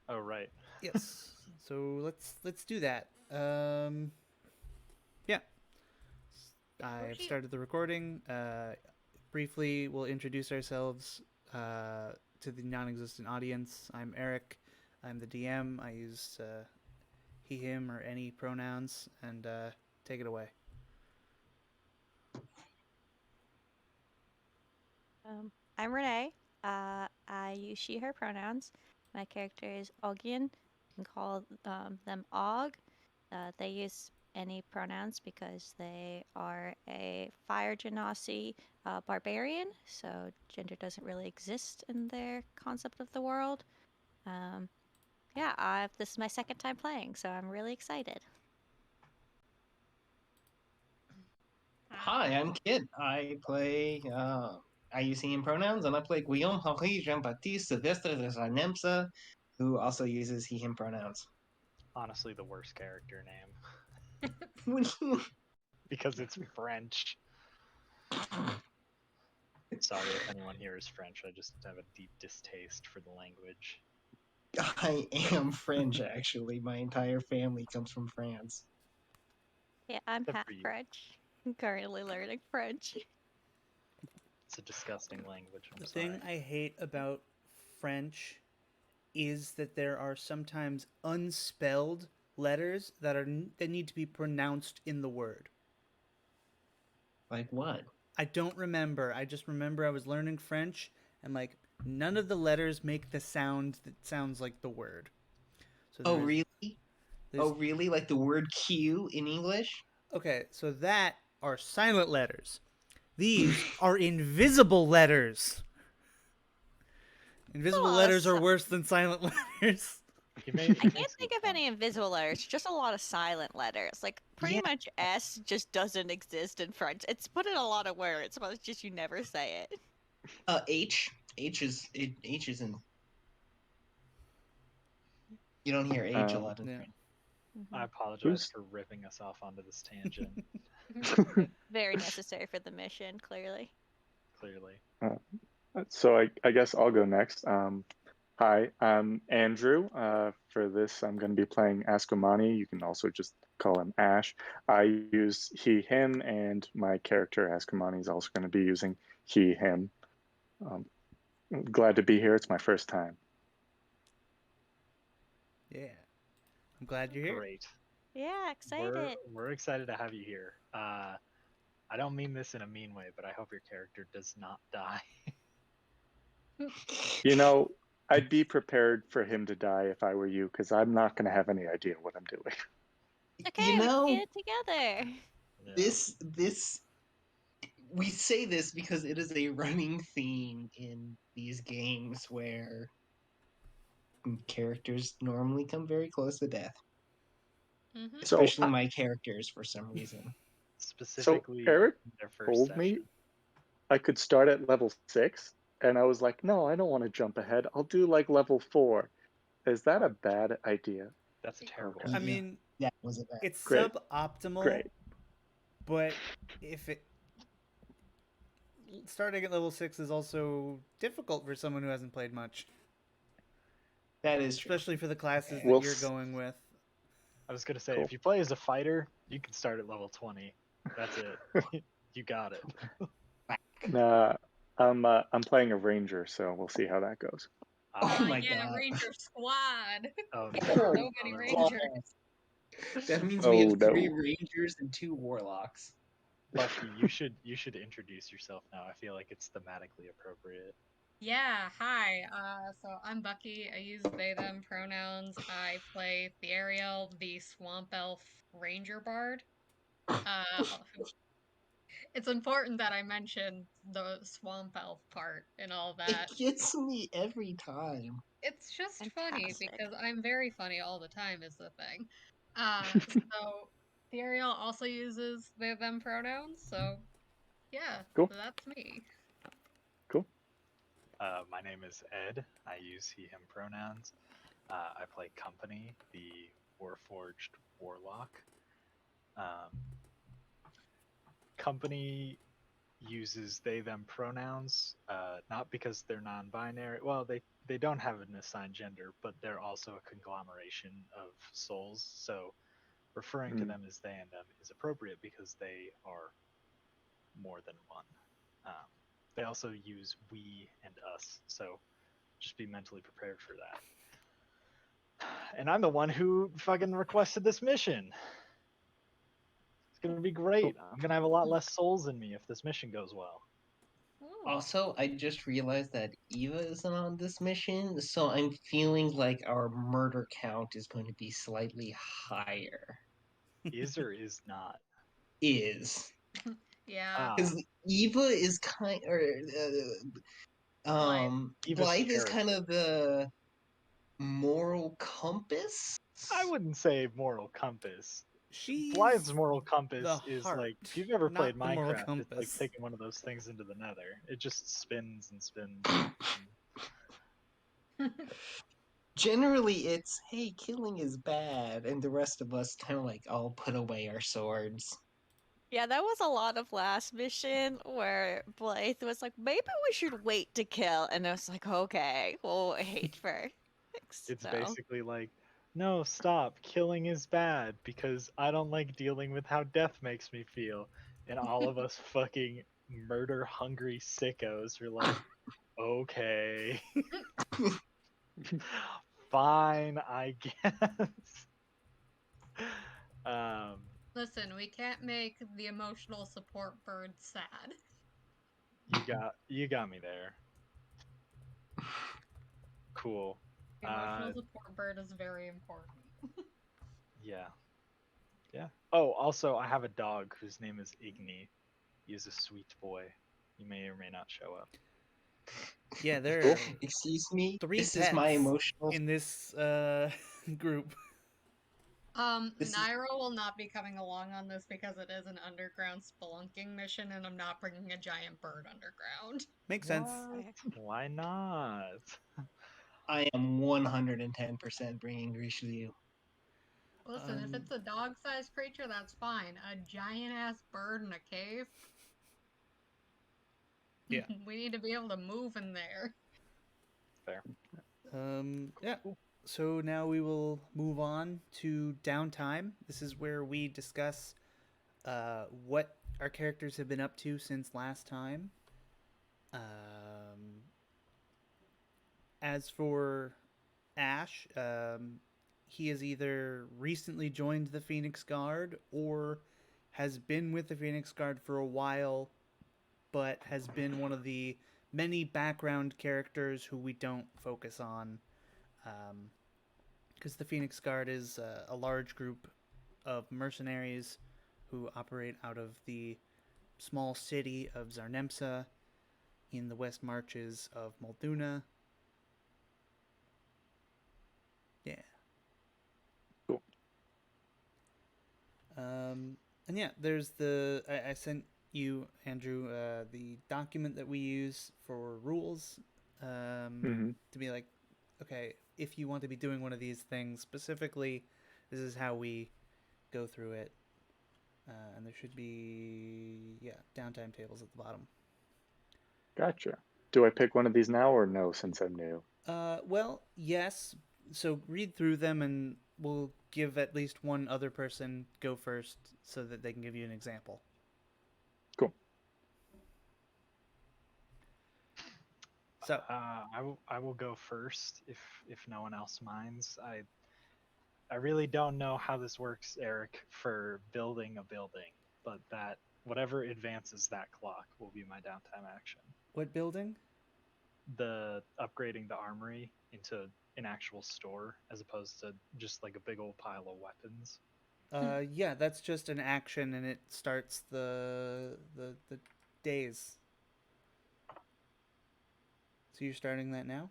Oh, right. Yes. So let's do that. Yeah. I've Oshi. started the recording. Briefly, we'll introduce ourselves to the non-existent audience. I'm Eric. I'm the DM. I use he, him, or any pronouns, and take it away. I'm Renee. I use she, her pronouns. My character is Augian. You can call them Og. They use any pronouns because they are a fire genasi barbarian, so gender doesn't really exist in their concept of the world. Um, yeah, this is my second time playing, so I'm really excited. Hi, I'm Kid. I use he and pronouns, and I play Guillaume Henri Jean Baptiste Sylvestre de Sanemsa, who also uses he, him pronouns. Honestly, the worst character name I because it's French. Sorry if anyone here is French. I just have a deep distaste for the language. am French, actually. My entire family comes from France. Yeah, I'm Except half for you. French. I'm currently learning French. It's a disgusting language. I'm The sorry. thing I hate about French is that there are sometimes unspelled letters that need to be pronounced in the word. Like what? I don't remember. I just remember I was learning French and like none of the letters make the sound that sounds like the word. So Oh, really? there's Oh, really? Like the word Q in English? okay, so that are silent letters. These are invisible letters. A Invisible lot of letters are worse than silent letters. He, may, I he can't makes a think good of point. any invisible letters, just a lot of silent letters. Like, pretty Yeah. much S just doesn't exist in French. It's put in a lot of words, but it's just you never say it. H. H is in. You don't hear H a lot in Yeah. French. I apologize Who's for ripping us off onto this tangent, Very necessary for the mission, clearly. clearly. so I guess I'll go next. Hi, I'm Andrew. For this, I'm going to be playing Askomani. You can also just call him Ash. I use he, him, and my character Askomani is also going to be using he, him. Um, glad to be here. It's my first time. Yeah. I'm glad you're here. Great. Yeah, We're excited. we're excited to have you here. I don't mean this in a mean way, but I hope your character does not die. You know, I'd be prepared for him to die if I were you, because I'm not going to have any idea what I'm doing. Okay, You we can know, get it together. Yeah. this we say this because it is a running theme in these games where characters normally come very close to death, Mm-hmm. So, especially my characters for some reason. so Specifically Eric in their first told me session. I could start at level 6, and I was like, no, I don't want to jump ahead. I'll do like level 4. Is that a bad idea? That's a terrible Okay, I Yeah, idea. mean, that was a bad. it's great, suboptimal, great. but if it starting at level 6 is also difficult for someone who hasn't played much, That is true. especially for the classes that We'll you're going with. I was gonna say, cool. if you play as a fighter, you can start at level 20. That's it. You got it. Nah, I'm playing a ranger, so we'll see how that goes. Oh my Yeah, god. Ranger Squad. Oh So no. many Oh, Rangers. That means we have Oh 3 no. rangers and 2 warlocks. Bucky, you should introduce yourself now. I feel like it's thematically appropriate. Yeah, hi. So I'm Bucky. I use they them pronouns. I play Theriel, the Swamp Elf Ranger Bard. Who it's important that I mention the Swamp Elf part and all It that. gets me every time. It's just funny Fantastic. because I'm very funny all the time is the thing. So Theriel also uses they them pronouns, so yeah, Cool, that's me. cool. My name is Ed. I use he/him pronouns. I play Company, the Warforged Warlock. Um, Company uses they/them pronouns, not because they're non-binary. Well, they don't have an assigned gender, but they're also a conglomeration of souls. So referring to them as they and them is appropriate because they are more than one. They also use we and us, so just be mentally prepared for that. And I'm the one who fucking requested this mission. It's gonna be great. I'm gonna have a lot less souls in me if this mission goes well. Ooh. Also, I just realized that Eva isn't on this mission, so I'm feeling like our murder count is going to be slightly higher. Is or is not? Is. Yeah. Ah, Because Eva is Eva's Blythe is sheriff. kind of the moral compass. I wouldn't say moral compass. She's Blythe's moral the compass is heart, like if you've ever not played the moral Minecraft, it's like compass. taking one of those things into the nether. It just spins and spins and spins. Generally, it's hey, killing is bad, and the rest of us kind of like all put away our swords. Yeah, that was a lot of last mission where Blythe was like, maybe we should wait to kill. And I was like, okay, we'll wait for It's so. basically like, no, stop. Killing is bad because I don't like dealing with how death makes me feel. And all of us fucking murder hungry sickos are like, okay. Fine, I guess. um, Listen, we can't make the emotional support bird sad. you got me there. Cool. The emotional support bird is very important. Yeah. Yeah. Oh, also, I have a dog whose name is Igni. He is a sweet boy. He may or may not show up. Yeah, there Cool. are Excuse me. 3 This pets is my emotional. in this group. This is- Nairo will not be coming along on this because it is an underground spelunking mission, and I'm not bringing a giant bird underground. Makes sense. Why not? I am 110% bringing Richelieu. Listen, if it's a dog-sized creature, that's fine. A giant-ass bird in a cave? Yeah. We need to be able to move in there. Fair. Yeah. Cool. So now we will move on to downtime. This is where we discuss what our characters have been up to since last time. As for Ash, he has either recently joined the Phoenix Guard or has been with the Phoenix Guard for a while, but has been one of the many background characters who we don't focus on. Because the Phoenix Guard is a large group of mercenaries who operate out of the small city of Zarnemsa in the west marches of Muldoona. Yeah. Cool. And yeah, there's the I sent you, Andrew, the document that we use for rules to be like, okay, if you want to be doing one of these things specifically, this is how we go through it. And there should be, downtime tables at the bottom. Gotcha. Do I pick one of these now or no, since I'm new? Well, yes. So read through them, and we'll give at least one other person go first so that they can give you an example. Cool. So I will go first if no one else minds. I really don't know how this works, Eric, for building a building, but that whatever advances that clock will be my downtime action. what building? The upgrading the armory into an actual store as opposed to just like a big old pile of weapons. Yeah, that's just an action, and it starts the days. So you're starting that now?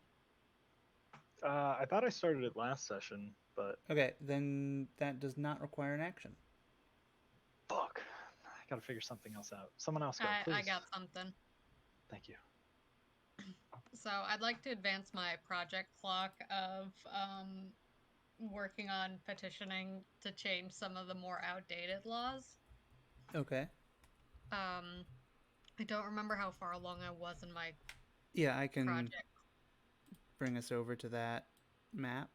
I thought I started it last session, but Okay, then that does not require an action. fuck. I gotta figure something else out. Someone else go, I please. got something. Thank you. So I'd like to advance my project clock of working on petitioning to change some of the more outdated laws. Okay. I don't remember how far along I was in my Yeah, I can. project. bring us over to that map.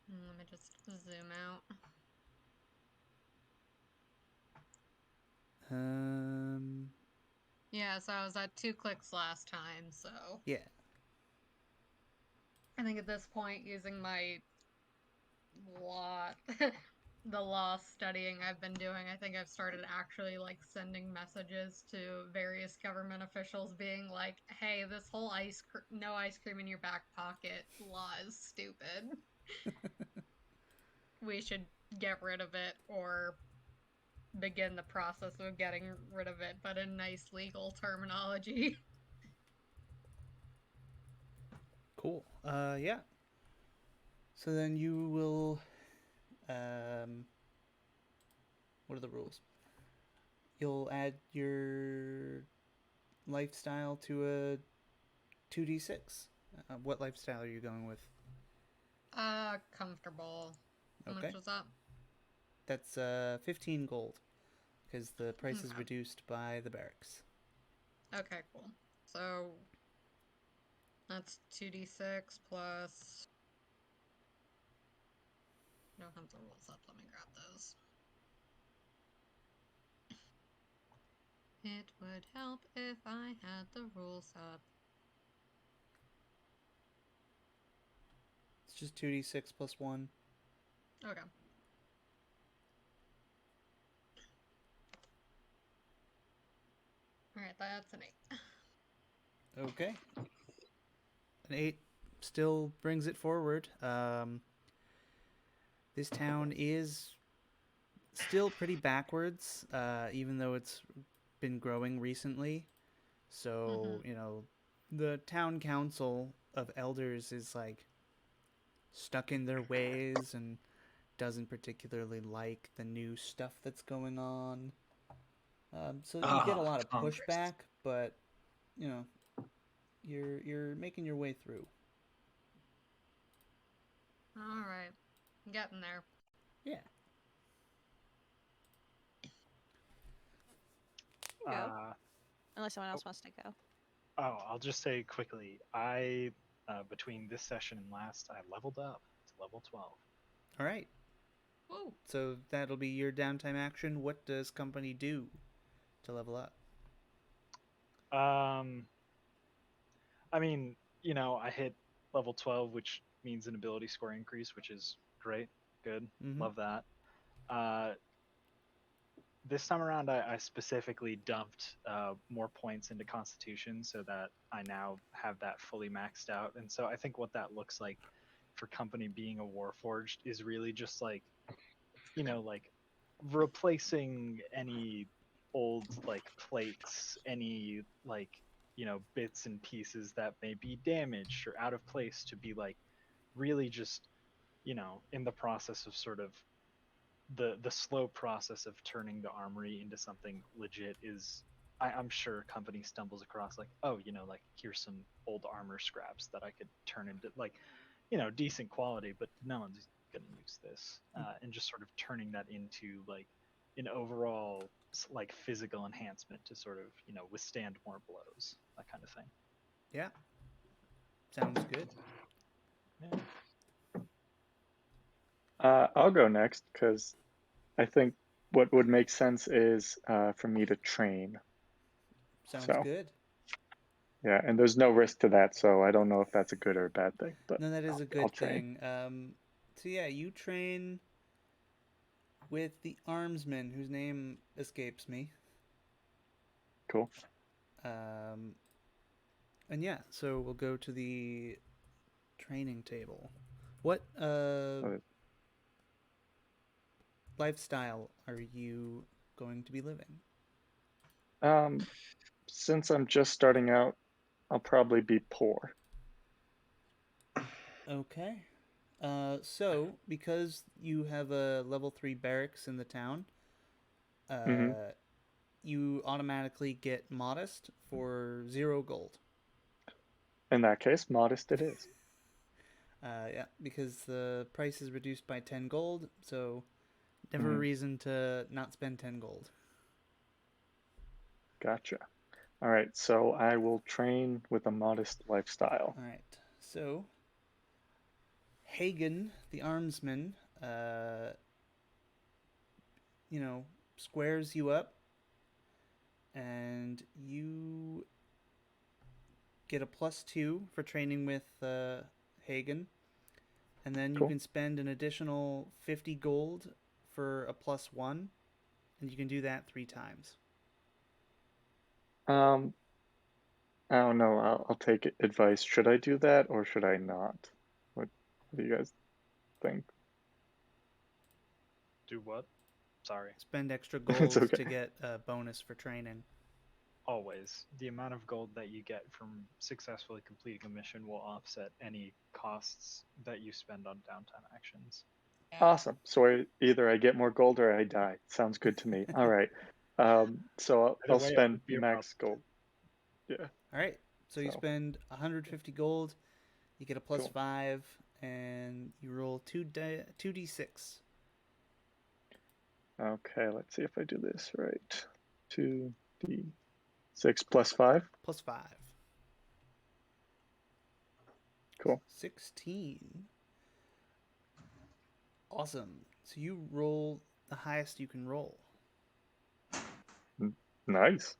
Let me just zoom out. Yeah, so I was at 2 clicks last time, so Yeah. I think at this point, using my the law studying I've been doing, I think I've started actually like sending messages to various government officials being like, hey, this whole no ice cream in your back pocket law is stupid. We should get rid of it or begin the process of getting rid of it, but in nice legal terminology. Cool. Yeah. So then you will. What are the rules? You'll add your lifestyle to a 2d6. What lifestyle are you going with? Comfortable. How Okay. much was that? That's 15 gold, because the price is reduced by the barracks. Okay, cool. So that's 2d6 plus. I don't have the rules up. Let me grab those. It would help if I had the rules up. It's just 2d6 plus 1. Okay. Alright, that's an 8. Okay. An 8 still brings it forward. This town is still pretty backwards, even though it's been growing recently. So, you know, the town council of elders is like stuck in their ways and doesn't particularly like the new stuff that's going on. So you get a lot of Congress. pushback, but you know, you're making your way through. Alright. I'm getting there. Yeah. Unless someone else wants to go. Oh, I'll just say quickly. Between this session and last, I leveled up to level 12. All right. Whoa. So that'll be your downtime action. What does company do to level up? I mean, you know, I hit level 12, which means an ability score increase, which is great. Good. Love that. This time around, I specifically dumped more points into Constitution so that I now have that fully maxed out. And so I think what that looks like for company being a Warforged is really just like, you know, like replacing any old like plates, any like, you know, bits and pieces that may be damaged or out of place to be like really just, you know, in the process of sort of the slow process of turning the armory into something legit is I'm sure company stumbles across like, oh, you know, like here's some old armor scraps that I could turn into like, you know, decent quality, but no one's gonna use this, and just sort of turning that into like an overall like physical enhancement to sort of, you know, withstand more blows, that kind of thing. Yeah. Sounds good. Yeah. I'll go next because I think what would make sense is for me to train. Sounds good. Yeah, and there's no risk to that, so I don't know if that's a good or a bad thing. But no, that is a good thing. So yeah, you train with the armsman whose name escapes me. Cool. And yeah, so we'll go to the training table. What lifestyle are you going to be living? Since I'm just starting out, I'll probably be poor. Okay. So because you have a level 3 barracks in the town, you automatically get modest for 0 gold. In that case, modest it is. Yeah, because the price is reduced by 10 gold, so never a reason to not spend 10 gold. Gotcha. All right, so I will train with a modest lifestyle. All right. So Hagen, the armsman, squares you up, and you get a +2 for training with Hagen, and then you Cool. can spend an additional 50 gold for a +1, and you can do that 3 times. I don't know. I'll take advice. Should I do that or should I not? What do you guys think? Do what? Sorry. Spend extra It's gold okay. to get a bonus for training. Always. The amount of gold that you get from successfully completing a mission will offset any costs that you spend on downtime actions. Yeah. Awesome. So either I get more gold or I die. Sounds good to me. All right. So Either I'll way, it spend would be a max gold. Yeah. All right. So you So spend 150 gold, you get a Cool. +5, and you roll 2d6. Okay, let's see if I do this right. 2d6 plus 5. +5. Cool. 16. Awesome. So you roll the highest you can roll. Nice.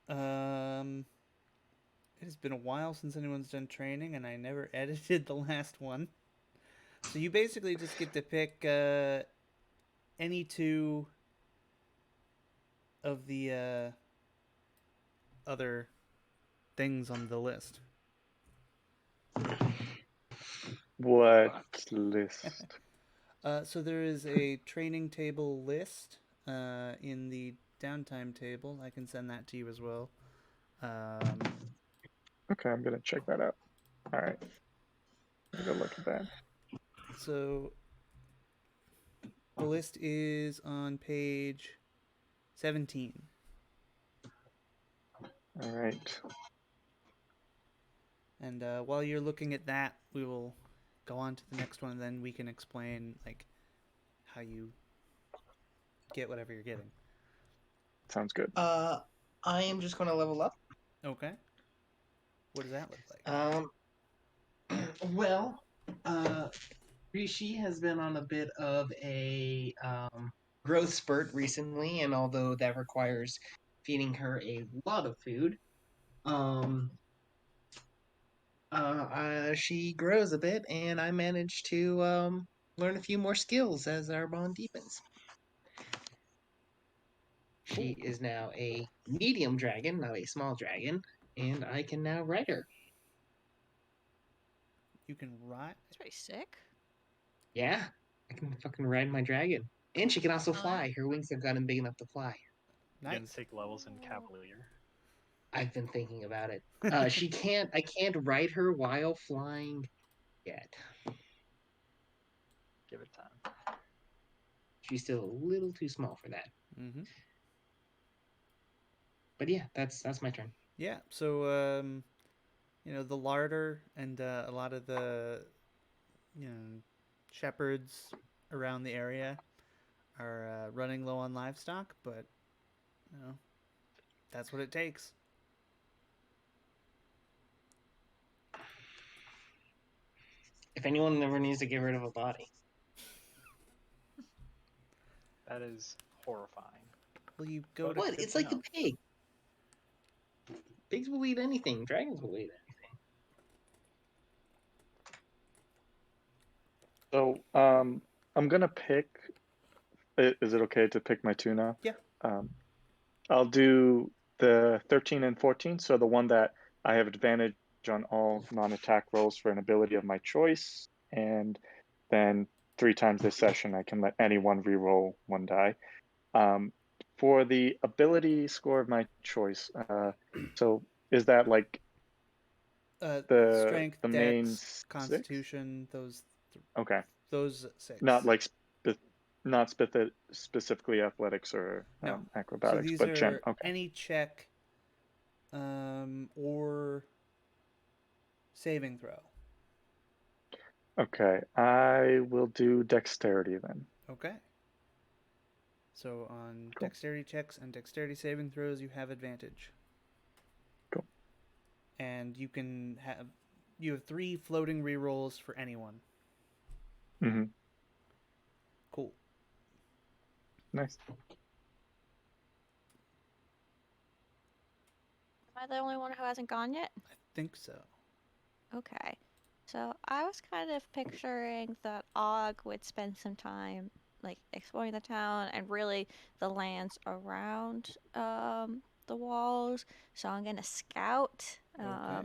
It has been a while since anyone's done training, and I never edited the last one. So you basically just get to pick any two of the other things on the list. What list? So there is a training table list in the downtime table. I can send that to you as well. Okay, I'm gonna check that out. All right. Take a look at that. So the list is on page 17. All right. And while you're looking at that, we will go on to the next one, and then we can explain like how you get whatever you're getting. Sounds good. I am just going to level up. Okay. What does that look like? Well, Rishi has been on a bit of a growth spurt recently, and although that requires feeding her a lot of food, she grows a bit, and I managed to learn a few more skills as our bond deepens. She is now a medium dragon, not a small dragon, and I can now ride her. You can ride. That's pretty sick. Yeah, I can fucking ride my dragon. And she can also Oh, fly. Her wings have gotten big enough to fly. You can Nice. take levels in Cavalier. I've been thinking about it. I can't ride her while flying yet. Give it time. She's still a little too small for that. Mm-hmm. But yeah, that's my turn. Yeah. So the larder and a lot of the shepherds around the area are running low on livestock, but that's what it takes. If anyone ever needs to get rid of a body. That is horrifying. Will you go to? What? It's like a pig. Pigs will eat anything. Dragons will eat anything. So I'm gonna pick. Is it okay to pick my two now? Yeah. I'll do the 13 and 14. So the one that I have advantage on all non-attack rolls for an ability of my choice, and then 3 times this session I can let anyone reroll 1 die. For the ability score of my choice, so is that like Strength, the Dex, main 6? Constitution, Okay, those 6. not like not specifically athletics or No. acrobatics, So these but are okay. any check or saving throw. Okay, I will do dexterity then. Okay. So on Cool. dexterity checks and dexterity saving throws, you have advantage. and you have 3 floating rerolls for anyone. Mm-hmm. Cool. Nice. Am I the only one who hasn't gone yet? I think so. Okay. So I was kind of picturing that Og would spend some time like exploring the town and really the lands around the walls. So I'm gonna scout. Okay.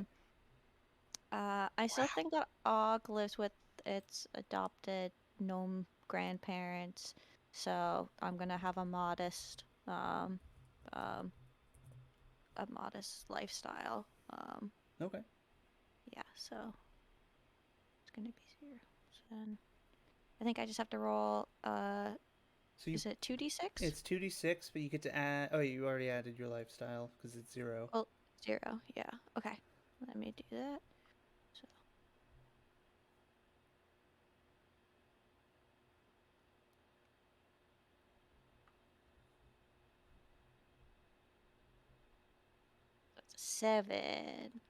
I still think that Og lives with its adopted gnome grandparents, so I'm gonna have um, a modest lifestyle. Okay. Yeah, so it's gonna be 0. So then I think I just have to roll. So Is it 2d6? it's 2d6, but you get to add. Oh, you already added your lifestyle because it's 0. Oh, 0. Yeah. Okay. Let me do that. So that's a 7.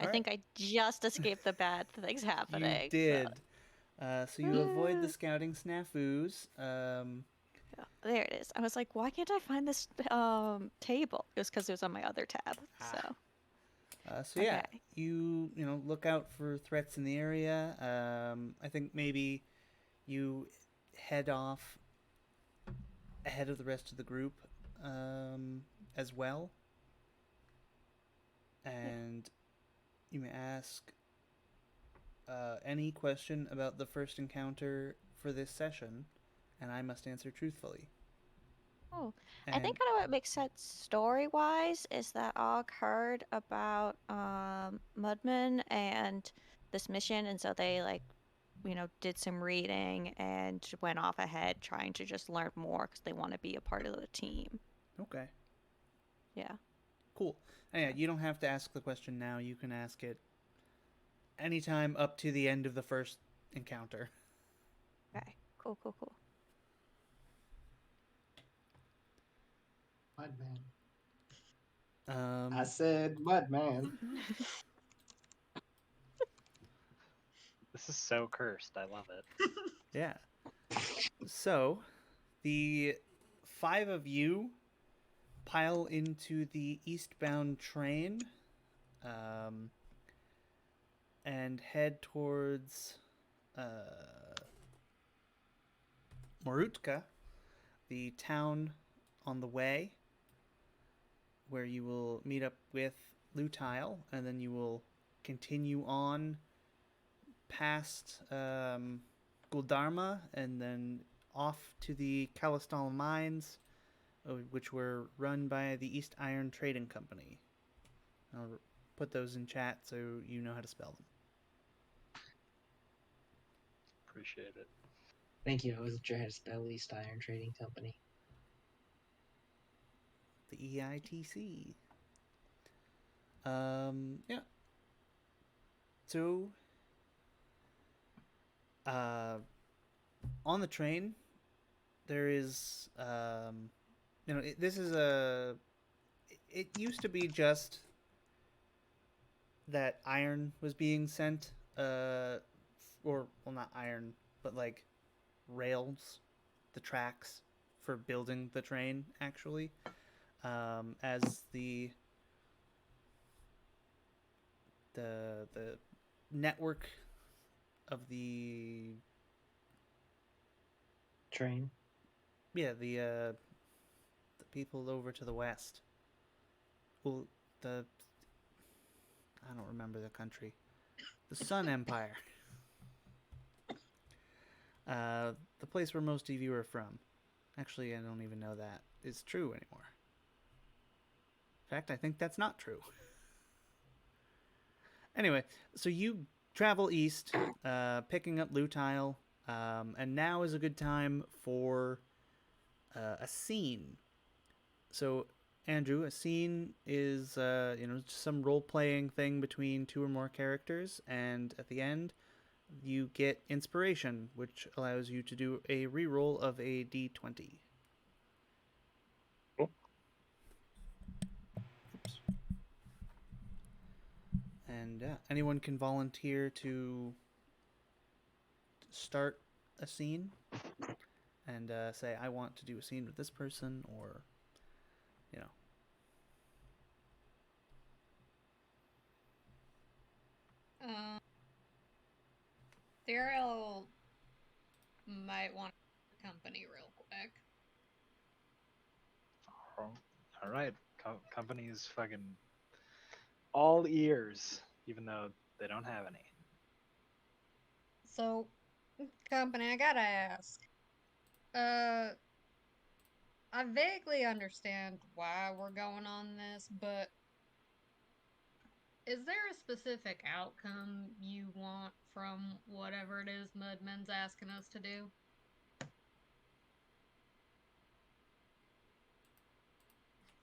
I All right. think I just escaped the bad things happening. You did. So you avoid the Yeah. scouting snafus. Yeah, there it is. I was like, why can't I find this table? It was because it was on my other tab. So So okay. yeah, you look out for threats in the area. I think maybe you head off ahead of the rest of the group as well, and you may ask any question about the first encounter for this session, and I must answer truthfully. Oh, And I think kind of what makes sense story-wise is that Og heard about Mudman and this mission, and so they like, did some reading and went off ahead trying to just learn more because they want to be a part of the team. okay, Yeah. cool. And yeah, you don't have to ask the question now. You can ask it anytime up to the end of the first encounter. Okay. Cool. Mudman. Um, I said Mudman. This is so cursed. I love it. yeah. So, the 5 of you pile into the eastbound train um, and head towards Morutka, the town on the way, where you will meet up with Lutile, and then you will continue on past Guldarma and then off to the Kalistal mines, which were run by the East Iron Trading Company. I'll put those in chat so you know how to spell them. Appreciate it. Thank you. I wasn't sure how to spell East Iron Trading Company. The EITC. Yeah. So, on the train, there is, this is a. It used to be just that iron was being sent, or well, not iron, but like rails, the tracks for building the train actually, as the network of the Train. the people over to the west. Well, I don't remember the country. The Sun Empire. The place where most of you are from. Actually, I don't even know that is true anymore. In fact, I think that's not true. Anyway, so you travel east, picking up Lutile, and now is a good time for a scene. So, Andrew, a scene is some role playing thing between 2 or more characters, and at the end, you get inspiration, which allows you to do a reroll of a d20. Cool. Oops. And anyone can volunteer to start a scene and say, I want to do a scene with this person, or, you know. Daryl might want company real quick. All right, company's fucking all ears, even though they don't have any. So, company, I gotta ask. I vaguely understand why we're going on this, but is there a specific outcome you want from whatever it is Mudman's asking us to do?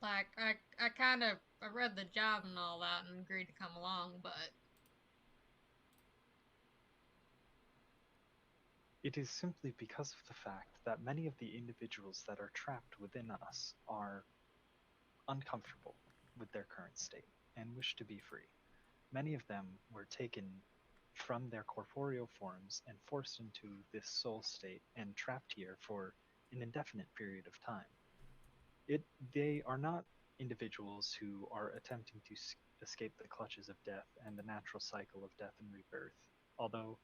Like, I kind of I read the job and all that and agreed to come along, but It is simply because of the fact that many of the individuals that are trapped within us are uncomfortable with their current state and wish to be free. Many of them were taken from their corporeal forms and forced into this soul state and trapped here for an indefinite period of time. They are not individuals who are attempting to escape the clutches of death and the natural cycle of death and rebirth, although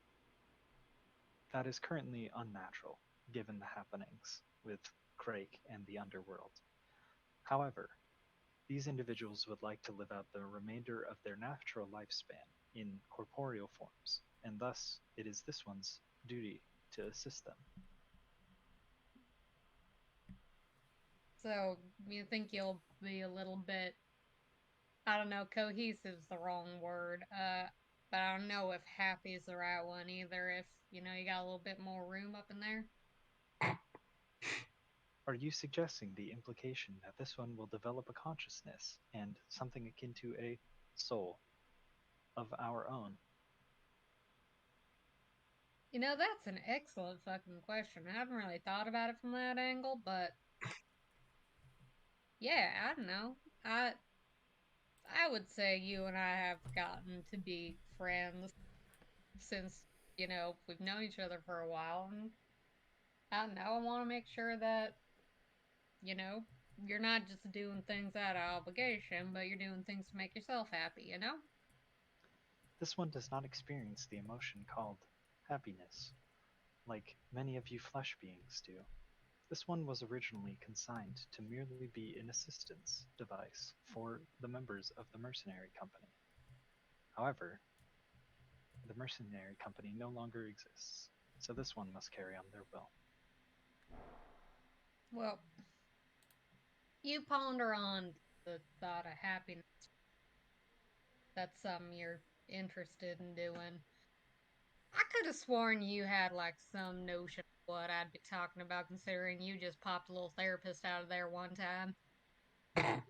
that is currently unnatural given the happenings with Crake and the underworld. However, these individuals would like to live out the remainder of their natural lifespan in corporeal forms, and thus it is this one's duty to assist them. so you think you'll be a little bit, I don't know, cohesive's the wrong word, but I don't know if happy is the right one either, if, you got a little bit more room up in there. Are you suggesting the implication that this one will develop a consciousness and something akin to a soul of our own? That's an excellent fucking question. I haven't really thought about it from that angle, but yeah, I don't know. I would say you and I have gotten to be friends since, we've known each other for a while, and I don't know, I want to make sure that, you're not just doing things out of obligation, but you're doing things to make yourself happy? This one does not experience the emotion called happiness, like many of you flesh beings do. This one was originally consigned to merely be an assistance device for the members of the mercenary company. However, the mercenary company no longer exists, so this one must carry on their will. Well, you ponder on the thought of happiness. That's something you're interested in doing. I could have sworn you had like some notion of what I'd be talking about, considering you just popped a little therapist out of there one time.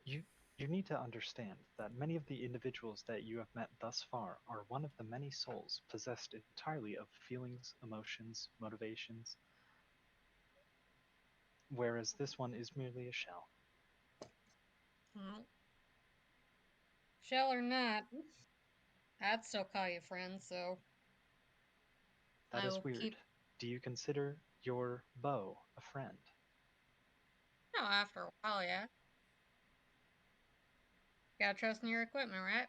You you need to understand that many of the individuals that you have met thus far are one of the many souls possessed entirely of feelings, emotions, motivations, whereas this one is merely a shell. Well, shell or not, I'd still call you friend, so That I is will weird. keep. Do you consider your bow a friend? No, after a while, yeah. Gotta trust in your equipment, right?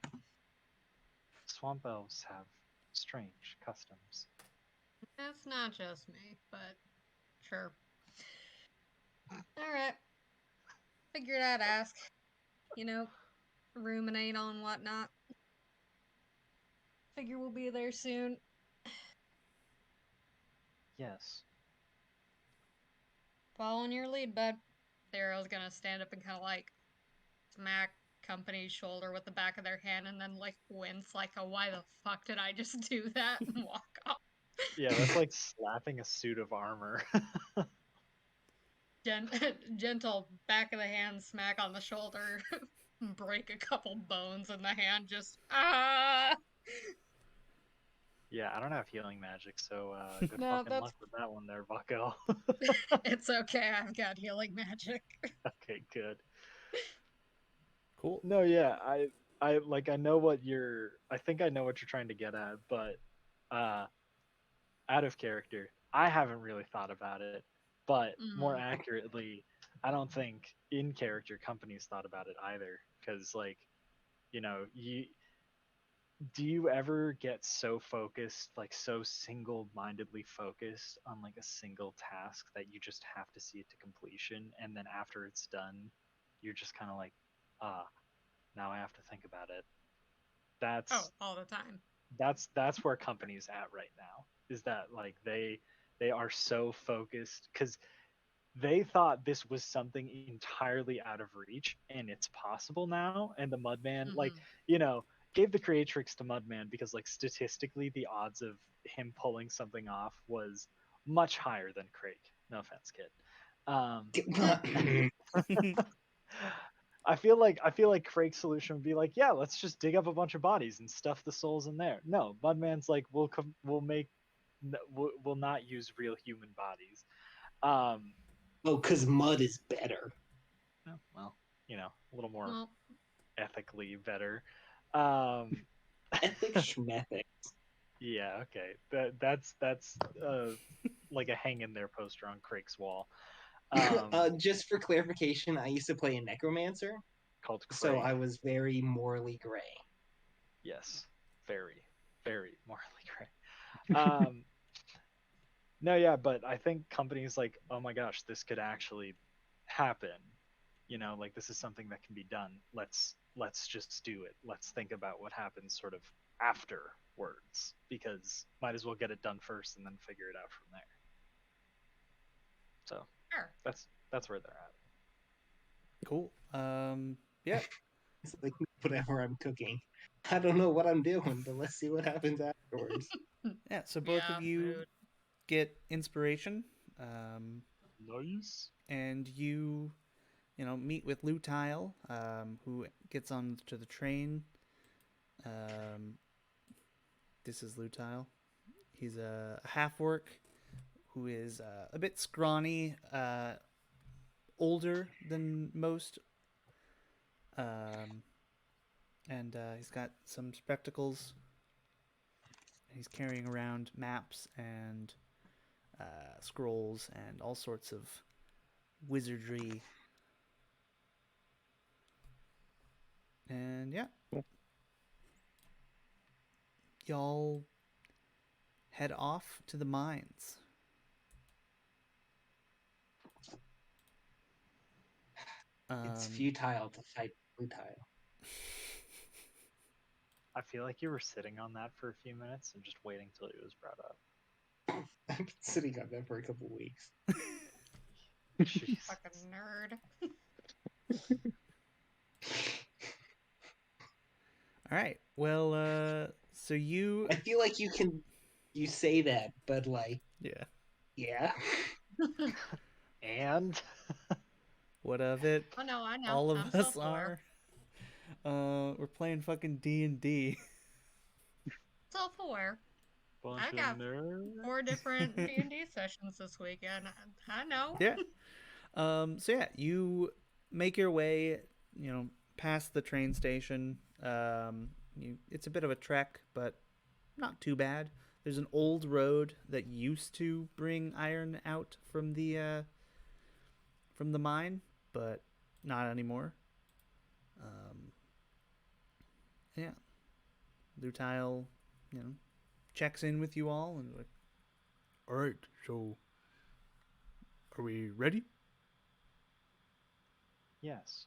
Swamp elves have strange customs. That's not just me, but sure. Alright. Figured I'd ask. You know, ruminate on whatnot. Figure we'll be there soon. Yes. Following your lead, bud. Daryl's gonna stand up and kind of like smack company's shoulder with the back of their hand and then like wince like a why the fuck did I just do that and walk off. Yeah, that's like slapping a suit of armor. Gentle back of the hand smack on the shoulder, break a couple bones in the hand, just Yeah, I don't have healing magic, so good No, fucking that's luck with that one there, bucko. it's okay. I've got healing magic. Okay, good. Cool. No, yeah, I know what you're. I think I know what you're trying to get at, but uh, out of character, I haven't really thought about it. But more Mm-hmm. accurately, I don't think in character companies thought about it either. Because like you do you ever get so focused, like so single-mindedly focused on like a single task that you just have to see it to completion, and then after it's done, you're just kind of like, ah, now I have to think about it. Oh, That's all the time. that's where companies at right now. Is that like they are so focused because they thought this was something entirely out of reach and it's possible now, and the Mudman, like, Mm-hmm. you know gave the creatrix to Mudman because like statistically the odds of him pulling something off was much higher than Craig. No offense, kid. um I feel like Craig's solution would be like, yeah, let's just dig up a bunch of bodies and stuff the souls in there. No, Mudman's like, we'll make we'll not use real human bodies. um Oh, because mud is better. Oh, well, a little more Well, ethically better. Um, Ethic schmethic. yeah, okay. That's like a hang in there poster on Craig's wall. Just for clarification, I used to play a necromancer, Called so I Craig. was very morally gray. Yes, very, very morally gray. No, yeah, but I think companies like, oh my gosh, this could actually happen. Like this is something that can be done. Let's just do it. Let's think about what happens sort of afterwards, because might as well get it done first and then figure it out from there. So sure. that's where they're at. Cool. Yeah. It's like whatever I'm cooking. I don't know what I'm doing, but let's see what happens afterwards. Yeah. So both of Yeah, you mood. get inspiration, um, Nice. and meet with Lutile, who gets onto the train. Um, this is Lutile. He's a half orc who is a bit scrawny, older than most, um, and he's got some spectacles. He's carrying around maps and scrolls and all sorts of wizardry. And yeah, Cool. y'all head off to the mines. It's futile to fight Lutile. I feel like you were sitting on that for a few minutes and just waiting till it was brought up. I've been sitting on that for a couple weeks. Jeez. Fucking nerd. All right. Well, so you I feel like you say that, but like, yeah. yeah. And What of it? Oh no, I know. All of I'm us self-aware. are. We're playing fucking D&D. Self-aware. bunch I of got nerds. 4 different D&D sessions this weekend. I know. Yeah. So yeah, you make your way, past the train station. It's a bit of a trek, but not too bad. There's an old road that used to bring iron out from the mine, but not anymore. Yeah, Lutile, checks in with you all and like, all right, so are we ready? Yes.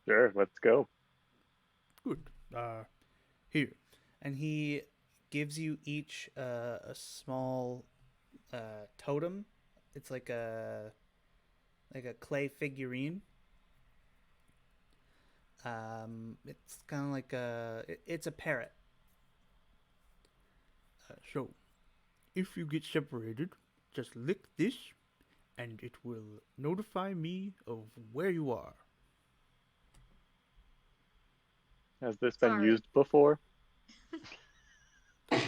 Sure, let's go. Good. Here, and he gives you each a small totem. It's like a clay figurine. It's kind of like it's a parrot. So, if you get separated, just lick this, and it will notify me of where you are. Has this been Sorry. used before?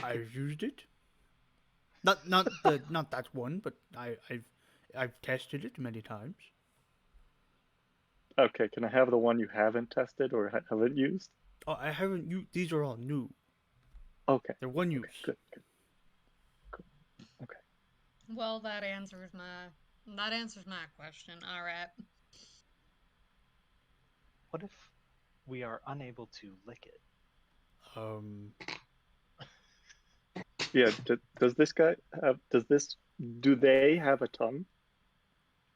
I've used it. Not not that one, but I've tested it many times. Okay, can I have the one you haven't tested or haven't used? Oh, I haven't. These are all new. Okay. They're one Okay. use. Good. Good. Cool. Okay. Well, that answers my question. All right. What if we are unable to lick it? Um, Yeah. Does this guy have? Do they have a tongue?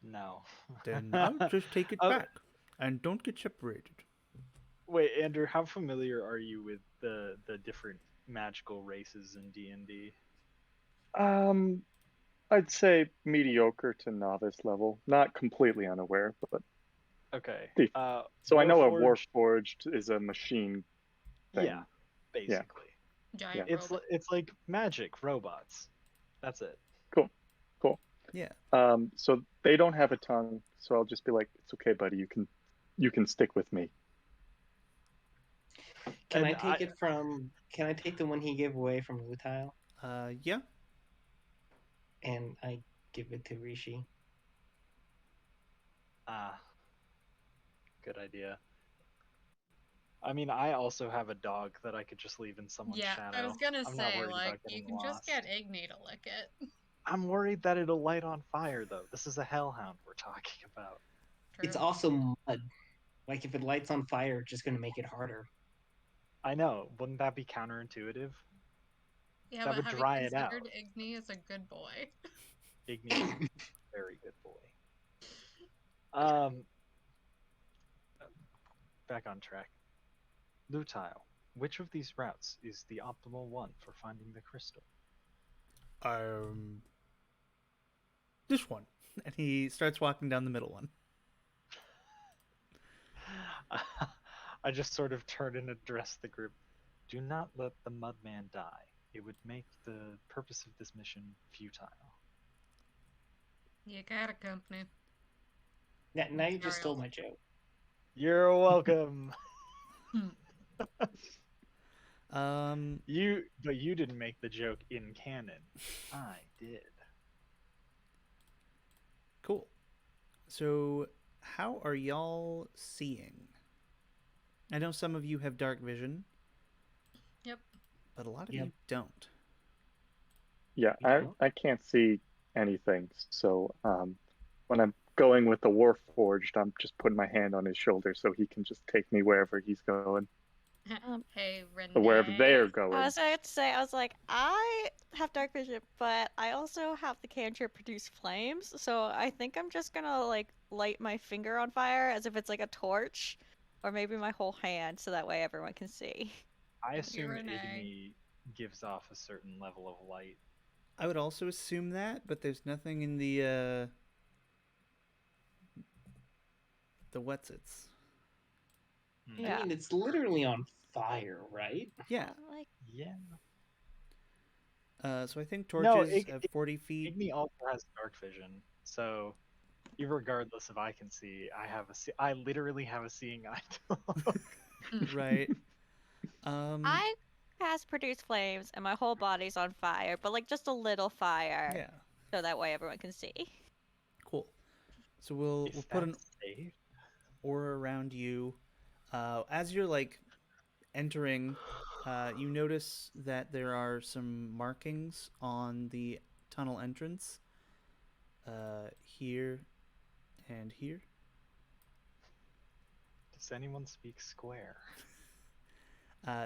No. then I'll just take it Oh, back, and don't get separated. wait, Andrew, how familiar are you with the different magical races in D&D? Um, I'd say mediocre to novice level. Not completely unaware, but Okay. decent. So I know a Warforged, Warforged is a machine yeah, thing. Yeah. basically. Giant Yeah. robot. It's like magic robots. That's it. Cool. Cool. Yeah. So they don't have a tongue, so I'll just be like, it's okay, buddy. You can stick with me. Can I And take it from? Can I take the one he gave away from Lutile, Yeah. and I give it to Rishi? Ah, good idea. I mean, I also have a dog that I could just leave in someone's Yeah, shadow. I was gonna I'm not say, worried like, about you getting can just lost. get Igni to lick it. I'm worried that it'll light on fire, though. This is a hellhound we're talking about. True. It's also mud. Like if it lights on fire, it's just going to make it harder. I know. Wouldn't that be counterintuitive? Yeah, that but would have dry you it out. considered Igni as a good boy? Igni is a very good boy. Back on track. Lutile, which of these routes is the optimal one for finding the crystal? This one, and he starts walking down the middle one. I just sort of turn and address the group. Do not let the mudman die. It would make the purpose of this mission futile. You got a company. Now you just Sorry, stole my joke. You're welcome. But you didn't make the joke in canon. I did. Cool. So, how are y'all seeing? I know some of you have dark vision. Yep. But a lot of you don't. Yeah, I can't see anything. So when I'm going with the Warforged, I'm just putting my hand on his shoulder so he can just take me wherever he's going. Hey, Renee. Or wherever they're going. I was going to say, I was like, I have dark vision, but I also have the cantrip produce flames, so I think I'm just gonna like light my finger on fire as if it's like a torch, or maybe my whole hand, so that way everyone can see. I assume Renee. Igni gives off a certain level of light. I would also assume that, but there's nothing in the whatsits. Yeah. I mean, it's literally on fire, right? Yeah. Like, Yeah. So I think torches have 40 feet. Igni also has dark vision, so regardless if I can see, I literally have a seeing eye. Right. I cast produce flames, and my whole body's on fire, but like just a little fire. Yeah. So that way everyone can see. Cool. So we'll put an safe? aura around you. As you're like entering, you notice that there are some markings on the tunnel entrance. Here and here. Does anyone speak square?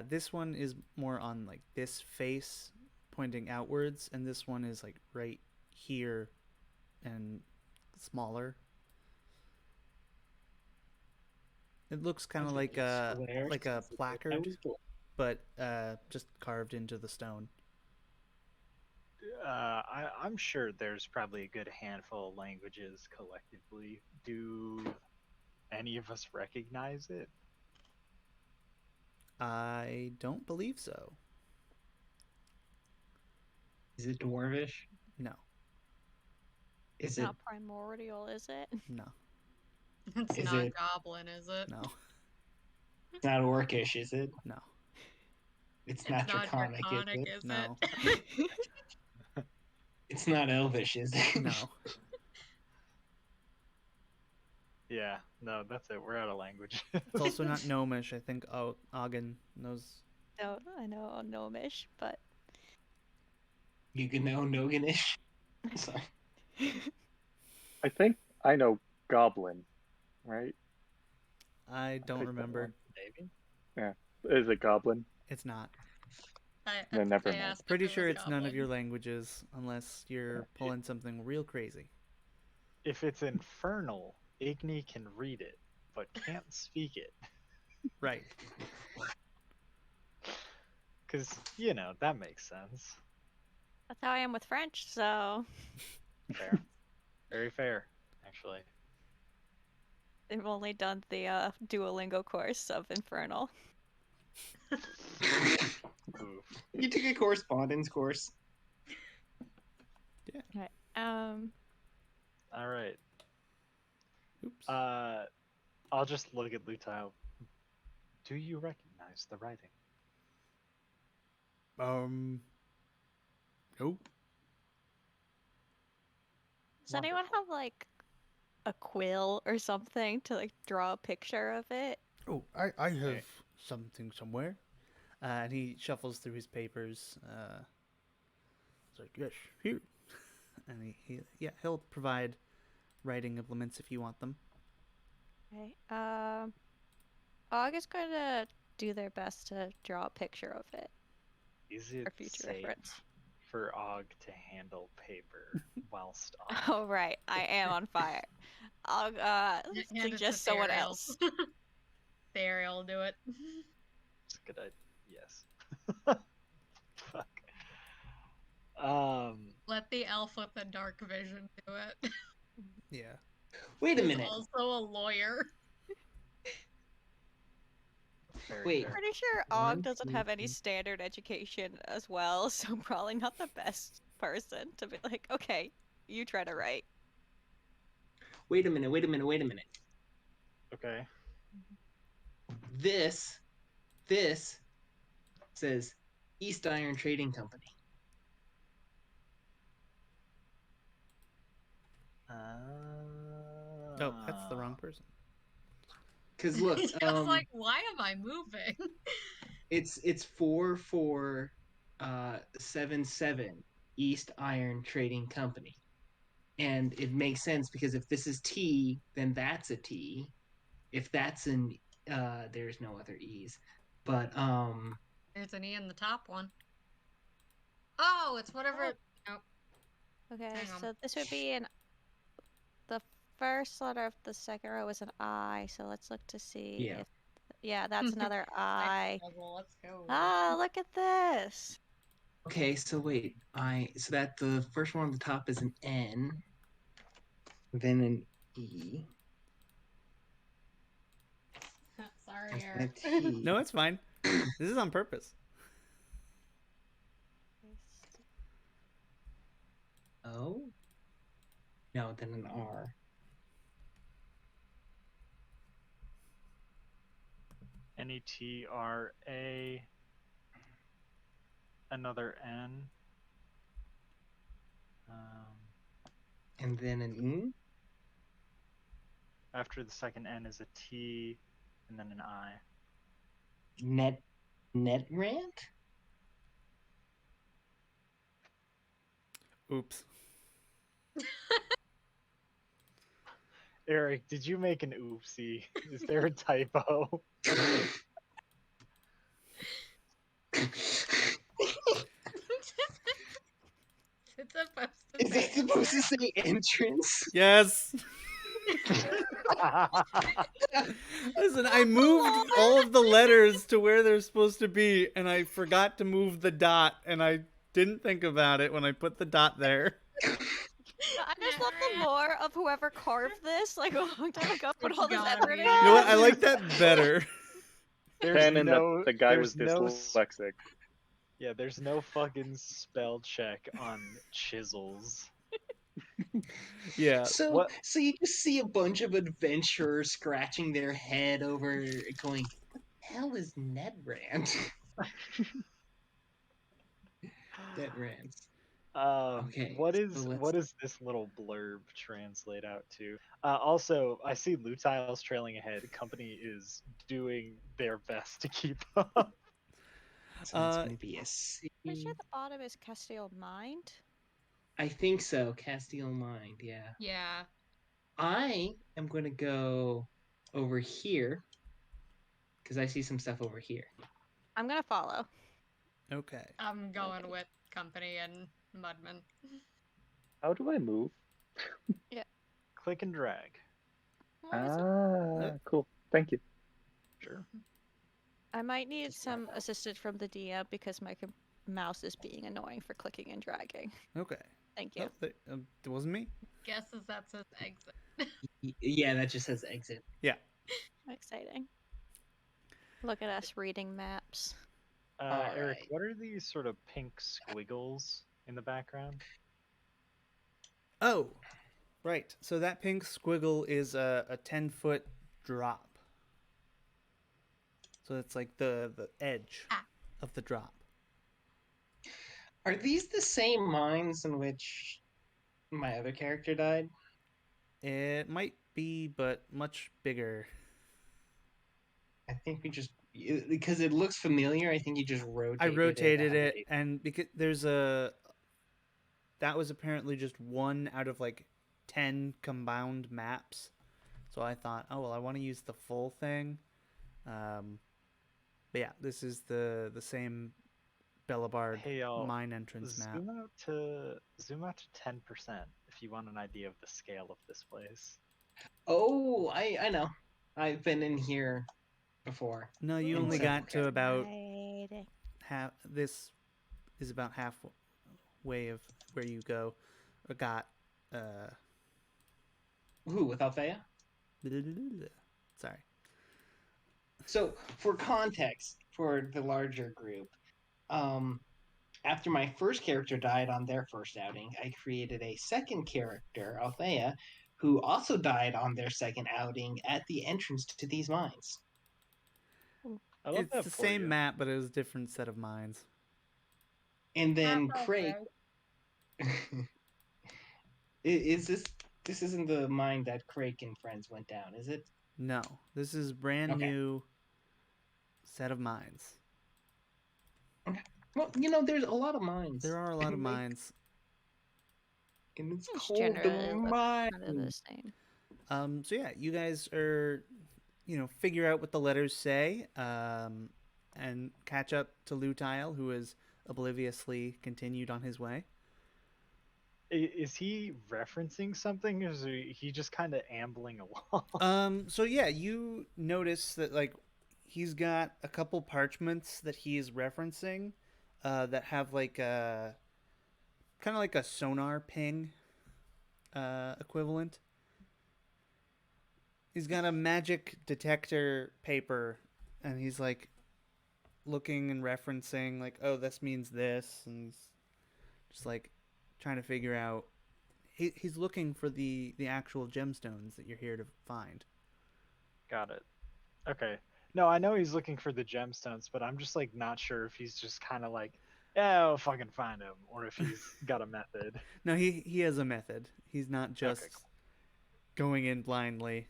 This one is more on like this face pointing outwards, and this one is like right here and smaller. It looks kind of like a placard, but just carved into the stone. I'm sure there's probably a good handful of languages collectively. Do any of us recognize it? I don't believe so. Is it Dwarvish? No. It's not primordial, is it? No. It's not Goblin, is it? No. It's not Orcish, is it? No. It's not Draconic, is it? No. It's not Elvish, is it? No. Yeah, No, that's it. We're out of language. It's also not gnomish. I think Ogden knows. No, I know gnomish, but You can know Noganish. Sorry. I think I know Goblin, right? I don't picked that remember. Maybe. Yeah. Is it Goblin? It's not. No, never I mind. asked if Pretty it sure was it's none of goblin. your languages, unless you're pulling something real crazy. If it's infernal, Igni can read it, but can't speak it. Right. Because, that makes sense. that's how I am with French. So Fair. Very fair, actually. they've only done the Duolingo course of Infernal. Oof. You took a correspondence course. Right. All right. Oops. I'll just look at Lutile. Do you recognize the writing? Nope. Does anyone have like a quill or something to like draw a picture of it? Oh, I have Okay. something somewhere. And he shuffles through his papers. It's like, yes, here. And he'll provide writing implements if you want them. Okay. August going to do their best to draw a picture of it Is it for future safe reference. for Og to handle paper whilst on? Oh right, I am on fire. I'll Hand it to suggest someone Therial. else. Therial will do it. It's a good idea. Yes. Fuck. Let the elf with the dark vision do it. Yeah. Wait a He's minute. also a lawyer. Very Wait. fair. Pretty sure Og One, doesn't two, have any three. standard education as well, so probably not the best person to be like, okay, you try to write. Wait a minute. Okay. This says East Iron Trading Company. Oh, that's the wrong person. Because look, I was like, why am I moving? it's 4477 East Iron Trading Company, and it makes sense because if this is T, then that's a T. If that's an there's no other E's, but There's an E in the top one. Oh, it's whatever. Nope. Okay, Hang on. so this would be the first letter of the second row is an I, so let's look to see Yeah. if that's another I. Puzzle, let's go. Ah, look at this. Okay, so wait, so that the first one on the top is an N, then an E, Sorry, and then a Eric. T. No, it's fine. This is on purpose. O? No, then an R. NETRA. Another N. And then an E? After the second N is a T, and then an I. Netrant? Oops. Eric, did you make an oopsie? Is there a typo? It's supposed to Is say it supposed to say entrance? Yes. Listen, I moved all of the letters to where they're supposed to be, and I forgot to move the dot, and I didn't think about it when I put the dot there. I just love the lore of whoever carved this like a long time ago. Put It's all this gotta effort be in. You know what? I like that better. There's Canon no, that the guy there's was no, dyslexic. yeah, there's no fucking spell check on chisels. Yeah. So you just see a bunch of adventurers scratching their head over going, what the hell is Nedrant? Nedrant. Okay, What so is let's. what does this little blurb translate out to? Also, I see Lutile's trailing ahead. Company is doing their best to keep up. So that's Uh, going to be a C. Pretty sure the bottom is Castile Mind. I think so. Castile Mind. Yeah. Yeah. I am going to go over here because I see some stuff over here. I'm gonna follow. okay. I'm going Okay. with Company and Mudman. How do I move? Click and drag. What is it? Cool. Thank you. Sure. I might need Just some assistance from the DM because my mouse is being annoying for clicking and dragging. Okay. Thank you. Oh, it wasn't me. Guesses that says exit. Yeah, that just says exit. Yeah. Exciting. Look at us reading maps. Eric, Alright. what are these sort of pink squiggles in the background? Oh, right. So that pink squiggle is a 10-foot drop. So it's like the edge Ah. of the drop. Are these the same mines in which my other character died? It might be, but much bigger. I think we just because it looks familiar. I think you just rotated I rotated out of it, and because that was apparently just one out of like 10 combined maps. So I thought, oh well, I want to use the full thing. But yeah, this is the same Bellabard Hey y'all, mine entrance map. zoom out to 10% if you want an idea of the scale of this place. Oh, I know. I've been in here before. No, you in only several got to about Exciting. half. This is about halfway of where you go, or got. Who with Althea? Sorry. So for context, for the larger group, after my first character died on their first outing, I created a second character, Althea, who also died on their second outing at the entrance to these mines. I love It's that the for same you. map, but it was a different set of mines. And then Half Craig, is this isn't the mine that Craig and friends went down, is it? No, this is brand Okay. new set of mines. Okay. Well, there's a lot of mines. There are a lot of And mines. and it's It's called the generally look mine. kind of the same. So yeah, you guys are, figure out what the letters say, and catch up to Lutile, who has obliviously continued on his way. Is he referencing something, or is he just kind of ambling along? So yeah, you notice that like he's got a couple parchments that he is referencing, that have like a kind of like a sonar ping, equivalent. He's got a magic detector paper, and he's like looking and referencing like, oh, this means this, and he's just like trying to figure out. He's looking for the actual gemstones that you're here to find. Got it. Okay. No, I know he's looking for the gemstones, but I'm just like not sure if he's just kind of like, yeah, I'll fucking find him, or if he's got a method. No, he has a method. He's not just Okay, cool. going in blindly.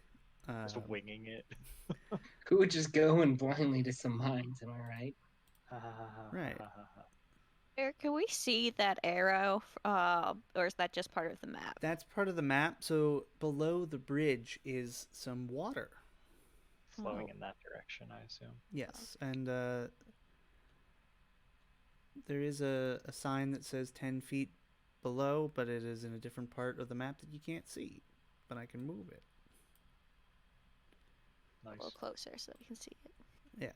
Just winging it. Who would just go and blindly to some mines, am I right? Right. Eric, can we see that arrow, or is that just part of the map? That's part of the map. So below the bridge is some water. Flowing Oh. in that direction, I assume. Yes, and there is a sign that says 10 feet below, but it is in a different part of the map that you can't see. But I can move it. A Nice. little closer so that we can see it.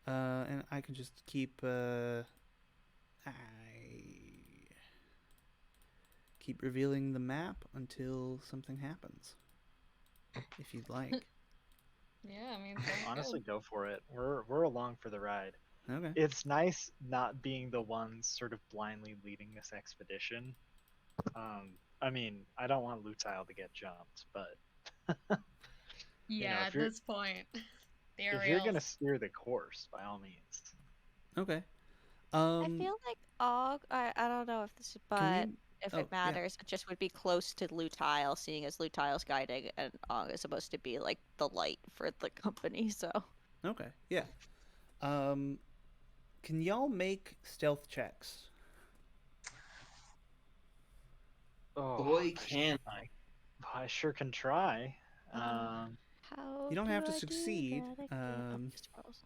And I can just keep revealing the map until something happens, if you'd like. Yeah, I mean, sounds Honestly, good. go for it. We're along for the ride. Okay. It's nice not being the ones sort of blindly leading this expedition. I mean, I don't want Lutile to get jumped, but Yeah, if at you're this point, the if you're Ariels. gonna steer the course, by all means. Okay. I feel like Og. I don't know if this, but we? if Oh, it yeah. matters, it just would be close to Lutile, seeing as Lutile's guiding, and Og is supposed to be like the light for the company. So Okay, yeah. Um, can y'all make stealth checks? Oh, Boy, can I. I sure can try. how You don't do have to I do succeed. that again? Oh, just rolls.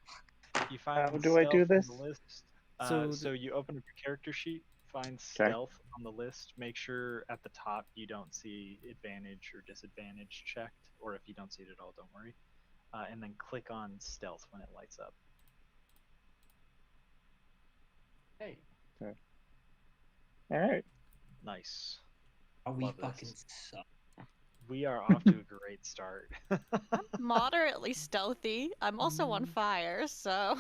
You find How do I do stealth on this? the list. So So you open up your character sheet, find Okay. stealth on the list. Make sure at the top you don't see advantage or disadvantage checked, or if you don't see it at all, don't worry. And then click on stealth when it lights up. Hey, All right. Nice. we Love fucking this. suck. We are off to a great start. I'm moderately stealthy. I'm also on fire, so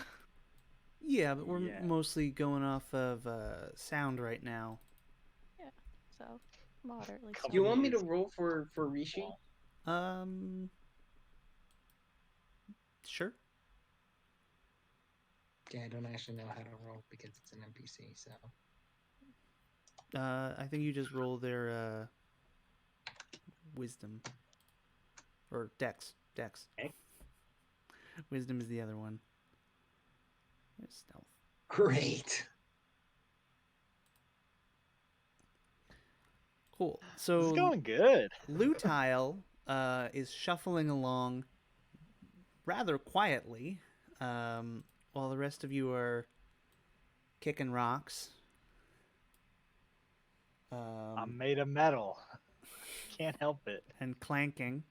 yeah, but we're Yeah. mostly going off of sound right now. yeah. So moderately Come Do you stealthy. want me to is- roll for Rishi? Um, sure. Yeah, I don't actually know how to roll because it's an NPC. So I think you just roll their wisdom or dex. Dex. Okay. Wisdom is the other one. There's stealth. great. Cool. This is So going good. Lutile is shuffling along rather quietly, while the rest of you are kicking rocks. I'm made of metal. Can't help it. And clanking.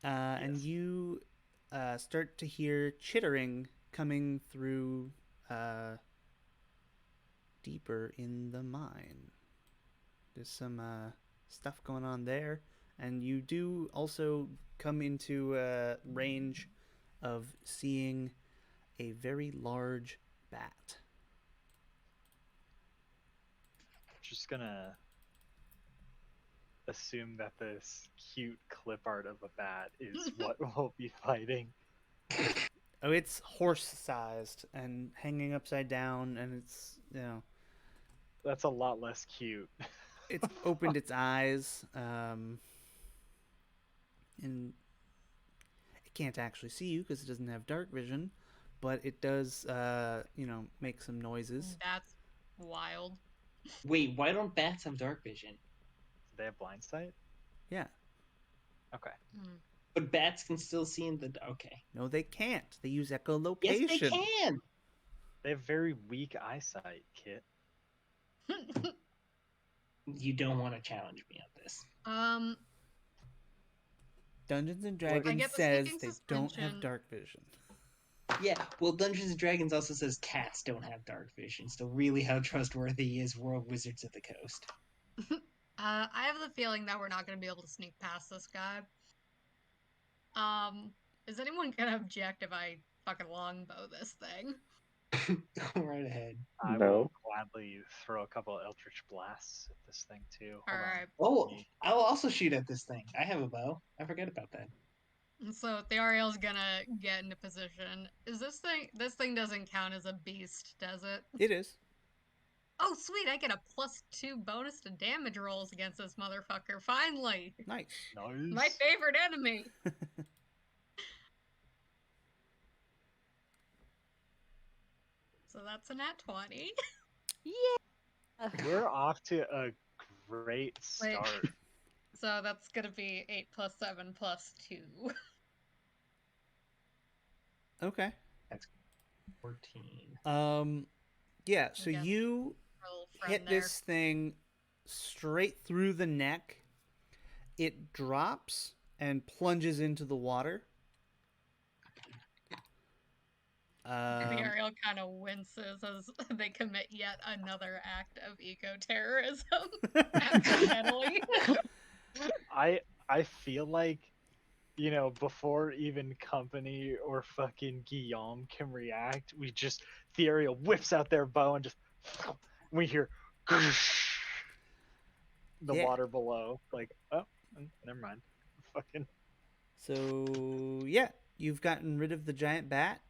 And Yes. you start to hear chittering coming through deeper in the mine. There's some stuff going on there, and you do also come into range of seeing a very large bat. Just gonna assume that this cute clip art of a bat is what we'll be fighting. Oh, it's horse-sized and hanging upside down, and it's, you know, That's a lot less cute. it's opened its eyes, and it can't actually see you because it doesn't have dark vision, but it does, make some noises. That's wild. Wait, why don't bats have dark vision? Do they have blind sight? Yeah. Okay. Mm. But bats can still see in the. Okay. No, they can't. They use echolocation. Yes, they can. They have very weak eyesight, Kit. You don't want to challenge me on this. Dungeons and I Dragons get the says sneaking they don't have suspension. dark vision. Yeah, well, Dungeons and Dragons also says cats don't have dark vision. So really, how trustworthy is World Wizards of the Coast? I have the feeling that we're not going to be able to sneak past this guy. Is anyone gonna object if I fucking longbow this thing? Go right ahead. I No. will gladly throw a couple Eldritch blasts at this thing too. Hold on. Alright. Oh, Me- I'll also shoot at this thing. I have a bow. I forget about that. So Theriel's gonna get into position. Is this thing doesn't count as a beast, does it? It is. Oh sweet, I get a +2 bonus to damage rolls against this motherfucker, finally! Nice. Nice. My favorite enemy! So that's a nat 20. Yeah. We're off to a great start. So that's gonna be 8 + 7 + 2. Okay. 14. Yeah, so guess you Little friend hit there. this thing straight through the neck. It drops and plunges into the water. Ariel kind of winces as they commit yet another act of eco-terrorism accidentally. I feel like, you know, before even company or fucking Guillaume can react, Theriel whips out their bow and just we hear the Yeah. water below. Like, oh, never mind. Fucking So, yeah, you've gotten rid of the giant bat.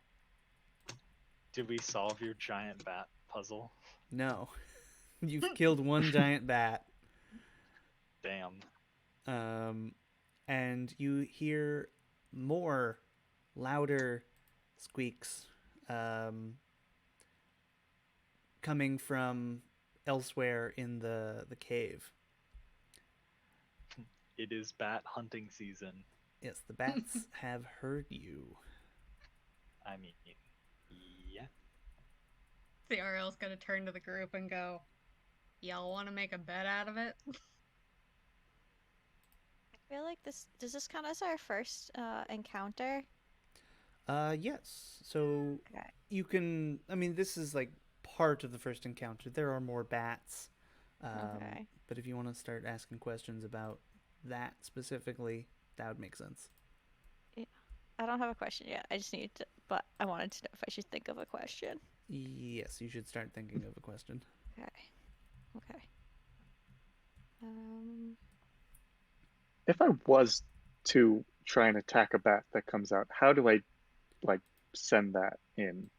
Did we solve your giant bat puzzle? No. You've killed one giant bat. Damn. And you hear more louder squeaks coming from elsewhere in the cave. It is bat hunting season. Yes, the bats have heard you. I mean, yeah. The Ariel's gonna turn to the group and go, "Y'all want to make a bet out of it?" I feel like does this count as our first encounter? Yes. So Okay. you can. I mean, this is like part of the first encounter. There are more bats. Okay. But if you want to start asking questions about that specifically, that would make sense. Yeah. I don't have a question yet. I just need to, but I wanted to know if I should think of a question. Yes, you should start thinking of a question. Okay. Okay. If I was to try and attack a bat that comes out, how do I like send that in?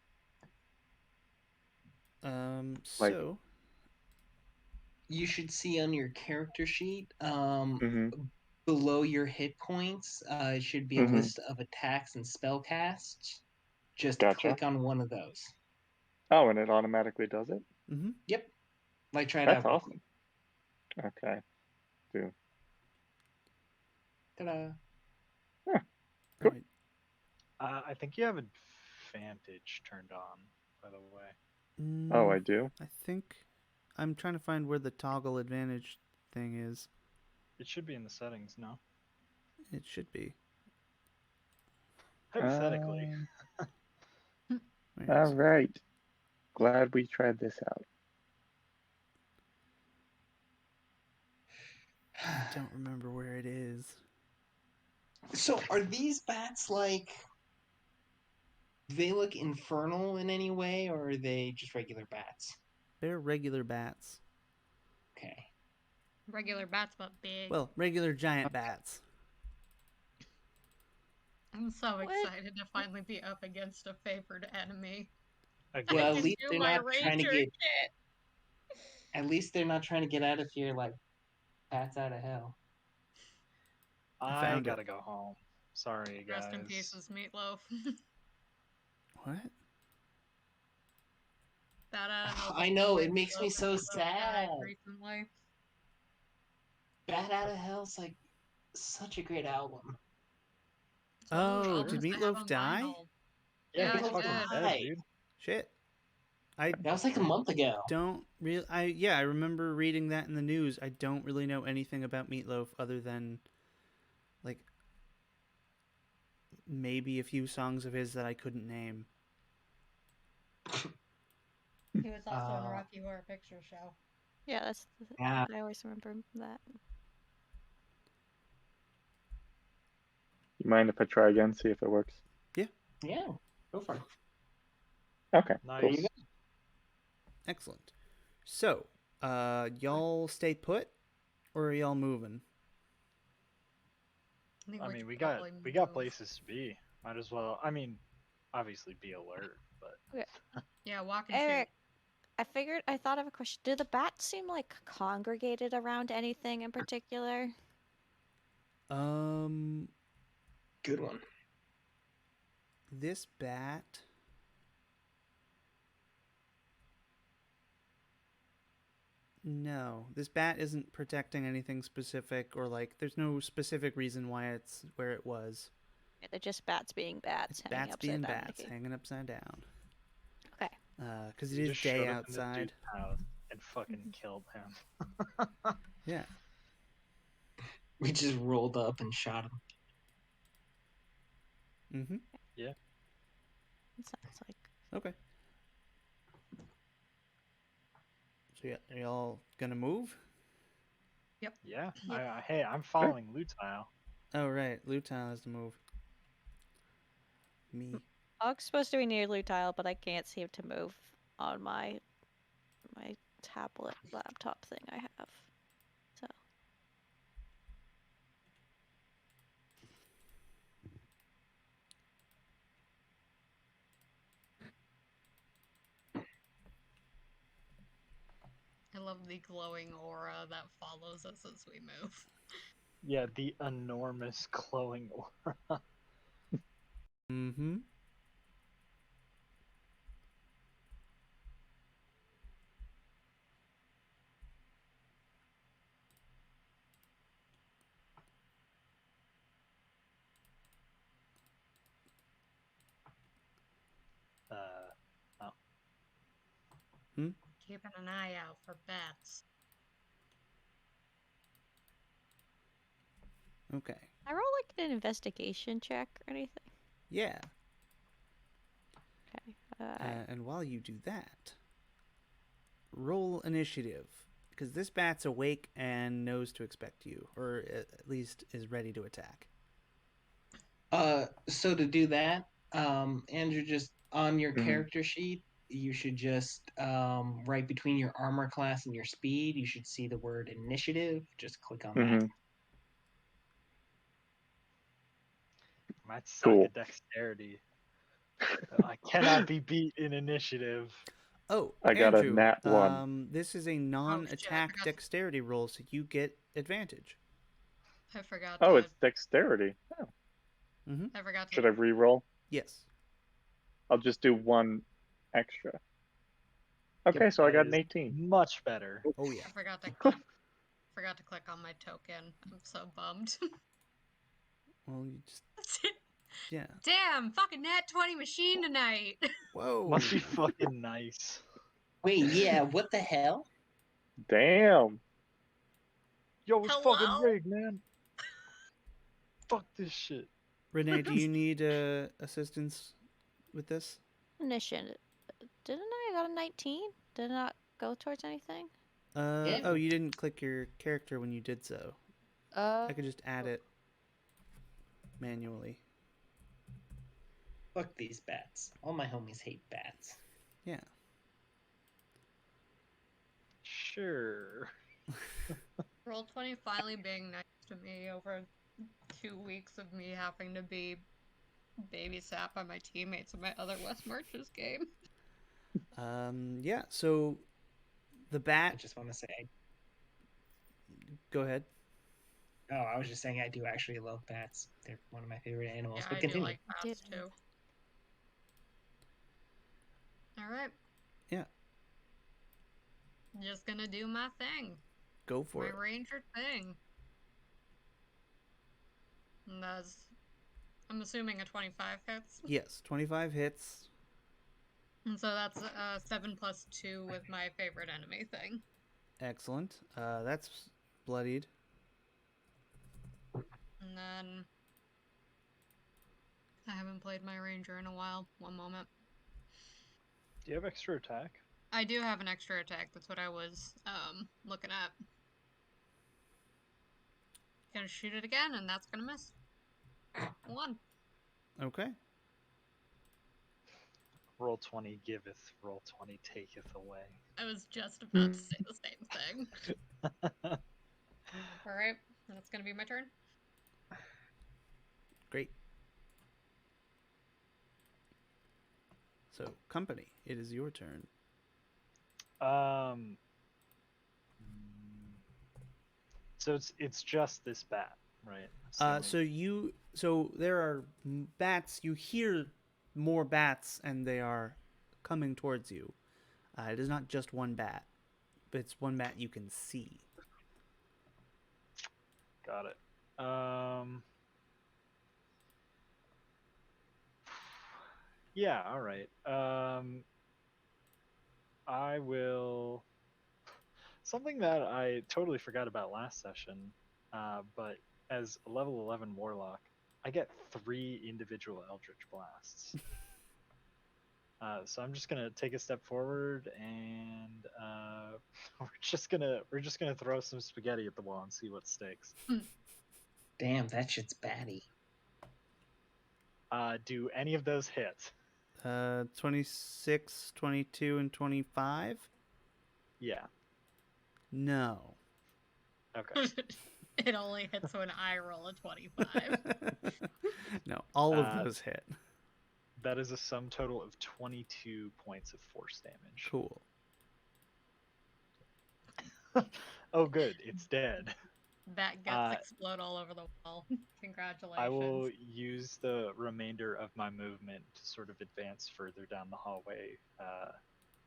So You should see on your character sheet, Mhm. below your hit points, it should be a Mhm. list of attacks and spell casts. Just Gotcha. click on one of those. Oh, and it automatically does it? Yep. Like try it That's out. awesome. Okay. Do. Ta-da. Yeah. Cool. right. I think you have advantage turned on, by the way. Oh, I do? I think I'm trying to find where the toggle advantage thing is. It should be in the settings, no? It should be. Hypothetically. Where All is it? right. Glad we tried this out. I don't remember where it is. So are these bats like, do they look infernal in any way, or are they just regular bats? They're regular bats. Okay. Regular bats, but big. Well, regular giant bats. I'm so What? excited to finally be up against a favored enemy. Again. Well, I at can least do they're my not trying to ranger get. shit. At least they're not trying to get out of here like bats out of hell. I I found gotta it. go home. Sorry, guys. Rest in pieces, Meatloaf. What? That I know, it Meatloaf makes me and so Meatloaf died sad. recently. Bat Out of Hell's like such a great album. It's one of those Oh, albums did I have Meatloaf on die? vinyl. Yeah, Yeah, he's he fucking did. dead, dude. Shit. I That was like a month ago. don't really. I remember reading that in the news. I don't really know anything about Meatloaf other than like maybe a few songs of his that I couldn't name. He was also in Rocky Horror Picture Show. Yeah, Yeah. I always remember that. You mind if I try again, see if it works? Yeah, go for it. Okay. Nice. Cool. There you go. Excellent. So, y'all stay put, or are y'all moving? think I we mean, should we got probably move. places to be. Might as well. I mean, obviously be alert, but Yeah, walk and Eric, shoot. I thought of a question. Do the bats seem like congregated around anything in particular? Good one. This bat. No, this bat isn't protecting anything specific, or like, there's no specific reason why it's where it was. Yeah, they're just bats being bats, It's hanging bats upside being down. bats, hanging upside down. Okay. Because it you is just day showed up in this outside. dude's house and fucking killed him. Yeah. We just rolled up and shot him. Mm-hmm. Yeah. It sounds like. Okay. So yeah, are y'all gonna move? Yeah. Yep. Hey, I'm following Lutile. Oh right, Lutile has to move. Me. Og's supposed to be near Lutile, but I can't seem to move on my tablet laptop thing I have. So love the glowing aura that follows us as we move. Yeah, the enormous glowing aura. Mm-hmm. Oh. Keeping an eye out for bats. Okay. I roll like an investigation check or anything. Yeah. Okay. And while you do that, roll initiative. Because this bat's awake and knows to expect you, or at least is ready to attack. So to do that, Andrew, just on your Mhm. character sheet, you should just right between your armor class and your speed, you should see the word initiative. Just click on that. Mhm. Might suck Cool. at dexterity. I cannot be beat in initiative. Oh, I got a Andrew, nat 1. this is a non-attack forgot- dexterity roll, so you get advantage. I forgot Oh, to. it's dexterity. Oh. Mm-hmm. I forgot to. Should I re-roll? Yes. I'll just do 1 extra. Okay, so I That got an is 18. much better. Oh, yeah. I forgot to click. Forgot to click on my token. I'm so bummed. Well, you just... Yeah. Damn, fucking nat 20 machine tonight. Whoa. Must be fucking nice. Wait, yeah, what the hell? Damn. Yo, it's Hello? fucking rigged, man. Fuck this shit. Renee, do you need assistance with this? Initiative. Didn't I got a 19? Did it not go towards anything? Yeah. Oh, you didn't click your character when you did so. I could just add it manually. Fuck these bats. All my homies hate bats. Yeah. Sure. Roll20 finally being nice to me over 2 weeks of me having to be babysat by my teammates in my other West Marches game. Yeah, so the I bat... just want to say, Go ahead. oh, I was just saying I do actually love bats. They're one of my favorite animals. Yeah, But I do continue. like bats too. Alright. Yeah. Just gonna do my thing. Go for my it. ranger thing. And that's, I'm assuming a 25 hits. Yes, 25 hits. And so that's 7 plus 2 with my favorite enemy thing. Excellent. That's bloodied. And then I haven't played my ranger in a while. One moment. Do you have extra attack? I do have an extra attack. That's what I was looking at. Gonna shoot it again, and that's gonna miss. 1. Okay. Roll 20 giveth, roll 20 taketh away. I was just about to say the same thing. Alright, that's gonna be my turn. Great. So, company, it is your turn. So it's just this bat, right? So there are bats. You hear more bats, and they are coming towards you. It is not just one bat, but it's one bat you can see. Got it. Yeah, all right. I will. Something that I totally forgot about last session, but as a level 11 warlock, I get 3 individual Eldritch Blasts. So I'm just gonna take a step forward, and we're just gonna throw some spaghetti at the wall and see what sticks. Damn, that shit's batty. Do any of those hit? 26, 22, and 25? Yeah. No. Okay. It only hits when I roll a 25. No, all of those hit. That is a sum total of 22 points of force damage. Cool. Oh, good. It's dead. That guts explode all over the wall. Congratulations. I will use the remainder of my movement to sort of advance further down the hallway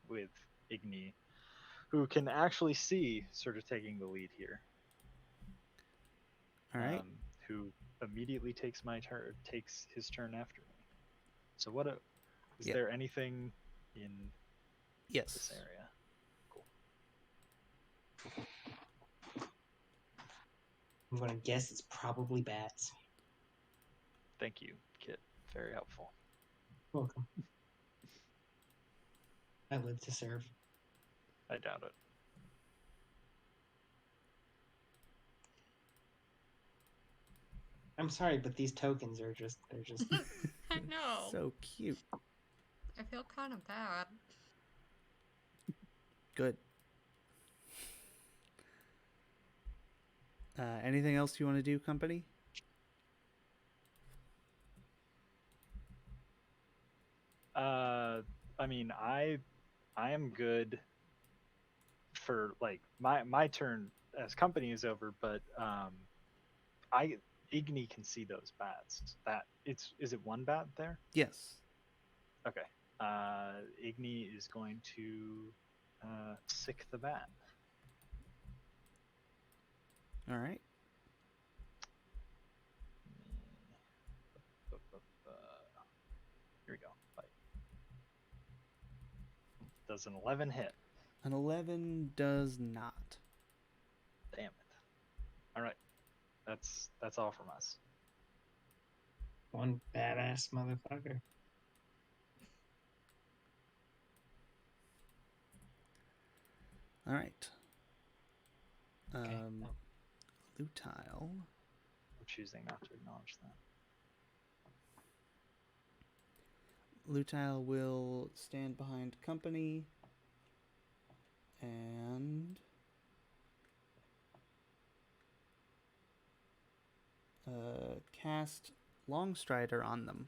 with Igni, who can actually see, sort of taking the lead here. All right. Who immediately takes his turn after me. So is Yep. there anything in Yes. this area? Cool. I'm gonna guess it's probably bats. Thank you, Kit. Very helpful. Welcome. I live to serve. I doubt it. I'm sorry, but these tokens are they're just I know. So cute. I feel kind of bad. Good. Anything else you want to do, company? I mean, I am good for like my turn as company is over, but Igni can see those bats. Is it one bat there? Yes. Okay. Igni is going to sick the bat. All right. Here we go. Fight. Does an 11 hit? An 11 does not. Damn it. All right. That's all from us. one badass motherfucker. All right. Okay. Lutile. I'm choosing not to acknowledge that. Lutile will stand behind company and cast Longstrider on them.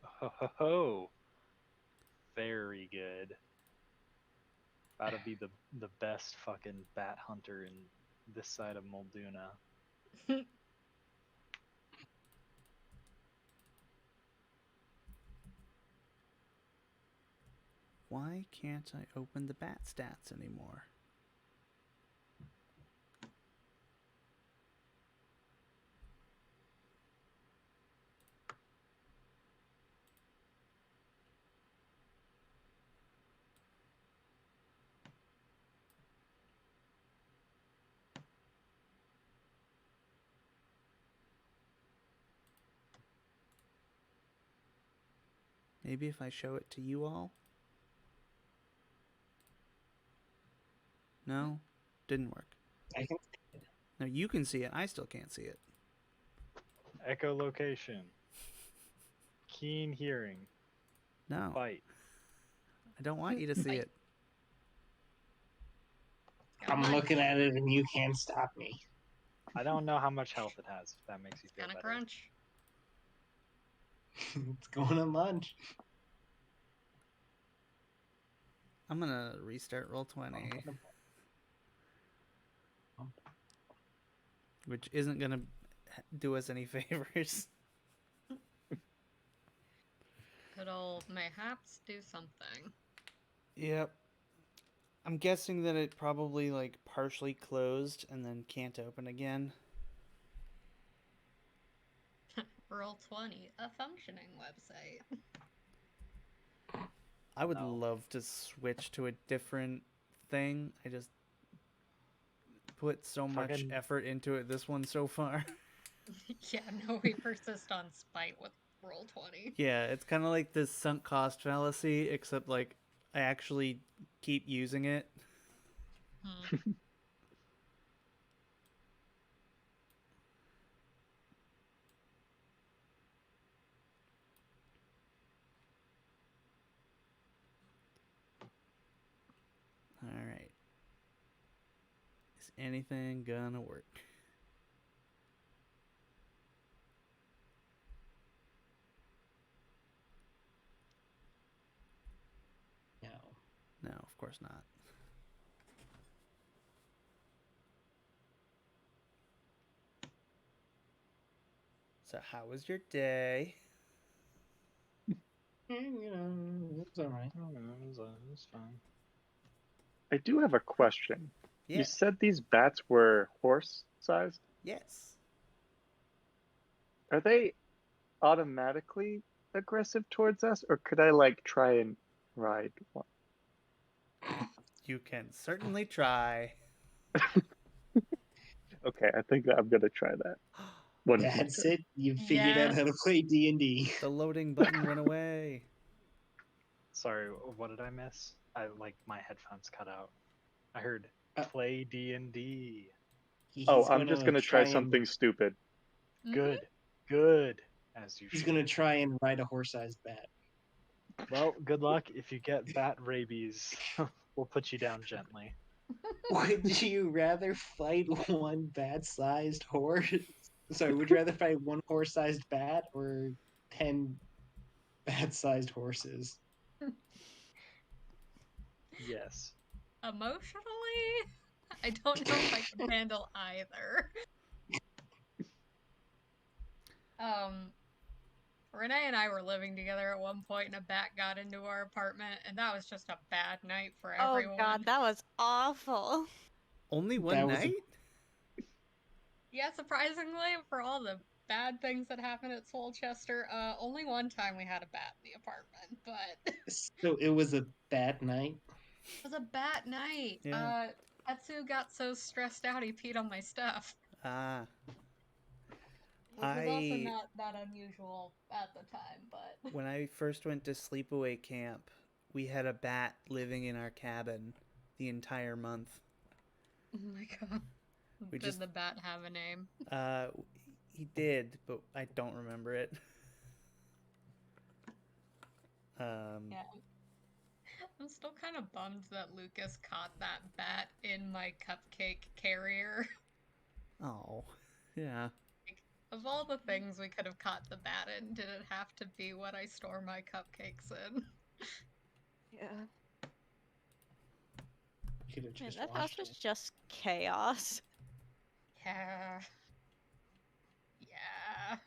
Ho ho ho! Very good. About to be the best fucking bat hunter in this side of Molduna. Why can't I open the bat stats anymore? Maybe if I show it to you all? No? Didn't work. I can. No, you can see it. I still can't see it. Echolocation. Keen hearing. No. Bite. I don't want you to see Bite. it. I'm looking at it and you can't stop me. I don't know how much health it has, if that makes you feel Kind of better. crunch. It's going to lunch. I'm gonna restart Roll20. Which isn't gonna do us any favors. Could old mayhaps do something. Yep. I'm guessing that it probably like partially closed and then can't open again. Roll20, a functioning website. I would No. love to switch to a different thing. I just put so much Fucking- effort into it this one so far. Yeah, no, we persist on spite with Roll20. Yeah, it's kind of like this sunk cost fallacy, except like I actually keep using it. Alright. Is anything gonna work? course not. So, how was your day? It's all right. I don't know, it was fine. I do have a question. Yeah. You said these bats were horse-sized. Yes. Are they automatically aggressive towards us, or could I like try and ride one? You can certainly try. Okay, I think I'm gonna try that. When it's my That's turn. it. You figured out how to play D&D. The loading button went away. Sorry, what did I miss? My headphones cut out. I heard Uh, play D&D. Oh, He's I'm just gonna try something stupid. Good, good, as you He's should. gonna try and ride a horse-sized bat. Well, good luck. If you get bat rabies, we'll put you down gently. Would you rather fight one bat-sized horse? Sorry, would you rather fight one horse-sized bat or 10 bat-sized horses? Yes. Emotionally, I don't know if I can handle either. Renee and I were living together at one point, and a bat got into our apartment, and that was just a bad night for Oh everyone. god, that was awful. Only one That was a- night? Yeah, surprisingly, for all the bad things that happened at Soulchester, only one time we had a bat in the apartment, but So it was a bad night. it was a bad night. Yeah. Etsu got so stressed out he peed on my stuff. Ah. Which was also not that unusual at the time, but When I first went to sleepaway camp, we had a bat living in our cabin the entire month. oh my god. We Did just- the bat have a name? He did, but I don't remember it. Yeah. I'm still kind of bummed that Lucas caught that bat in my cupcake carrier. Oh, yeah. Of all the things we could have caught the bat in, did it have to be what I store my cupcakes in? Yeah. You could have Man, just that house washed was it. just chaos. Yeah. Yeah.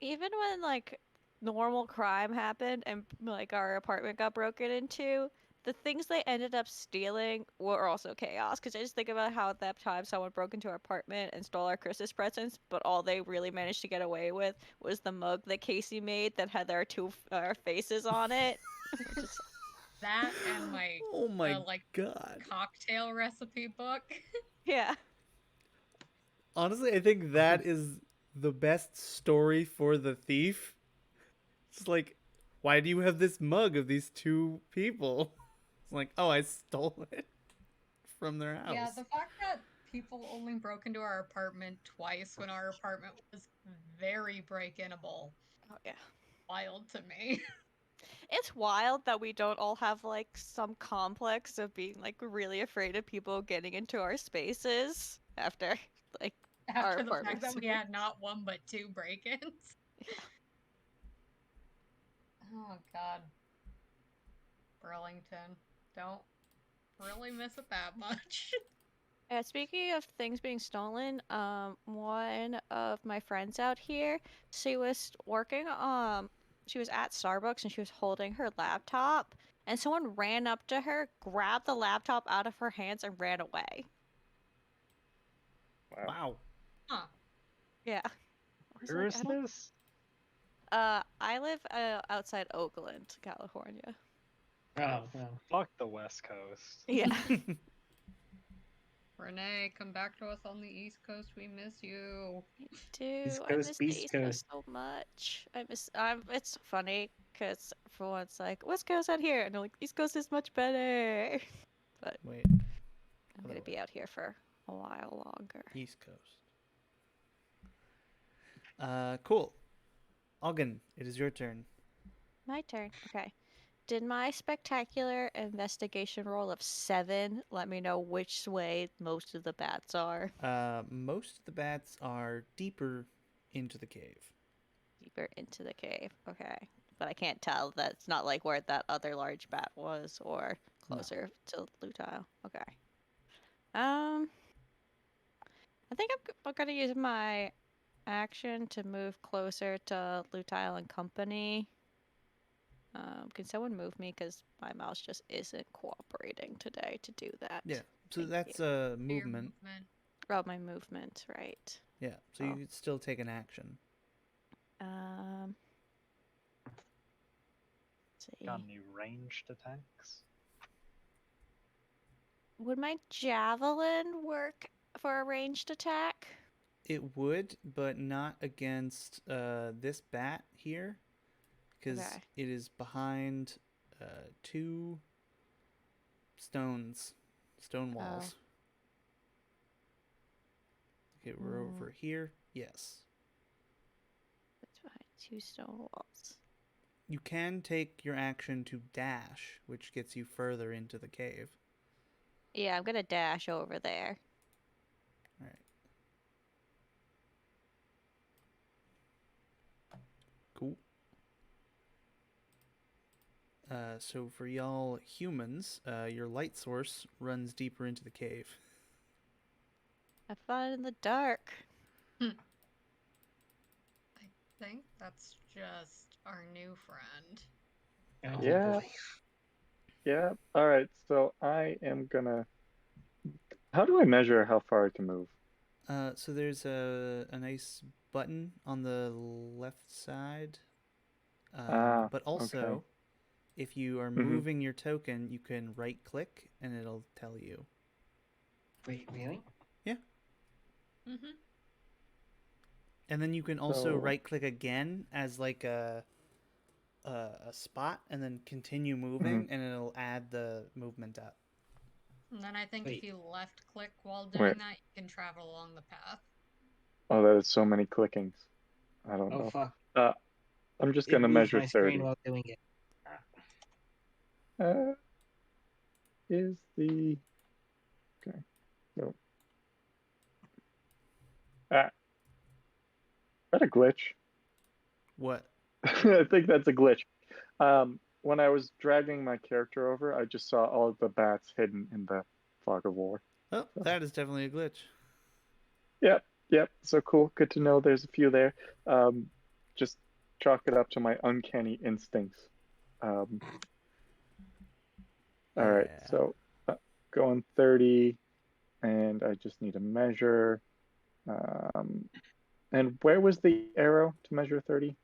Even when like normal crime happened and like our apartment got broken into, the things they ended up stealing were also chaos. Because I just think about how at that time someone broke into our apartment and stole our Christmas presents, but all they really managed to get away with was the mug that Casey made that had our faces on it. Just, That and my Oh my like god. cocktail recipe book. yeah. Honestly, I think that is the best story for the thief. It's like, why do you have this mug of these two people? It's like, oh, I stole it from their house. Yeah, the fact that people only broke into our apartment twice when our apartment was very break-inable. Oh yeah. Wild to me. It's wild that we don't all have like some complex of being like really afraid of people getting into our spaces after like After the fact apartments. that we had not one but two break-ins. Yeah. Oh god. Burlington. Don't really miss it that much. Yeah, speaking of things being stolen, one of my friends out here, she was working, she was at Starbucks and she was holding her laptop, and someone ran up to her, grabbed the laptop out of her hands, and ran away. Wow. Huh. Yeah. I was Where like, is I don't- this? I live outside Oakland, California. Oh, well. Fuck the West Coast. Yeah. Renee, come back to us on the East Coast. We miss you. Dude, East I Coast, miss the Beast East Coast Coast. so much. It's funny because for once, like, West Coast out here, and I'm like, East Coast is much better. But Wait, I'm gonna be out here for a while longer. East Coast. Cool. Ogden, it is your turn. My turn. Okay. Did my spectacular investigation roll of 7 let me know which way most of the bats are? Most of the bats are deeper into the cave. Deeper into the cave. Okay. but I can't tell. That's not like where that other large bat was, or closer to Lutile. Okay. I think I'm gonna use my action to move closer to Lutile and company. Can someone move me? Because my mouse just isn't cooperating today to do that. Yeah. So Thank that's you. a Your movement. Oh, my movement, right. Yeah. So Oh. you could still take an action. Let's see. Got any ranged attacks? Would my javelin work for a ranged attack? It would, but not against this bat here, because Okay. it is behind 2 stone walls. Okay, we're over here. Yes. It's behind 2 stone walls. You can take your action to dash, which gets you further into the cave. Yeah, I'm gonna dash over there. All right. Cool. So for y'all humans, your light source runs deeper into the cave. Have fun in the dark. I think that's just our new friend. Oh, Yeah. boy. Yeah. All right. So I am gonna. How do I measure how far I can move? So there's a nice button on the left side. But also, okay. if you are Mhm. moving your token, you can right click and it'll tell you. Wait, really? Yeah. Mm-hmm. And then you can also So- right click again as like a spot and then continue moving and it'll add the movement up. And then I think Wait. if you left click while doing Wait. that, you can travel along the path. Oh, that is so many clickings. I don't Oh, know. fuck. I'm just It gonna moved measure my screen 30. while doing it. Is the okay? No. Is that a glitch? What? I think that's a glitch. When I was dragging my character over, I just saw all of the bats hidden in the fog of war. Oh, that is definitely a glitch. Yep. So cool. Good to know there's a few there. Just chalk it up to my uncanny instincts. All right. Yeah. So going 30, and I just need a measure. And where was the arrow to measure 30?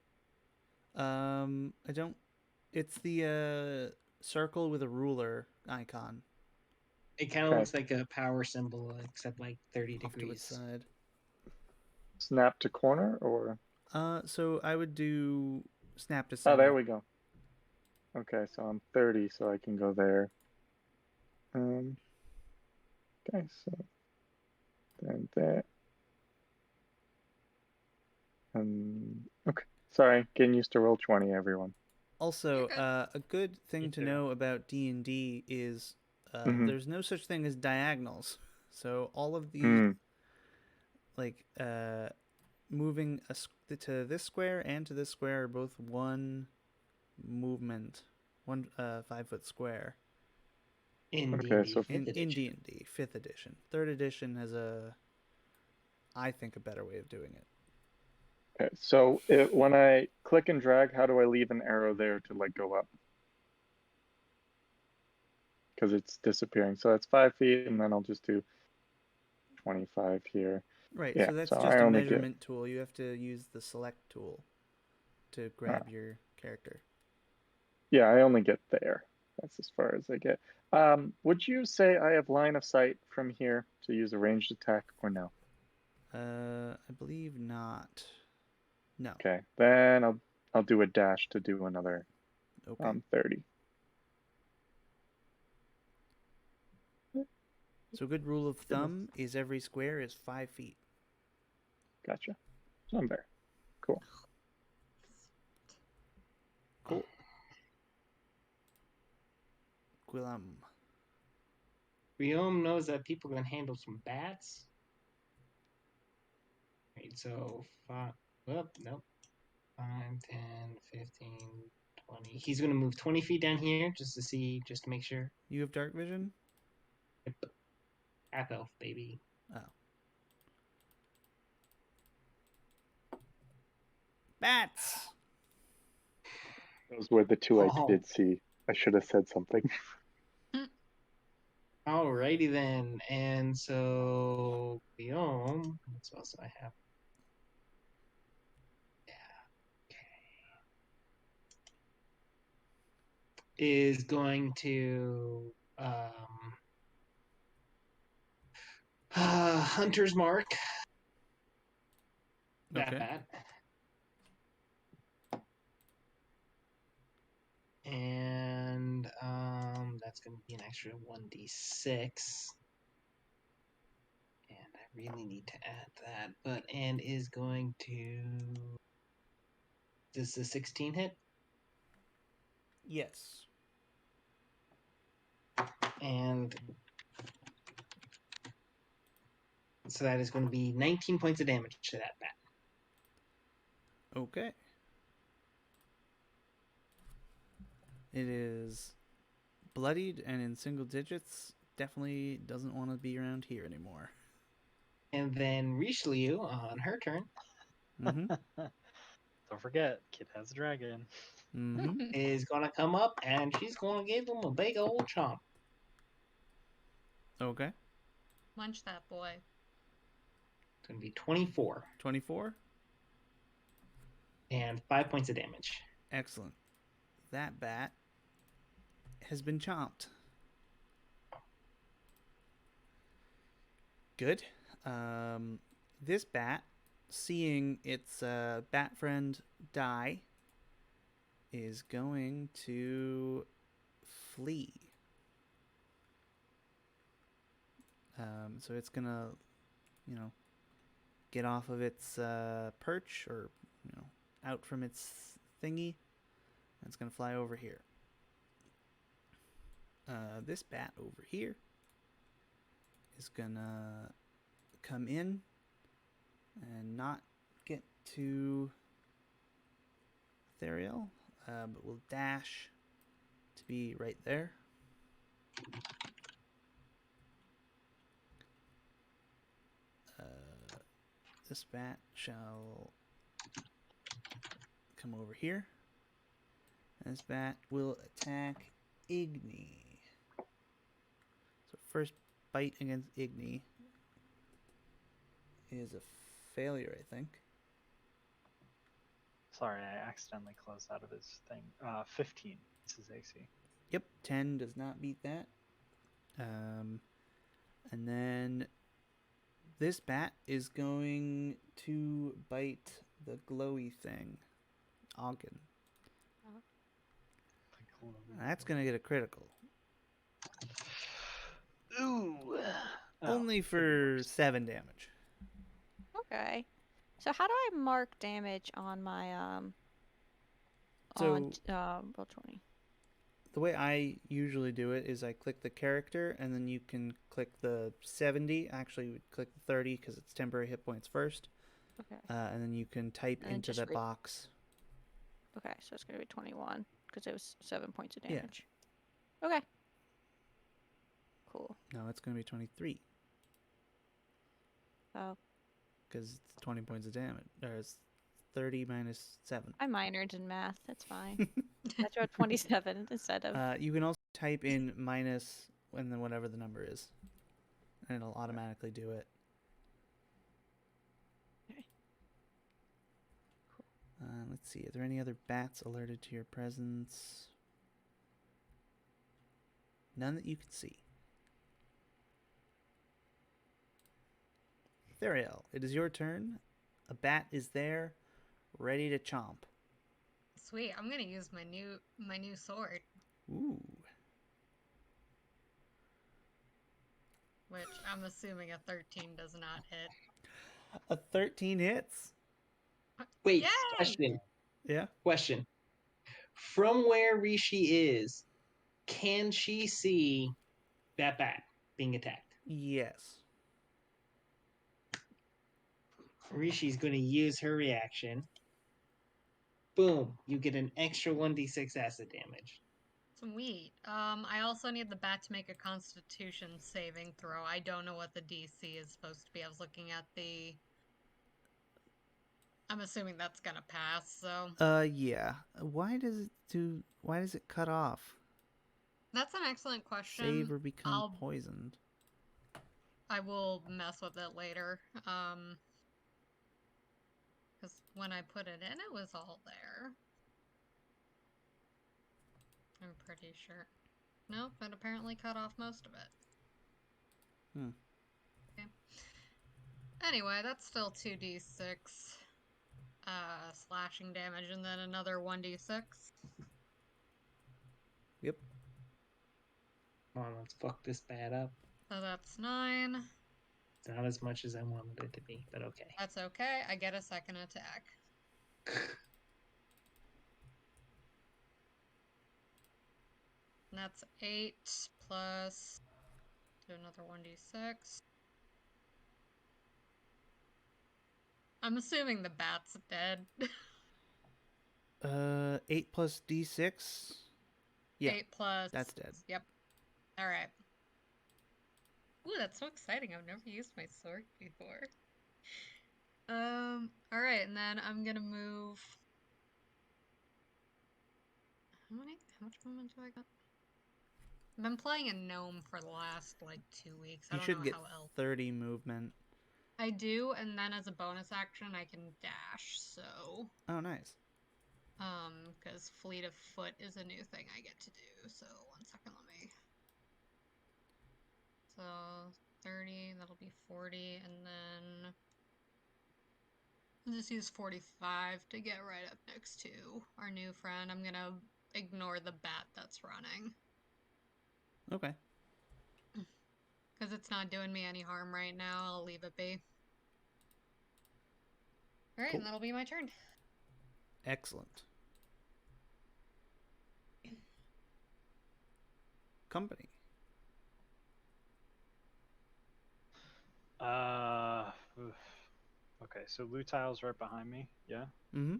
I don't. It's the circle with a ruler icon It kind of Okay. looks like a power symbol, except like 30 off to its degrees. side. Snap to corner or? So I would do snap to Oh, center. there we go. Okay, so I'm 30, so I can go there. Okay, so then that. Okay. Sorry, getting used to roll 20, everyone. Also, You're a good thing Me to too. know about D&D is Mhm. there's no such thing as diagonals. So all of the Mm. like moving to this square and to this square are both one movement, one 5-foot square. In Okay, D&D so 5th edition. In D&D 5th edition. 3rd edition has I think a better way of doing it. Okay, so when I click and drag, how do I leave an arrow there to like go up? Because it's disappearing. So that's 5 feet, and then I'll just do 25 here. Right, Yeah, so that's so just I a only get. measurement tool. You have to use the select tool to grab your character. Yeah, I only get there. That's as far as I get. Would you say I have line of sight from here to use a ranged attack or no? I believe not. No. Okay, then I'll do a dash to do another Okay. 30. So a good rule of thumb is every square is 5 feet. Gotcha. So I'm there. Cool. Cool. Guillaume. Guillaume knows that people can handle some bats. Right, so 5. Well, nope. 5, 10, 15, 20. He's going to move 20 feet down here just to make sure. You have dark vision? Yep. Half elf, baby. Oh. Bats! Those were the two I Oh. did see. I should have said something. Alrighty then. And so, Guillaume, what else do I have? Is going to Hunter's Mark. Okay. That. And that's going to be an extra 1d6. And I really need to add that. And is going to. Does the 16 hit? Yes. And so that is going to be 19 points of damage to that bat. Okay. It is bloodied and in single digits. Definitely doesn't want to be around here anymore. And then Richelieu on her turn Mm-hmm. Don't forget, Kid has a dragon. Mm-hmm. is going to come up and she's going to give him a big old chomp. Okay. Munch that boy. It's going to be 24 24. and 5 points of damage. Excellent. That bat has been chomped. Good. This bat, seeing its bat friend die, is going to flee. So it's gonna, get off of its perch, or out from its thingy. And it's gonna fly over here. This bat over here is gonna come in and not get to Theriel, but will dash to be right there. This bat shall come over here. This bat will attack Igni. So first bite against Igni is a failure, I think. Sorry, I accidentally closed out of his thing. 15 is his AC. Yep, 10 does not beat that. And then this bat is going to bite the glowy thing, Ogden. That's going to get a critical. Ooh. Only for 7 damage. Okay. So how do I mark damage on my So- roll 20? The way I usually do it is I click the character, and then you can click the 70. Actually, you would click the 30 because it's temporary hit points first. Okay. And then you can type And then into just that box. Okay, so it's gonna be 21 because it was 7 points of Yeah. damage. Okay. Cool. No, it's going to be 23 Oh, because it's 20 points of damage. There's 30 minus 7. I minored in math. That's fine. I wrote 27 instead of. You can also type in minus and then whatever the number is, and it'll automatically do it. Okay. Let's see. Are there any other bats alerted to your presence? None that you can see. Theriel, it is your turn. A bat is there, ready to chomp. Sweet. I'm gonna use my new sword, Ooh. which I'm assuming a 13 does not hit. A 13 hits? Wait, Yay! Yeah. question. From where Rishi is, can she see that bat being attacked? Yes. Rishi's going to use her reaction Boom! You get an extra 1d6 acid damage. Sweet. I also need the bat to make a Constitution saving throw. I don't know what the DC is supposed to be. I was looking at the. I'm assuming that's gonna pass. So. Yeah. Why does it cut off? That's an excellent question. Save or become poisoned. I will mess with it later. Because when I put it in, it was all there. I'm pretty sure. Nope, it apparently cut off most of it. Okay. Anyway, that's still 2d6 slashing damage, and then another 1d6. Yep. Come on, let's fuck this bat up. So that's 9. It's not as much as I wanted it to be, but okay. That's okay. I get a second attack. And that's 8 plus. Do another 1d6. I'm assuming the bat's dead. 8 plus d6. Yeah, 8 plus. That's dead. Yep. All right. Ooh, that's so exciting. I've never used my sword before. All right, and then I'm gonna move. How much movement do I got? I've been playing a gnome for the last like 2 weeks. I You don't should know get how else. 30 movement. I do, and then as a bonus action, I can dash. So. Oh, nice. Because fleet of foot is a new thing I get to do. So 1 second, let me. So 30, that'll be 40, and then I'll just use 45 to get right up next to our new friend. I'm gonna ignore the bat that's running. Okay. Because it's not doing me any harm right now. I'll leave it be. Alright, Cool. and that'll be my turn. Excellent. Company. Okay, so Lutile's right behind me. Yeah. Mm-hmm.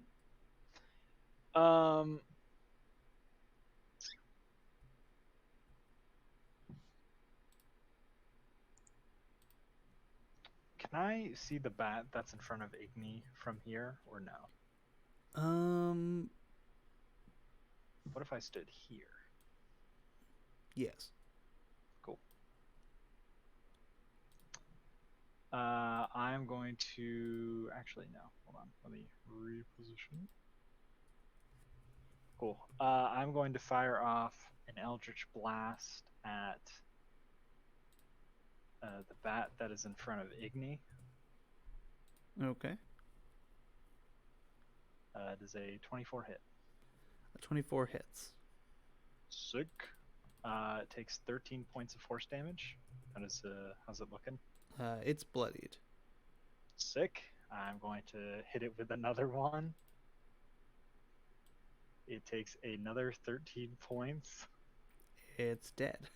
Can I see the bat that's in front of Igni from here, or no? What if I stood here? Yes. Cool. I'm going to actually no. Hold on. Let me reposition. Cool. I'm going to fire off an Eldritch Blast at the bat that is in front of Igni. Okay. It is a 24 hit. A 24 hits. Sick. It takes 13 points of force damage. How's it looking? It's bloodied. Sick. I'm going to hit it with another one. It takes another 13 points. It's dead.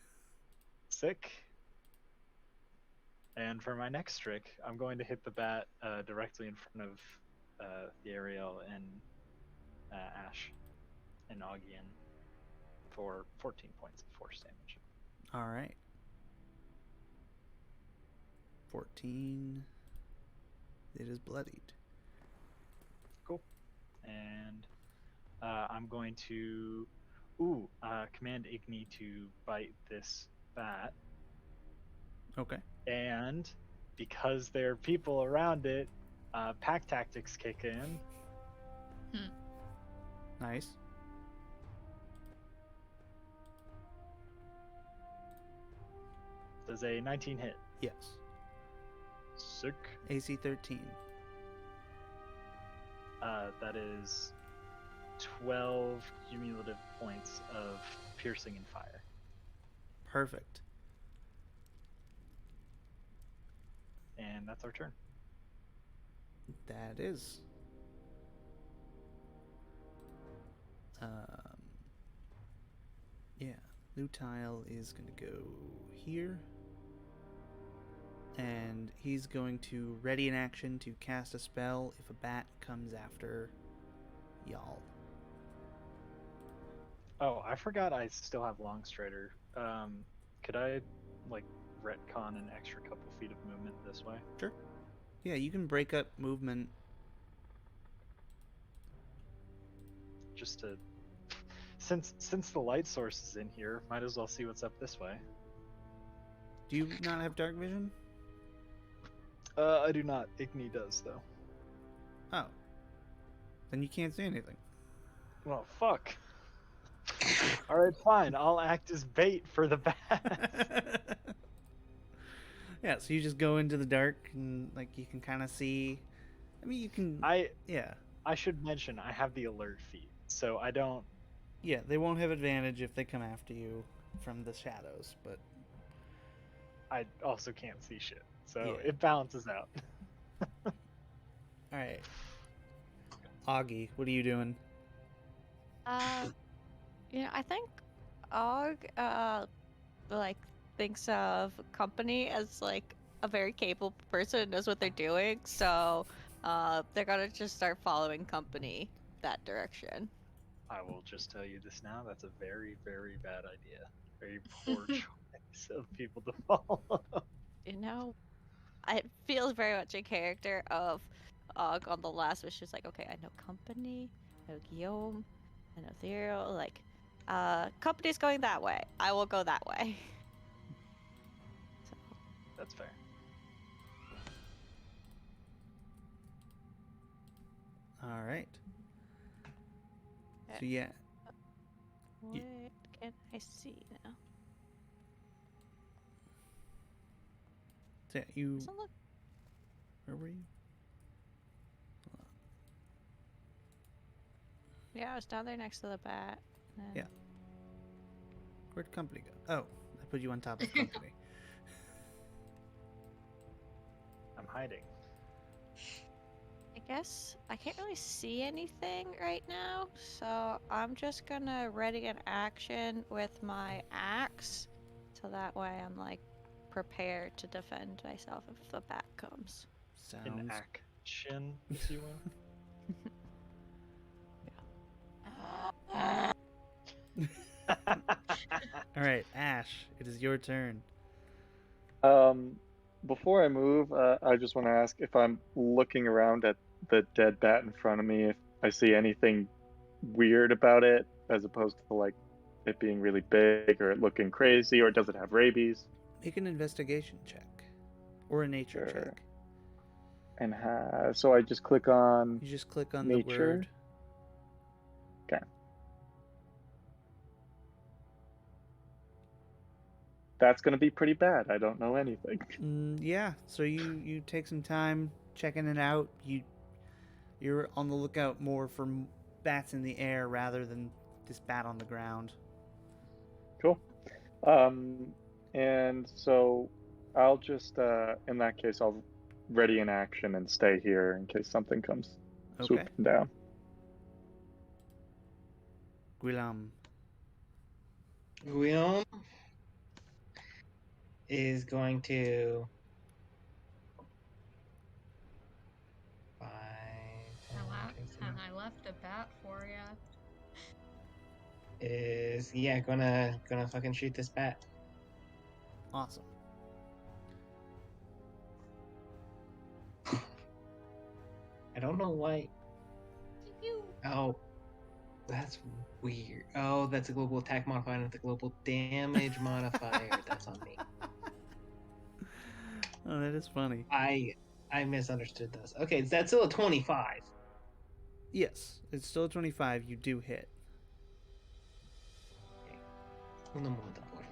Sick. And for my next trick, I'm going to hit the bat directly in front of the Ariel and Ash and Augian for 14 points of force damage. All right. 14. It is bloodied. Cool. And I'm going to command Igni to bite this bat. Okay. And because there are people around it, pack tactics kick in. Nice. Does a 19 hit? Yes. Sick. AC 13. That is 12 cumulative points of piercing and fire. Perfect. And that's our turn. That is. Yeah, Lutile is going to go here. And he's going to ready an action to cast a spell if a bat comes after y'all. Oh, I forgot I still have Longstrider. Could I, like, retcon an extra couple feet of movement this way? Sure. Yeah, you can break up movement. Just to, since the light source is in here, might as well see what's up this way. Do you not have dark vision? I do not. Igni does though. Oh. Then you can't see anything. Well, fuck. All right, fine. I'll act as bait for the bat. Yeah, so you just go into the dark and like you can kind of see. I mean, you can. Yeah. I should mention I have the alert feat, so I don't. Yeah, they won't have advantage if they come after you from the shadows, but I also can't see shit, so Yeah. it balances out. all right. Augie, what are you doing? I think Og, like, thinks of company as, like, a very capable person and knows what they're doing, so, they're gonna just start following company that direction. I will just tell you this now. That's a very, very bad idea. Very poor choice of people to follow. It feels very much a character of Og on the last, which is like, okay, I know company, I know Guillaume, I know Theo, like, company's going that way. I will go that way. So, That's fair. All right. So yeah, what can I see now? so you. Doesn't look. Where were you? Yeah, I was down there next to the bat. And then... Yeah. Where'd company go? Oh, I put you on top of company. I'm hiding. I guess I can't really see anything right now, so I'm just gonna ready an action with my axe, so that way I'm like prepared to defend myself if the bat comes. In Sounds. action, if you will. All right, Ash, it is your turn. Before I move, I just want to ask if I'm looking around at the dead bat in front of me, if I see anything weird about it, as opposed to like it being really big or it looking crazy, or does it have rabies? Make an investigation check or a nature Sure. check. And so I just click on You just click on nature. the word. Okay. That's gonna be pretty bad. I don't know anything. Yeah, so you take some time checking it out. You're on the lookout more for bats in the air rather than this bat on the ground. Cool. And so I'll just in that case I'll ready an action and stay here in case something comes swooping down. Guillaume. Guillaume is going to 5, 10, And I left a bat for ya. is gonna fucking shoot this bat. Awesome. I don't know why. Oh, that's weird. Oh, that's a global attack modifier, not the global damage modifier. That's on me. Oh, that is funny. I misunderstood those. Okay, that's still a 25. Yes, it's still 25. You do hit. Okay. Un momento, por favor.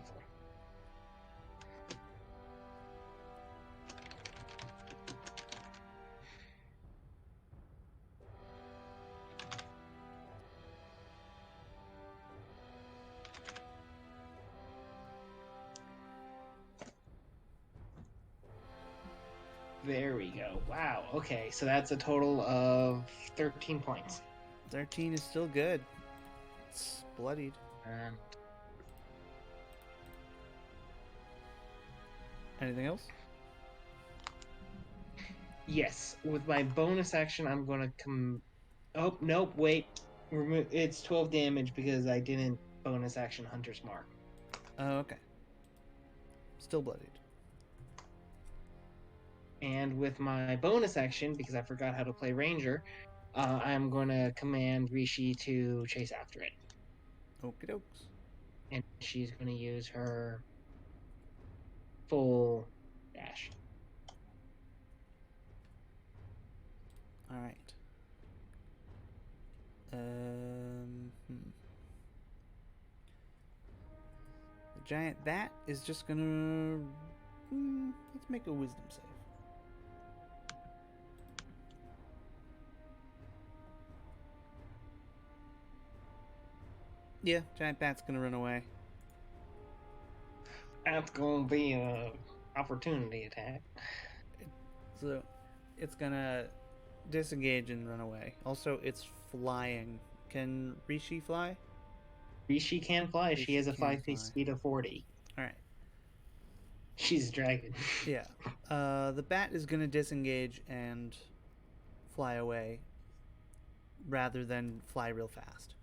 There we go. Wow. Okay, so that's a total of 13 points. 13 is still good. It's bloodied. Anything else? Yes, with my bonus action, I'm going to Oh, nope, wait. It's 12 damage because I didn't bonus action Hunter's Mark. Oh, okay. Still bloodied. And with my bonus action, because I forgot how to play Ranger, I'm going to command Rishi to chase after it. Okie dokes. And she's going to use her full dash. All right. The giant bat is just gonna. Let's make a wisdom save. Yeah, giant bat's gonna run away. That's going to be a opportunity attack. So it's gonna disengage and run away. Also, it's flying. Can Rishi fly? Rishi can fly. Rishi She has a can 5 feet fly. speed of 40. All right. She's a dragon. Yeah. The bat is gonna disengage and fly away rather than fly real fast.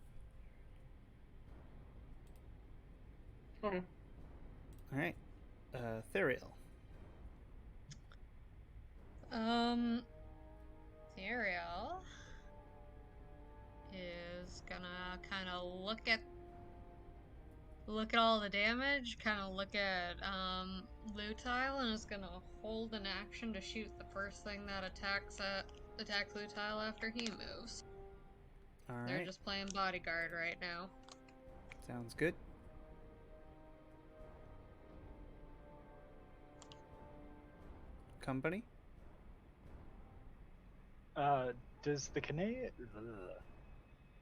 Okay. All right. Theriel. Ariel is gonna kind of look at all the damage, kind of look at Lutile, and is gonna hold an action to shoot the first thing that attacks Lutile after he moves. All They're right. just playing bodyguard right now. Sounds good. Company. Does the cave?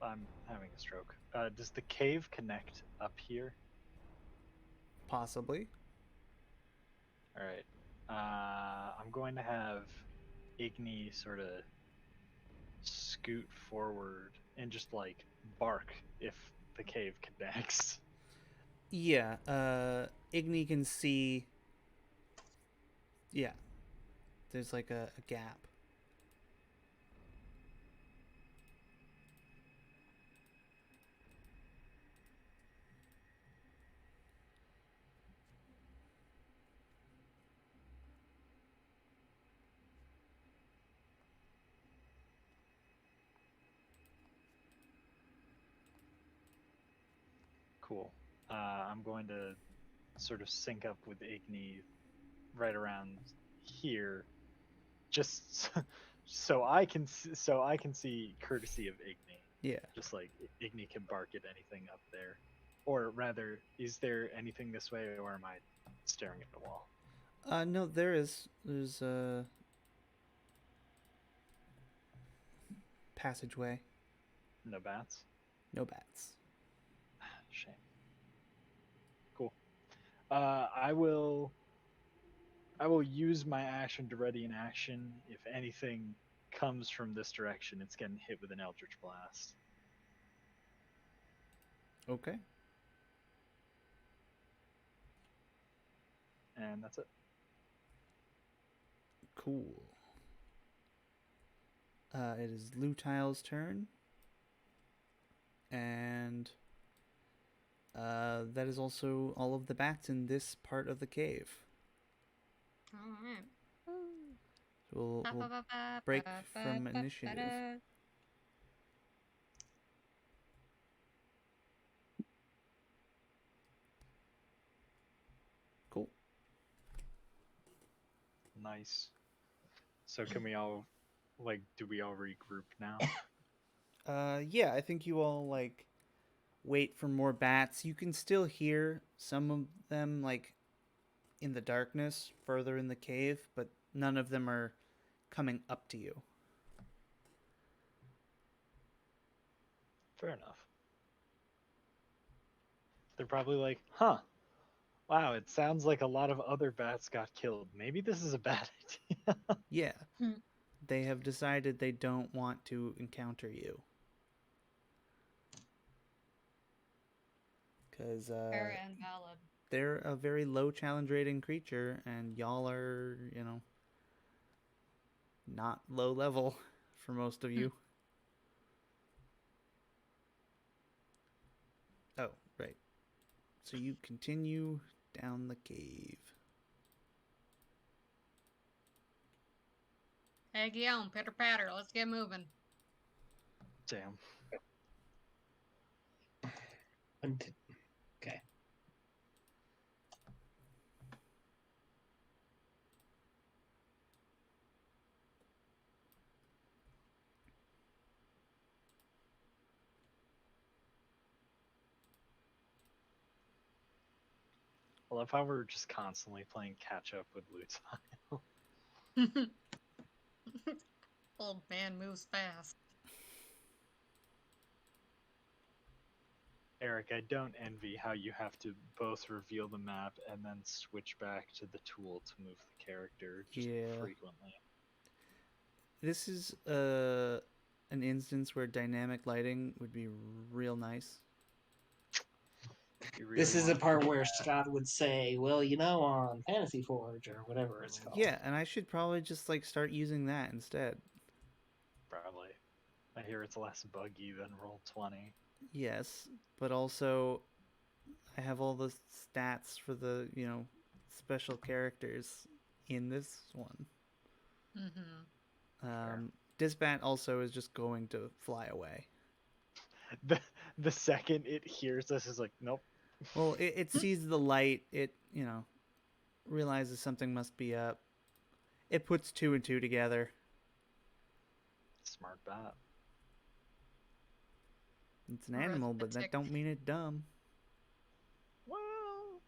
I'm having a stroke. Does the cave connect up here? Possibly. All right. I'm going to have Igni sort of scoot forward and just like bark if the cave connects. Yeah. Igni can see. Yeah. There's like a gap. Cool. I'm going to sort of sync up with Igni right around here, just so I can see courtesy of Igni. Yeah. Just like Igni can bark at anything up there, or rather, is there anything this way, or am I staring at the wall? No, there's a passageway. No bats. No bats. Shame. Cool. I will use my action to ready an action. If anything comes from this direction, it's getting hit with an Eldritch Blast. Okay. And that's it. Cool. It is Lutile's turn. And that is also all of the bats in this part of the cave. Alright. So we'll break from initiative. Cool. Nice. So can we all, like, do we all regroup now? Yeah, I think you all like wait for more bats. You can still hear some of them like in the darkness further in the cave, but none of them are coming up to you. Fair enough. They're probably like, huh, wow, it sounds like a lot of other bats got killed. Maybe this is a bad idea. Yeah. Hmm. They have decided they don't want to encounter you. Because Fair and valid. they're a very low challenge rating creature, and y'all are, you know, not low level for most of you. So you continue down the cave. Hey, Guillaume, pitter patter. Let's get moving. Damn. Okay. Well, if I were just constantly playing catch up with Lutile. Old man moves fast. Eric, I don't envy how you have to both reveal the map and then switch back to the tool to move the character just frequently. This is an instance where dynamic lighting would be real nice. Really this is a part where Scott would say, well, on Fantasy Forge or whatever it's called. Yeah, and I should probably just start using that instead. Probably. I hear it's less buggy than Roll20. Yes, but also I have all the stats for the, special characters in this one. Mm-hmm. Disbat also is just going to fly away. The second it hears us is like, nope. Well, it sees the light. It, realizes something must be up. It puts 2 and 2 together. Smart bat. It's an animal, but that don't mean it's dumb. Well,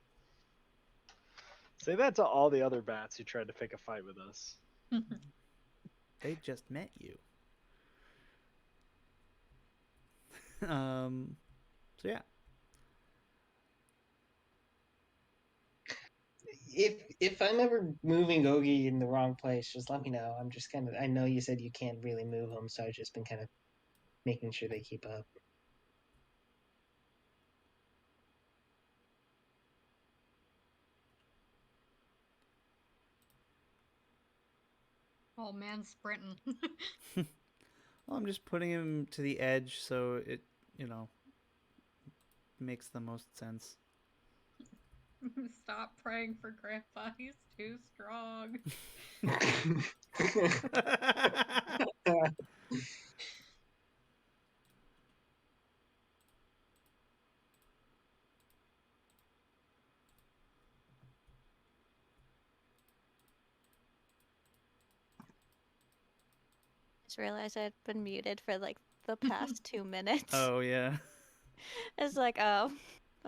say that to all the other bats who tried to pick a fight with us. They just met you. So yeah. If I'm ever moving Ogie in the wrong place, just let me know. I'm just I know you said you can't really move them, so I've just been kind of making sure they keep up. Oh man, sprinting. Well, I'm just putting him to the edge so it, makes the most sense. Stop praying for Grandpa. He's too strong. Just realized I'd been muted for the past 2 minutes. Oh yeah. It's like, oh,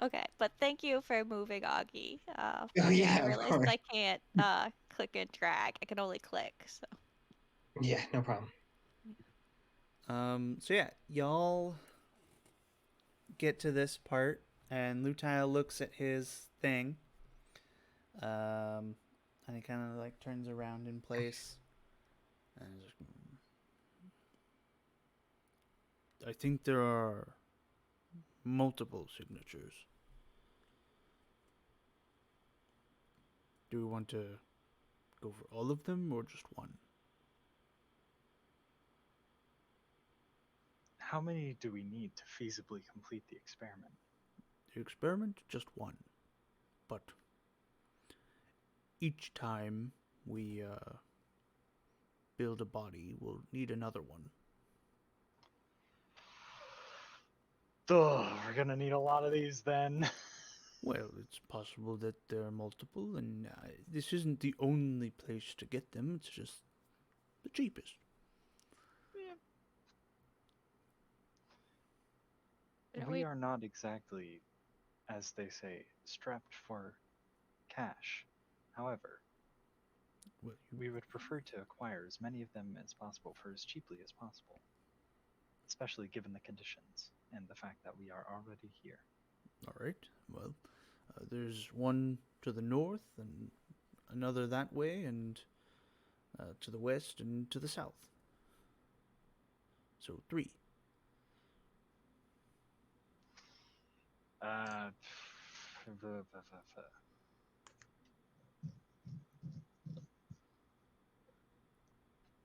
okay. But thank you for moving Augie. Oh yeah, I realized of course. I can't click and drag. I can only click. So yeah, no problem. So yeah, y'all get to this part, and Lutile looks at his thing. And he kind of turns around in place. And he's like, I think there are multiple signatures. Do we want to go for all of them or just one? How many do we need to feasibly complete the experiment? The experiment, just one. But each time we build a body, we'll need another one. Ugh, we're gonna need a lot of these then. Well, it's possible that there are multiple, and this isn't the only place to get them. It's just the cheapest. Yeah. We are not exactly, as they say, strapped for cash. However, we would prefer to acquire as many of them as possible for as cheaply as possible, especially given the conditions and the fact that we are already here. All right. Well, there's one to the north and another that way, and to the west and to the south. So 3.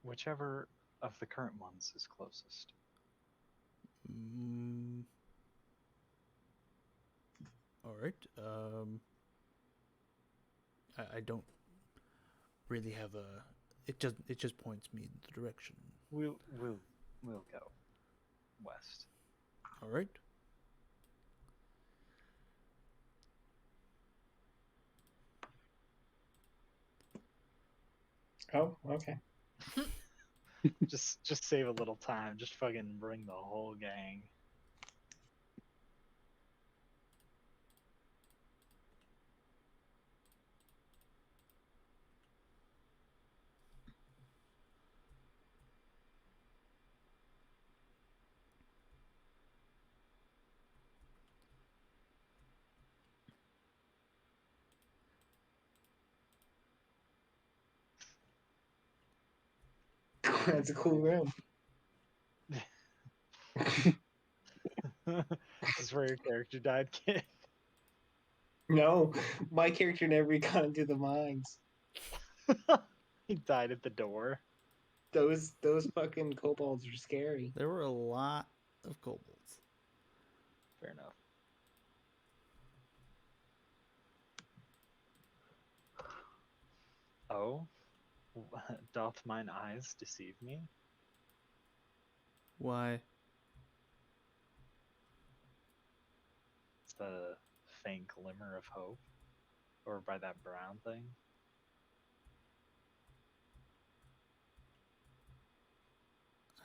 Whichever of the current ones is closest. All right. I don't really have a. It just points me in the direction. We'll go west. All right. Oh, okay. Just save a little time. Just fucking bring the whole gang. That's a cool room. This is where your character died, kid. No, my character never got into the mines. He died at the door. Those fucking kobolds are scary. There were a lot of kobolds. Fair enough. Oh, doth mine eyes deceive me? Why? Is that a faint glimmer of hope? Or by that brown thing?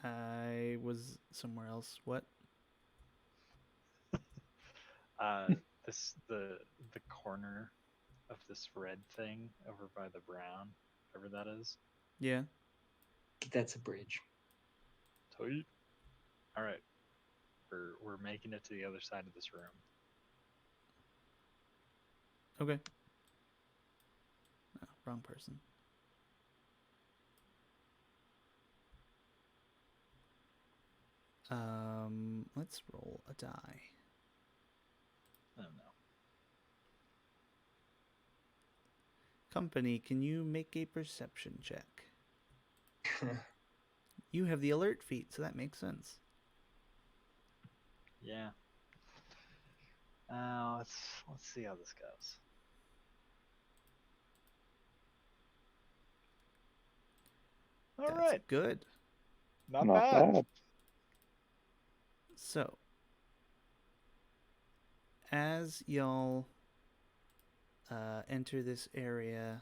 I was somewhere else. What? This the corner of this red thing over by the brown, whatever that is. Yeah. That's a bridge. Tight. All right, we're making it to the other side of this room. Okay. No, wrong person. Let's roll a die. I don't know. Company, can you make a perception check? You have the alert feat, so that makes sense. Yeah. Let's see how this goes. All That's right, good. not Not bad. bad. So, as y'all enter this area,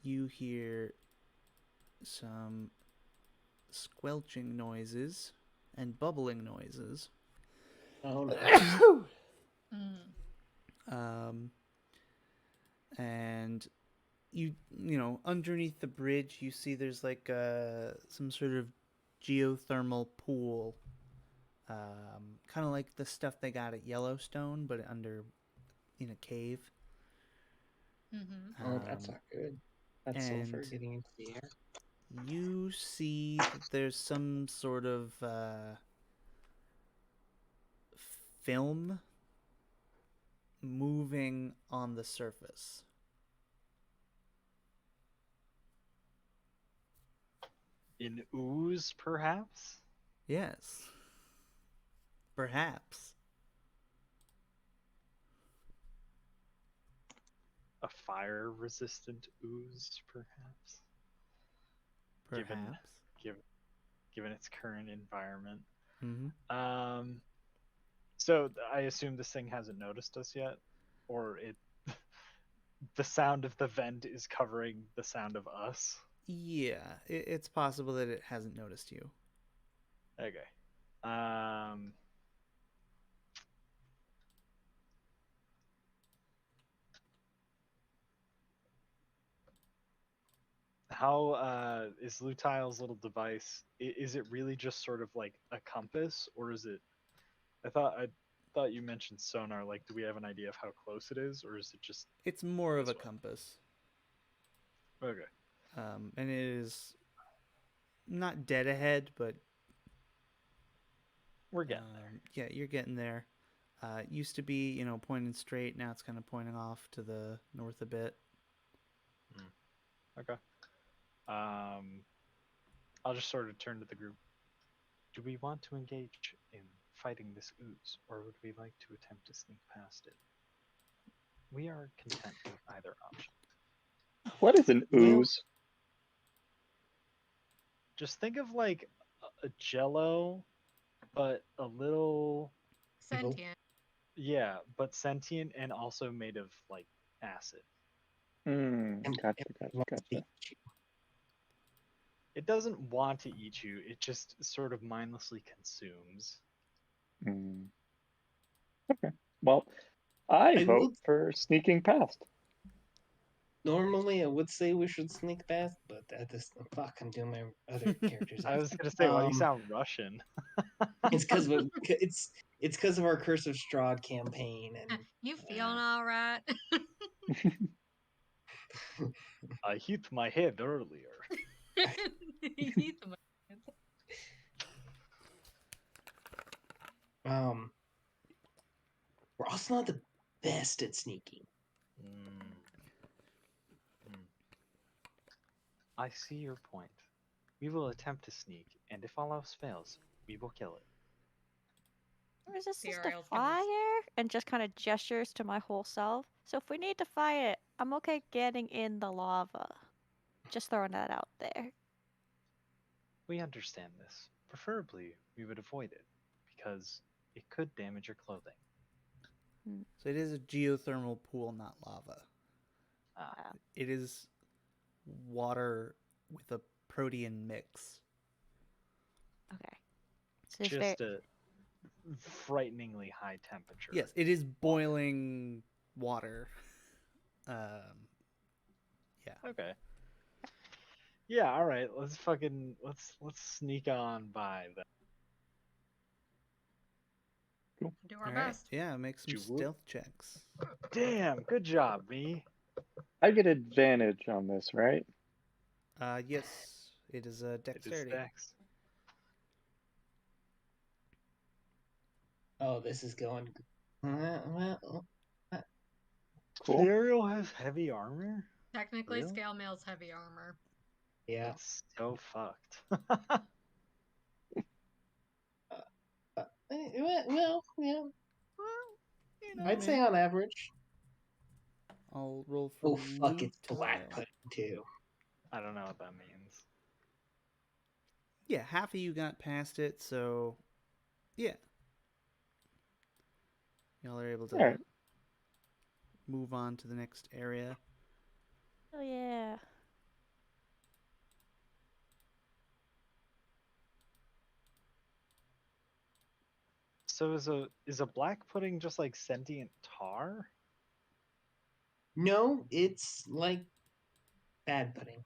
you hear some squelching noises and bubbling noises. Oh no. And you know, underneath the bridge, you see there's like some sort of geothermal pool, kind of like the stuff they got at Yellowstone, but under in a cave. Mm-hmm. Oh, that's not good. That's sulfur and getting into the air. You see that there's some sort of film moving on the surface. In ooze, perhaps? Yes. Perhaps. A fire-resistant ooze, perhaps? Perhaps. Given its current environment. Mm-hmm. So I assume this thing hasn't noticed us yet, or it. The sound of the vent is covering the sound of us. Yeah, it's possible that it hasn't noticed you. Okay. How is Lutile's little device? Is it really just sort of like a compass, or is it? I thought you mentioned sonar. Like, do we have an idea of how close it is, or is it just? It's more of a this way? compass. Okay. And it is not dead ahead, but We're getting there. yeah, you're getting there. It used to be, you know, pointing straight. Now it's kind of pointing off to the north a bit. Okay. I'll just sort of turn to the group. Do we want to engage in fighting this ooze, or would we like to attempt to sneak past it? We are content with either option. What is an Well- ooze? Just think of like a jello, but a little, Sentient. yeah, but sentient and also made of like acid. Gotcha. It doesn't want to eat you, it just sort of mindlessly consumes. Mm. Okay. Well, I I vote would for sneaking past. normally I would say we should sneak past, but at this fuck, I'm doing my other characters. I was gonna say, why do you Um, sound Russian? It's because of it's because of our Curse of Strahd campaign, and You feeling all right? I hit my head earlier. You eat them. we're also not the best at sneaking. Mm. Mm. I see your point. We will attempt to sneak, and if all else fails, we will kill it. Resistance to Ariel's gonna fire and just kind of gestures to my whole self. So if we need to fight it, I'm okay getting in the lava. Just throwing that out there. We understand this. Preferably, we would avoid it, because it could damage your clothing. So it is a geothermal pool, not lava. Ah, It is water with a protein mix. Okay. So it's very just a frighteningly high temperature. Yes, it is boiling water. Yeah. Okay. Yeah, all right. Let's sneak on by then. do our All right. best. Yeah, make some Ju-whoop. stealth checks. Damn, good job, me. I get advantage on this, right? Yes, it is a It is dexterity. Dex. Oh, this is going. Well, Cool. Ariel has heavy armor? Technically, Really? scale mail's heavy armor. yeah. That's so fucked. Well, yeah. You know, I'd say man. on average. I'll roll for Oh fuck! It's black Lutile. pudding too. I don't know what that means. Yeah, half of you got past it, so yeah. Y'all are able to All right. move on to the next area. Oh yeah. So is a black pudding just like sentient tar? No, it's like bad pudding.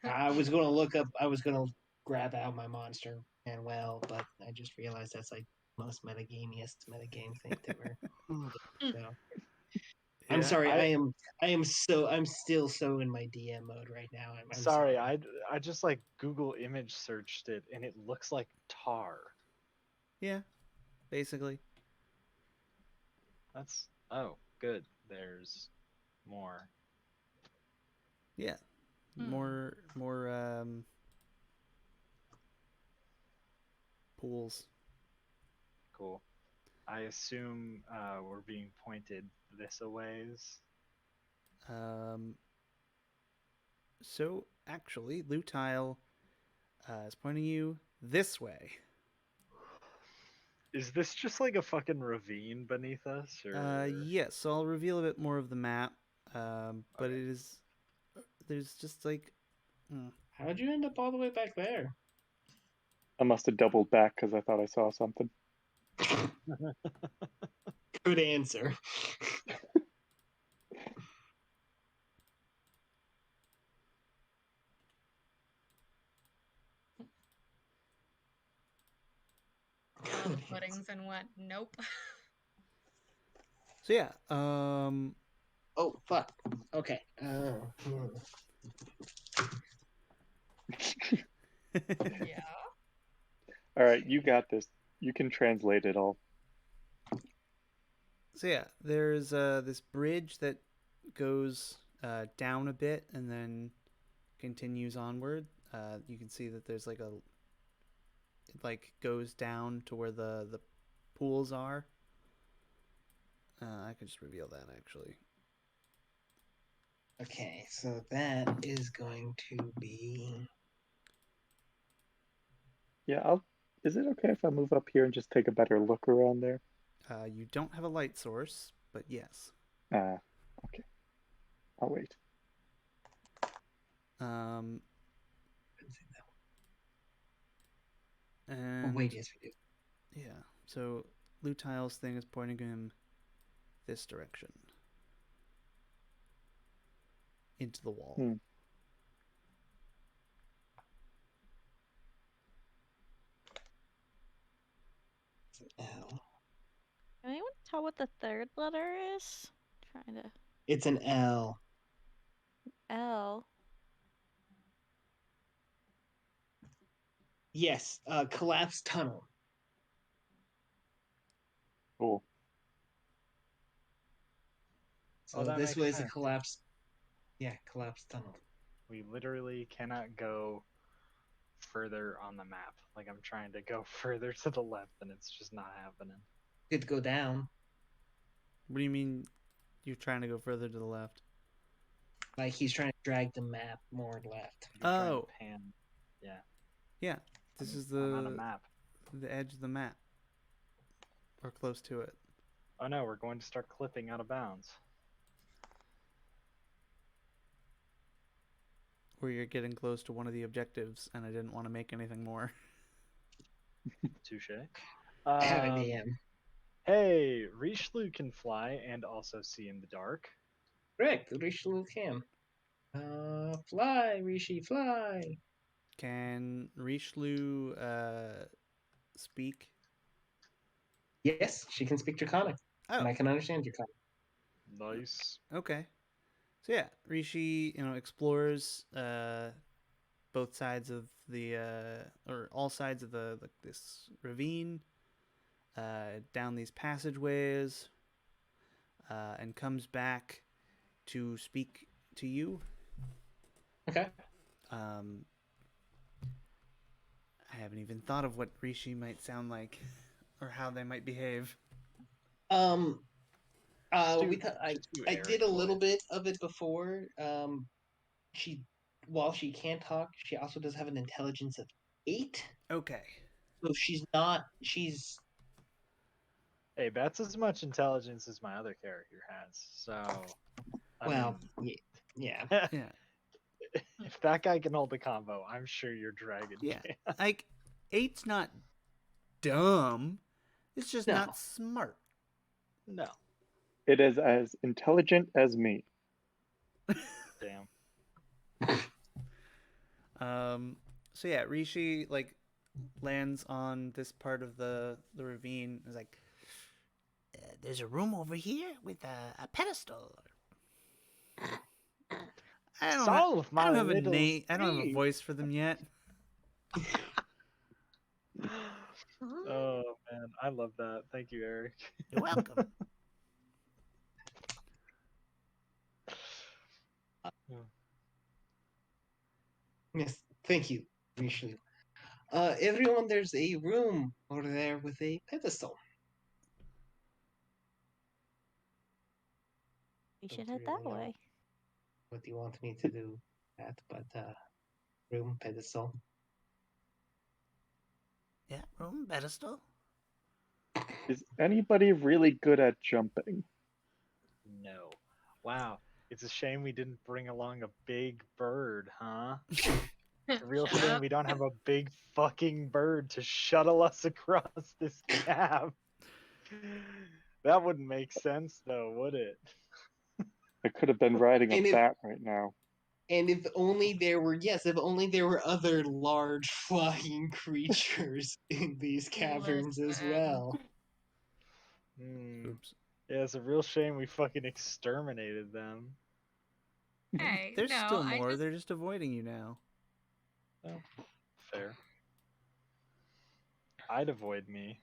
I was gonna look up. I was gonna grab out my monster and but I just realized that's like most metagamiest metagame thing that we're. So. I'm Yeah, sorry. I'm still so in my DM mode right now. I'm sorry, sorry. I just like Google image searched it and it looks like tar. Yeah, basically. That's good. There's more. Yeah. Hmm. More pools. Cool. I assume we're being pointed this a ways. So actually, Lutile is pointing you this way. Is this just like a fucking ravine beneath us, or? Yes, so I'll reveal a bit more of the map. But Okay. it is there's just like How'd you end up all the way back there? I must have doubled back because I thought I saw something. Good answer. All the puddings and what? Nope. so yeah. Oh fuck. Okay. Yeah. All right, you got this. You can translate it all. So yeah, there's this bridge that goes down a bit and then continues onward. You can see that there's like it like goes down to where the pools are. I can just reveal that actually. Okay, so that is going to be. Yeah, I'll. Is it okay if I move up here and just take a better look around there? You don't have a light source, but yes. Okay. I'll wait. Um, Oh, and wait, yes, we do. yeah, so Lutile's thing is pointing him this direction into the wall. Hmm. It's an L. Can anyone tell what the third letter is? Trying to It's an L. L. Yes, collapsed tunnel. Cool. So that this makes was a sense. collapsed. Yeah, collapsed tunnel. We literally cannot go further on the map. Like I'm trying to go further to the left and it's just not happening. Could go down. What do you mean you're trying to go further to the left? Like he's trying to drag the map more left. You're trying Oh. to pan. Yeah. Yeah, this is I'm on a map. the edge of the map. Or close to it. Oh no, we're going to start clipping out of bounds. Where you're getting close to one of the objectives, and I didn't want to make anything more. Touche. I have an AM. Hey, Richelieu can fly and also see in the dark. Correct, Richelieu can. Fly, Rishi, fly. Can Richelieu speak? Yes, she can speak Draconic, Oh, and I can understand Draconic. Nice. okay. So yeah, Rishi, explores both sides of the or all sides of the this ravine, down these passageways, and comes back to speak to you. Okay. I haven't even thought of what Rishi might sound like, or how they might behave. I Eric did a little voice. bit of it before. She, while she can't talk, she also does have an intelligence of 8. Okay. So she's not. She's Hey, that's as much intelligence as my other character has. So, I well, mean, yeah. Yeah. if that guy can hold the combo, I'm sure your dragon Yeah. can. Like, 8's not dumb. It's just No. not smart. No. It is as intelligent as me. Damn. So yeah, Rishi lands on this part of the ravine. Is like, there's a room over here with a pedestal. I don't have a name. I don't have a voice for them yet. Oh man, I love that. Thank you, Eric. You're welcome. Yes. Thank you, Richelieu. Everyone, there's a room over there with a pedestal. We should Don't head that really know way. what do you want me to do? That, but room pedestal. Yeah, room pedestal. Is anybody really good at jumping? No. Wow. It's a shame we didn't bring along a big bird, huh? It's a real Shut shame up. we don't have a big fucking bird to shuttle us across this gap. That wouldn't make sense though, would it? I could have been riding a And if- bat right now. And if only there were other large flying creatures in these caverns as Listen. well. Oops. Yeah, it's a real shame we fucking exterminated them. Hey, There's no, still I more. just They're just avoiding you now. Oh, fair. I'd avoid me.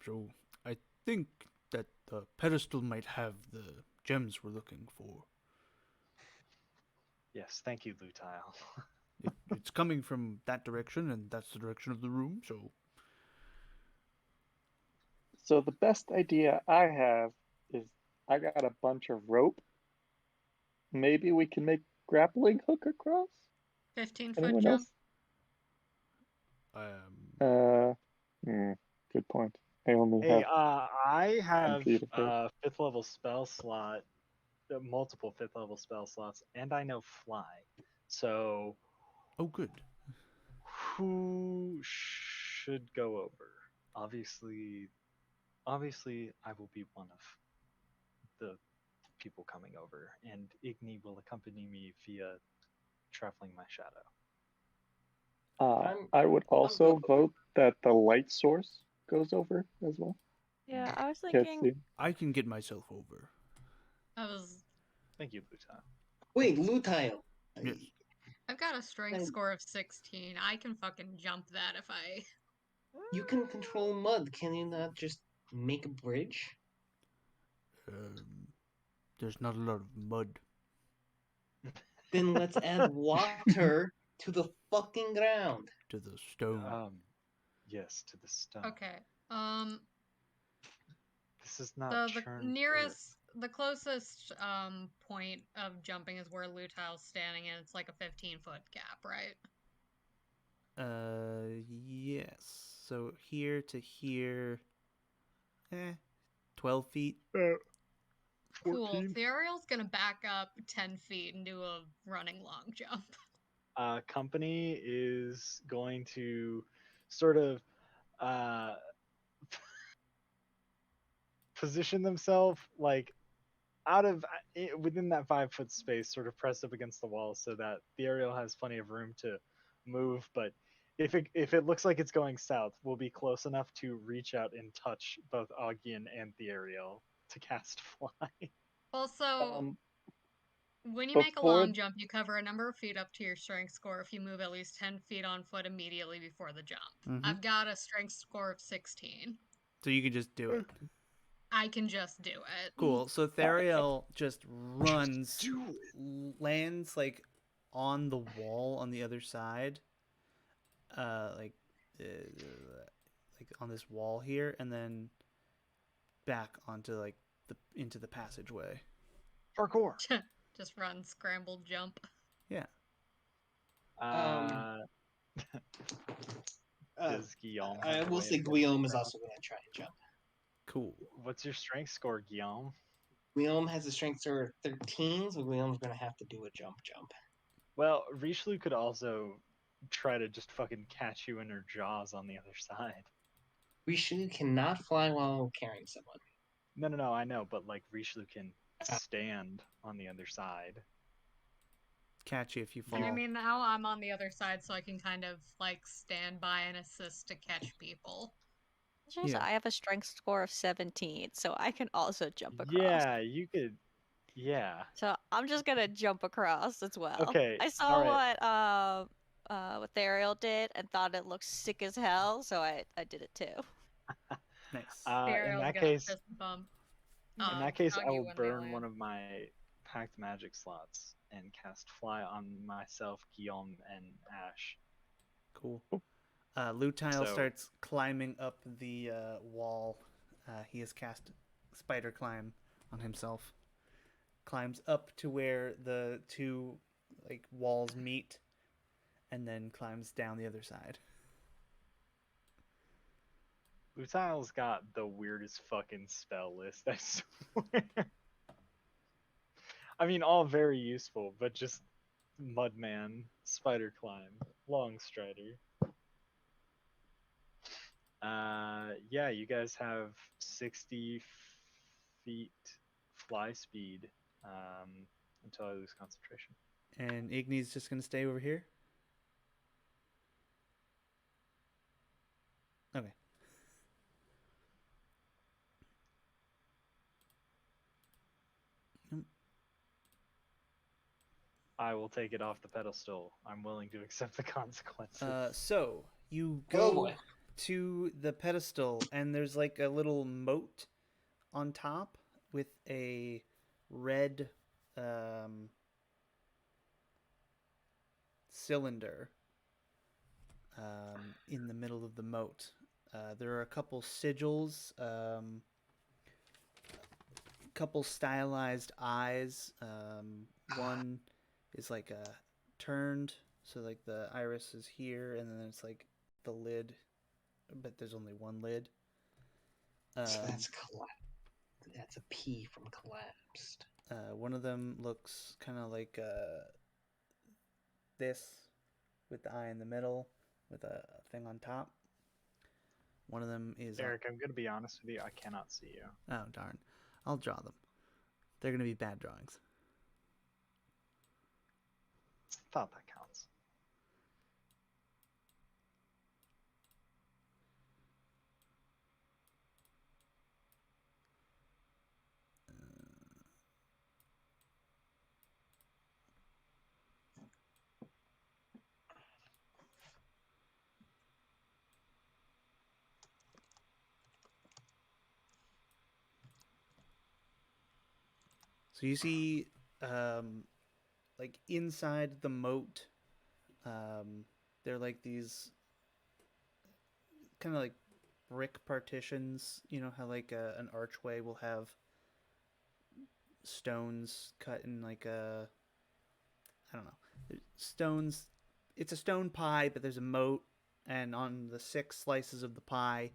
So I think that the pedestal might have the gems we're looking for. Yes, thank you, Lutile. it's coming from that direction, and that's the direction of the room. So the best idea I have is I got a bunch of rope. Maybe we can make grappling hook across. 15-foot Anyone jump. else? Good point. I only Hey, have I 10 have feet of rope. fifth level spell slot, multiple fifth level spell slots, and I know fly. So Oh, good. who should go over? Obviously, I will be one of the people coming over, and Igni will accompany me via traveling my shadow. I would also good. vote that the light source goes over as well. Yeah, I was Can't thinking. see. I can get myself over. Thank you, Lutile. Wait, Lutile. Yes. I've got a strength And- score of 16. I can fucking jump that if I. You can control mud. Can you not just make a bridge? There's not a lot of mud. Then let's add water to the fucking ground. To the stone. Yes, to the stone. Okay. This is not The churned nearest, the closest point of jumping is where Lutile's standing, and it's like a 15-foot gap, right? Yes. So here to here, 12 feet. Cool. 14. The Ariel's gonna back up 10 feet and do a running long jump. Company is going to sort of position themselves like out of within that 5 foot space, sort of pressed up against the wall, so that the aerial has plenty of room to move. But if it looks like it's going south, we'll be close enough to reach out and touch both Augian and the aerial to cast fly. Also, when you make a before- long jump, you cover a number of feet up to your strength score if you move at least 10 feet on foot immediately before the jump. Mhm. I've got a strength score of 16. So you can just do it. I can just do it. Cool. So Thariel just runs, lands like on the wall on the other side, like on this wall here, and then back onto like into the passageway. Parkour. Just run, scrambled jump. Yeah. Does Guillaume? I have a will way say of Guillaume is also going to try and jump. Cool. What's your strength score, Guillaume? Guillaume has a strength score of 13, so Guillaume's going to have to do a jump. Well, Richelieu could also try to just fucking catch you in her jaws on the other side. Richelieu cannot fly while carrying someone. No, I know, but like Richelieu can stand on the other side. Catch you if you fall. I mean, now I'm on the other side, so I can kind of like stand by and assist to catch people. Yeah. I have a strength score of 17, so I can also jump across. Yeah, you could. Yeah. So I'm just gonna jump across as well. Okay, I saw what the Ariel did and thought it looked sick as hell, so I did it too. Nice. The In Ariel's that gonna case, fist bump. in that case, I Augie will when they burn land. one of my packed magic slots and cast fly on myself, Guillaume, and Ash. Cool. Lutile So- starts climbing up the wall. He has cast spider climb on himself. Climbs up to where the two like walls meet, and then climbs down the other side. Lutile's got the weirdest fucking spell list, I swear. I mean, all very useful, but just Mudman, Spider Climb, Long Strider. Yeah, you guys have 60 feet fly speed until I lose concentration. And Igni's just gonna stay over here. Okay. I will take it off the pedestal. I'm willing to accept the consequences. So you Oh go boy. to the pedestal, and there's like a little moat on top with a red cylinder in the middle of the moat. There are a couple sigils, couple stylized eyes. One is like a turned, so like the iris is here, and then it's like the lid, but there's only one lid. So that's that's a P from collapsed. One of them looks kind of like this, with the eye in the middle, with a thing on top. One of them is Eric, I'm going to be honest with you. I cannot see you. Oh darn! I'll draw them. They're gonna be bad drawings. Thought that counts. So you see, like inside the moat, they're like these kind of like brick partitions. You know how like an archway will have stones cut in like a, I don't know, stones. It's a stone pie, but there's a moat, and on the 6 slices of the pie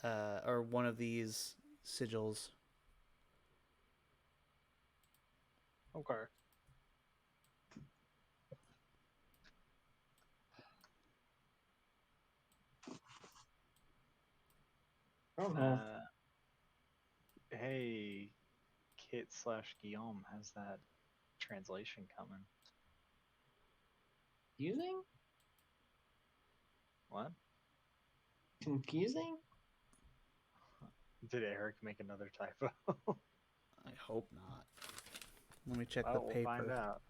are one of these sigils. Okay. Oh no. Hey, Kit/Guillaume, how's that translation coming? Confusing? What? Confusing? Did Eric make another typo? I hope not. Let me check Well, the we'll paper. find out.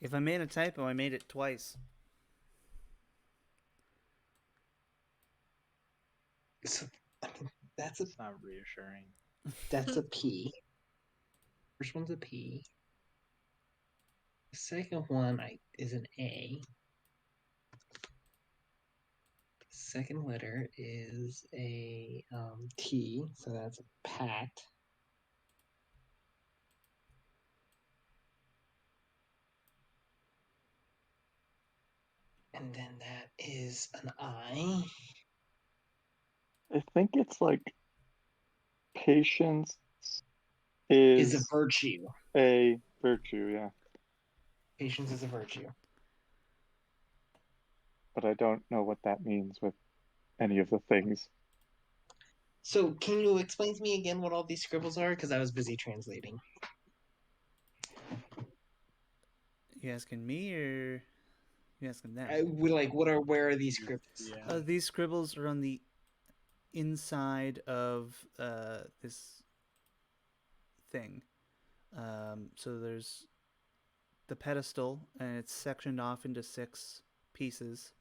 If I made a typo, I made it twice. So, that's It's not reassuring. a P. First one's a P. The second one is an A. The second letter is a T, so that's a pat. And then that is an I. I think it's like patience Is a is virtue. a virtue, yeah. Patience is a virtue. But I don't know what that means with any of the things. So, can you explain to me again what all these scribbles are? Because I was busy translating. You asking me or you asking them? Where are these scribbles? Yeah. These scribbles are on the inside of this thing. So there's the pedestal, and it's sectioned off into 6 pieces,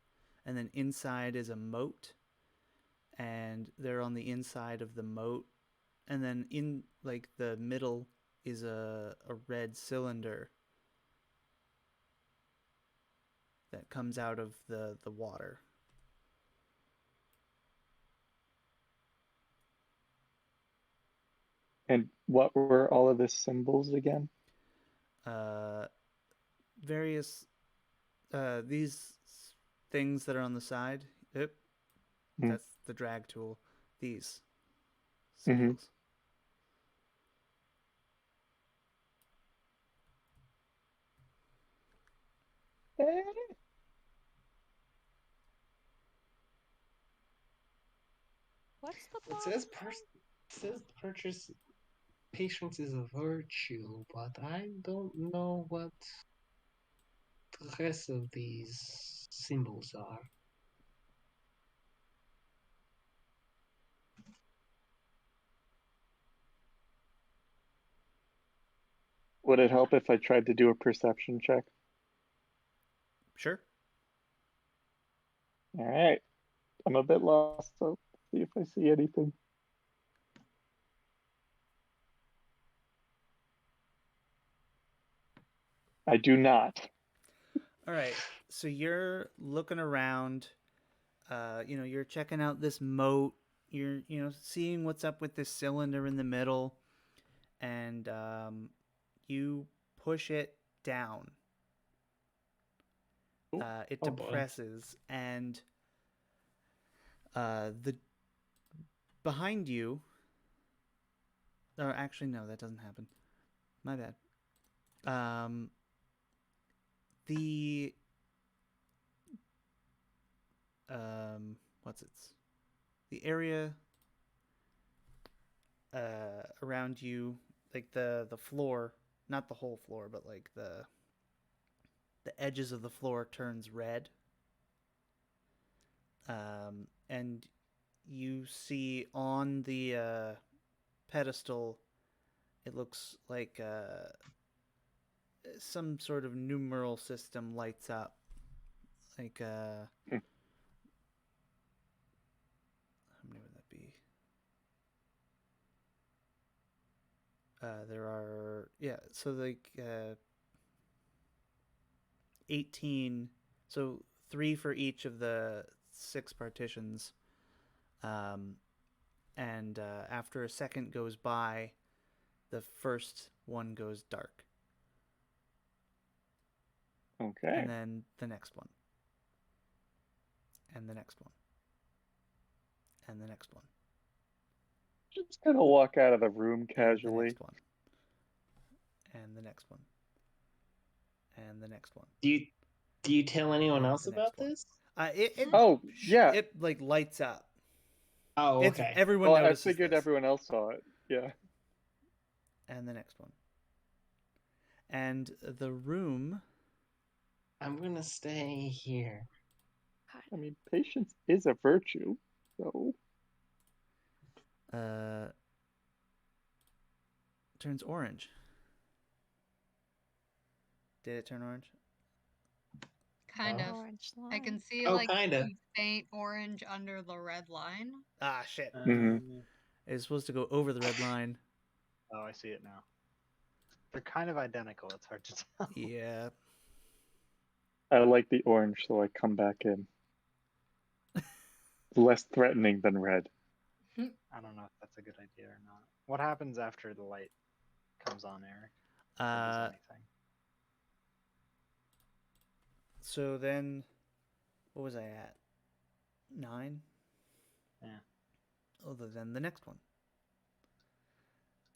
and then inside is a moat, and they're on the inside of the moat, and then in like the middle is a red cylinder that comes out of the water. And what were all of the symbols again? Various these things that are on the side. Yep, that's the drag tool. These sigils. What's the It says purchase patience is a virtue, but I don't know what the rest of these symbols are. Would it help if I tried to do a perception check? Sure. All right. I'm a bit lost, so see if I see anything. I do not. All right. So you're looking around. You're checking out this moat. You're, seeing what's up with this cylinder in the middle, and you push it down. It Oh, boy. depresses, and the behind you. Or actually, no, that doesn't happen. My bad. The what's its the area around you, like the floor, not the whole floor, but like the edges of the floor turns red. And you see on the pedestal, it looks like some sort of numeral system lights up. Like, how many would that be? There are, so like 18, so 3 for each of the 6 partitions. And after a second goes by, the first one goes dark. Okay. And then the next one. And the next one. And the next one. Just gonna walk out of the room And the casually. next one. And the next one. And the next one. Do you tell anyone And else the about next one. this? Oh, yeah. It like lights up. Oh, okay. Everyone Well, I notices figured this. everyone else saw it. Yeah. And the next one. And the room. I'm gonna stay here. I mean, patience is a virtue, so. Turns orange. Did it turn orange? Kind of. Orange line. I can see Oh, like kinda. the faint orange under the red line. Ah, shit. Mhm. It's supposed to go over the red line. Oh, I see it now. They're kind of identical. It's hard to tell. Yeah. I like the orange, so I come back in. Less threatening than red. I don't know if that's a good idea or not. What happens after the light comes on, Eric? If it does anything. So then, what was I at? 9? Yeah. Other than the next one.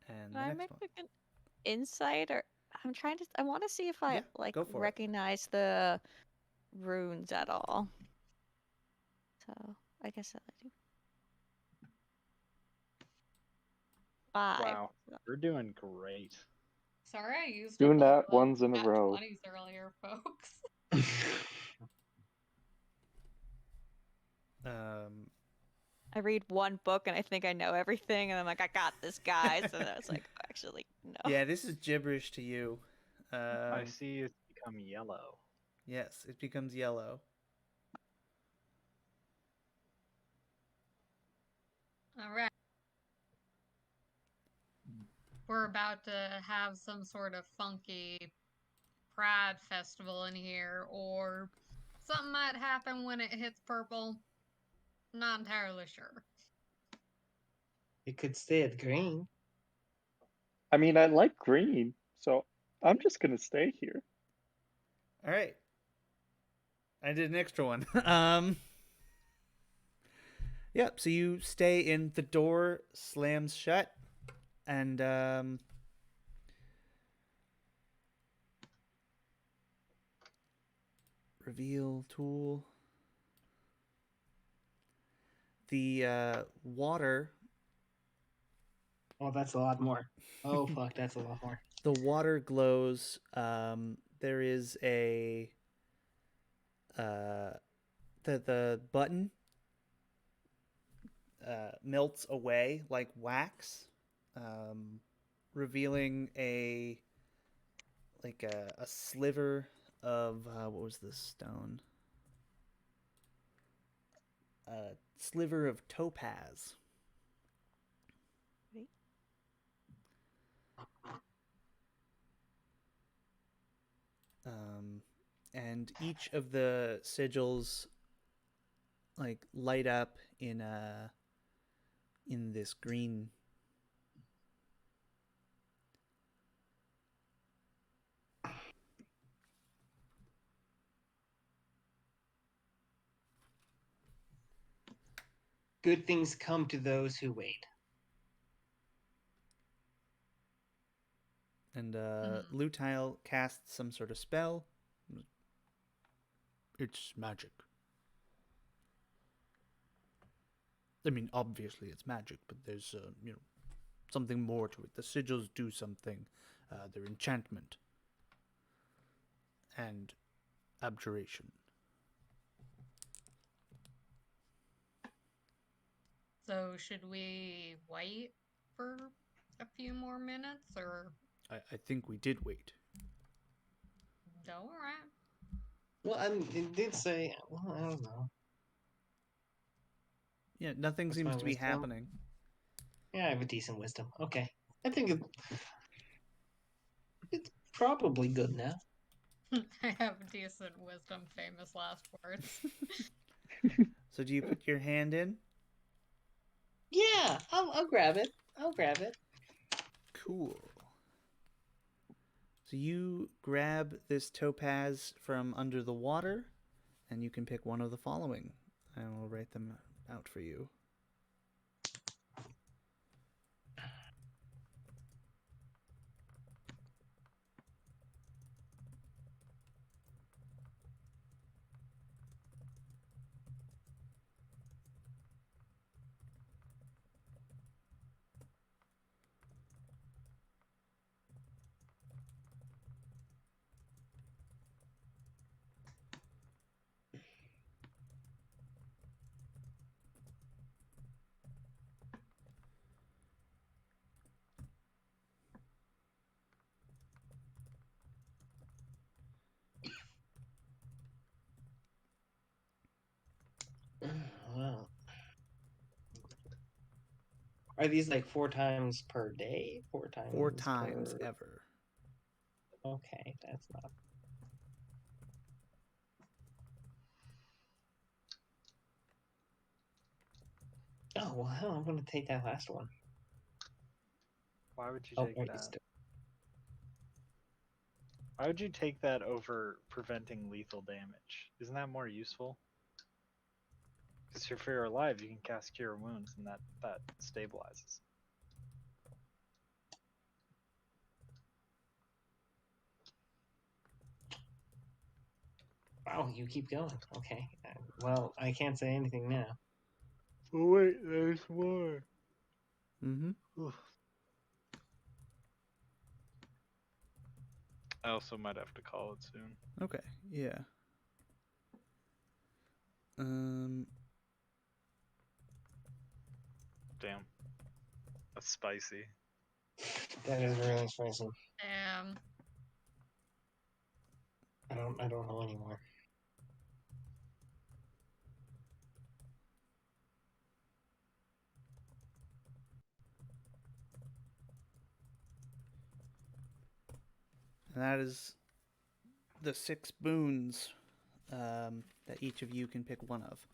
And Can the I next make one. like an insight, or I want to see if I go for it. recognize the runes at all. So I guess that I do. 5. Wow, we're doing great. Sorry, I used Doing up all that the ones in a nat row. 20s earlier, folks. I read one book and I think I know everything, and I'm like, I got this, guys. And I was like, actually, no. Yeah, this is gibberish to you. I see it's become yellow. Yes, it becomes yellow. All right. We're about to have some sort of funky pride festival in here, or something might happen when it hits purple. Not entirely sure. It could stay at green. I mean, I like green, so I'm just gonna stay here. All right. I did an extra one. Yep, so you stay in, the door slams shut, and reveal tool. The water. Oh, that's a lot more. Oh, fuck, that's a lot more. The water glows. There is a the button melts away like wax, revealing a sliver of what was this stone? a sliver of topaz. Right. And each of the sigils like light up in this green. Good things come to those who wait. And Lutile casts some sort of spell. It's magic. I mean, obviously it's magic, but there's something more to it. The sigils do something. They're enchantment and abjuration. So should we wait for a few more minutes, or? I think we did wait. No, all right. Well, it did say. Well, I don't know. Yeah, nothing What's seems my to be wisdom? happening. Yeah, I have a decent wisdom. Okay, I think it's probably good now. I have decent wisdom, famous last words. So do you put your hand in? Yeah, I'll grab it. I'll grab it. Cool. So you grab this topaz from under the water, and you can pick one of the following. I will write them out for you. Wow. Are these like 4 times per day? 4 times. 4 times ever. Okay, that's not. Oh well, hell, I'm gonna take that last one. Why would you Oh, take wait, that? Why would you take that over preventing lethal damage? Isn't that more useful? Because if you're alive, you can cast Cure Wounds, and that stabilizes. Wow, you keep going. Okay. Well, I can't say anything now. Oh wait, there's more. Mm-hmm. I also might have to call it soon. Okay, yeah. Damn. That's spicy. That is really spicy. I don't know anymore. And that is the 6 boons that each of you can pick one of.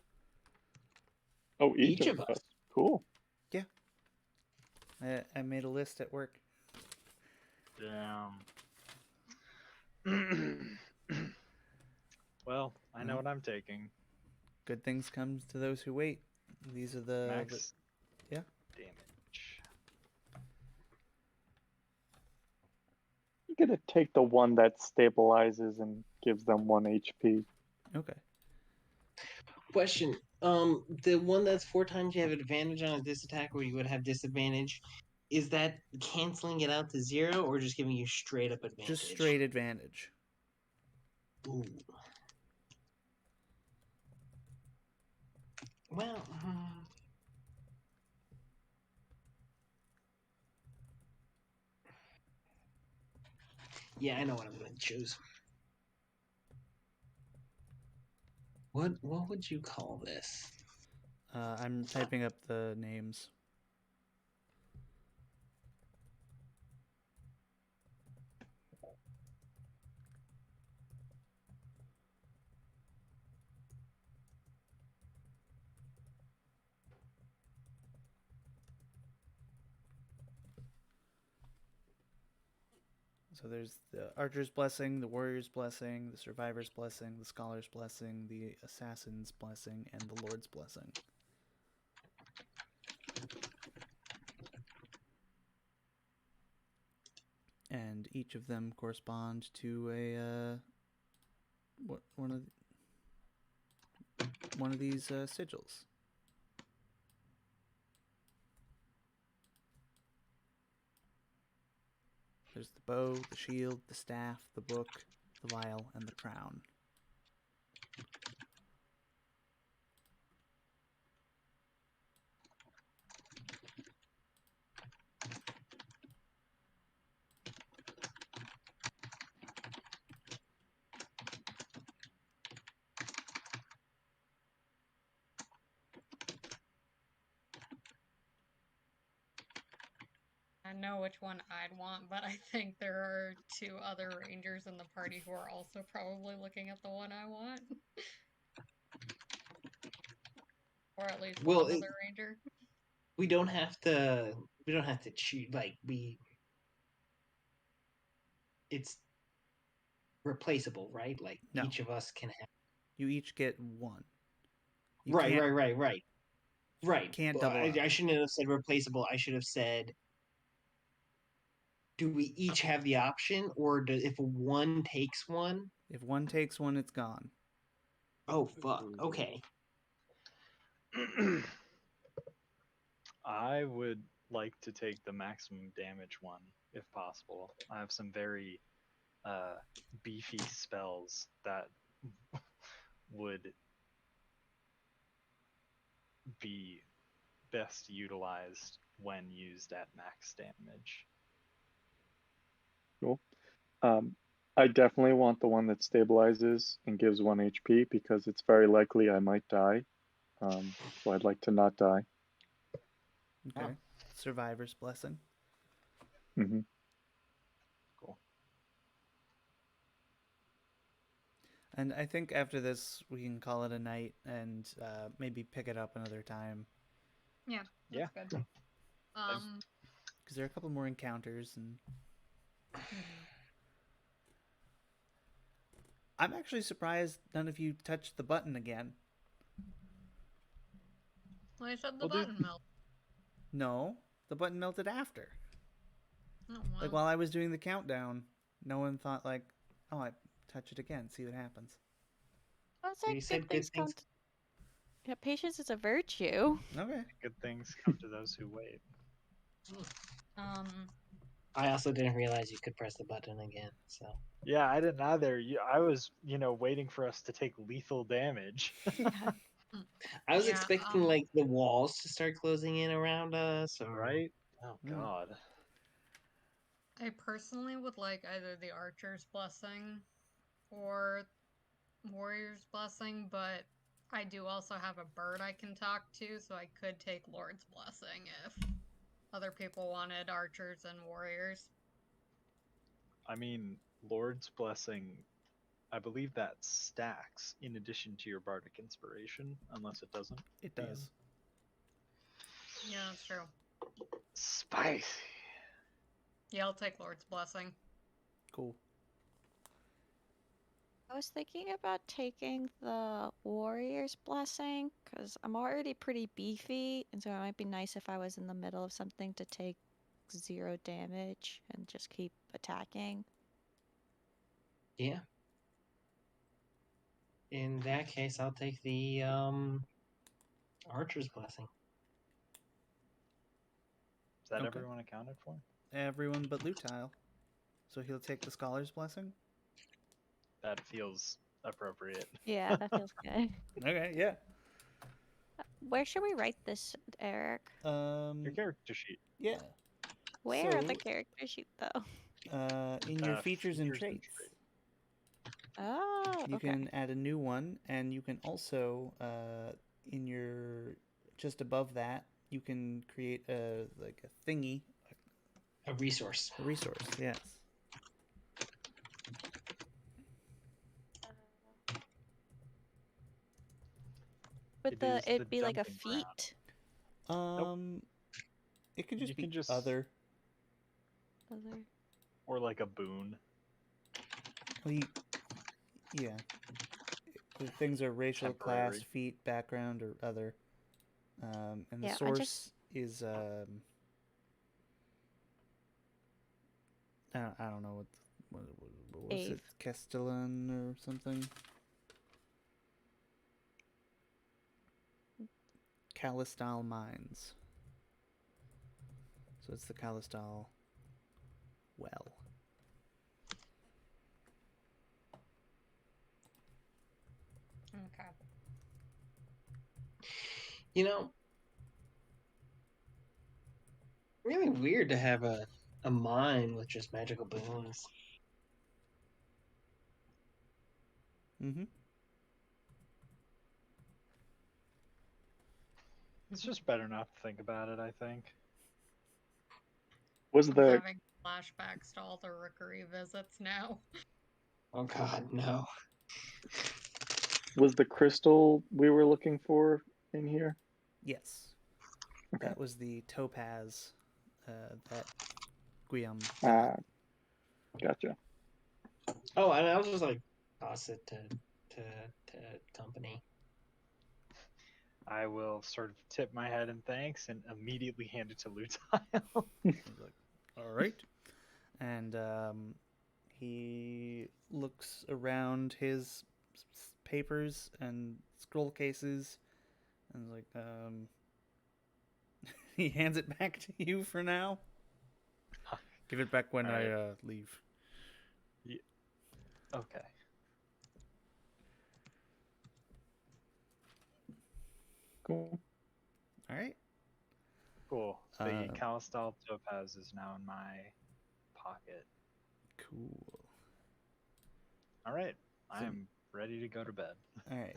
Oh, Each of us. Cool. Yeah. I made a list at work. Damn. Well, I know what I'm taking. Good things come to those who wait. These are Max yeah. damage. You're gonna take the one that stabilizes and gives them 1 HP. Okay. Question. The one that's 4 times you have advantage on this attack, or you would have disadvantage. Is that canceling it out to 0, or just giving you straight up advantage? Just straight advantage. Ooh. Well. Yeah, I know what I'm going to choose. What would you call this? I'm typing up the names. So there's the Archer's Blessing, the Warrior's Blessing, the Survivor's Blessing, the Scholar's Blessing, the Assassin's Blessing, and the Lord's Blessing. And each of them correspond to a one of these sigils. There's the bow, the shield, the staff, the book, the vial, and the crown. I know which one I'd want, but I think there are 2 other rangers in the party who are also probably looking at the one I want. Or at least Well, one other ranger. we don't have to choose, like, it's replaceable, right? Like, No. each of us can have. You each get one. You Right. can't Well, double up. I shouldn't have said replaceable. I should have said, do we each have the option, or if one takes one? If one takes one, it's gone. Oh, fuck. Okay. I would like to take the maximum damage one, if possible. I have some very beefy spells that would be best utilized when used at max damage. Cool. I definitely want the one that stabilizes and gives 1 HP because it's very likely I might die. So I'd like to not die. Okay. Survivor's Blessing. Mm-hmm. Cool. And I think after this, we can call it a night and maybe pick it up another time. Yeah, that's good. Because there are a couple more encounters and. I'm actually surprised none of you touched the button again. Well, I said the button melted. No, the button melted after. Oh, well. Like while I was doing the countdown, no one thought like, "Oh, I touch it again, see what happens." Well, it's So like you said good things. Yeah, patience is a virtue. Okay. Good things come to those who wait. I also didn't realize you could press the button again. So Yeah, I didn't either. I was, waiting for us to take lethal damage. Yeah. I was Yeah, expecting like the walls to start closing in around us, or Right? Oh God. I personally would like either the Archer's Blessing or Warrior's Blessing, but I do also have a bird I can talk to, so I could take Lord's Blessing if other people wanted Archers and Warriors. I mean, Lord's Blessing, I believe that stacks in addition to your Bardic Inspiration, unless it doesn't. It does. Yeah, that's true. Spicy. Yeah, I'll take Lord's Blessing. Cool. I was thinking about taking the Warrior's Blessing because I'm already pretty beefy, and so it might be nice if I was in the middle of something to take 0 damage and just keep attacking. yeah. In that case, I'll take the Archer's Blessing. Is that Okay. everyone accounted for? Everyone but Lutile. So he'll take the Scholar's Blessing? That feels appropriate. Yeah, that feels good. Okay, yeah. Where should we write this, Eric? Your character sheet. Yeah. Where are the So, character sheet, though? In your features and traits. Oh, You okay. can add a new one, and you can also, in your just above that, you can create a thingy, A resource. a resource. Yes. Would It is it'd the be like a dumping ground. feat? It could just You be can just other. Other. or like a boon. Well, yeah. The things are racial, class, Temporary. feat, background, or other. And the Yeah, source is I don't know what was Ave. it, Castellan or something. Calistal Mines. So it's the Calistal well. Okay. You know, really weird to have a mine with just magical boons. Mm-hmm. It's just better not to think about it, I think. Was I'm the having flashbacks to all the rookery visits now. Oh God, no. crystal we were looking for in here? Yes. Okay. That was the topaz that Guillaume got. Ah, gotcha. Oh, and I was just like, toss it to company. I will sort of tip my head in thanks and immediately hand it to Lutile. He's like, all right. And he looks around his papers and scroll cases and is like, he hands it back to you for now. Give it back when All I right. leave. Okay. Cool. All right. Cool. The Calistal Topaz is now in my pocket. Cool. All right. I So- am ready to go to bed. All right.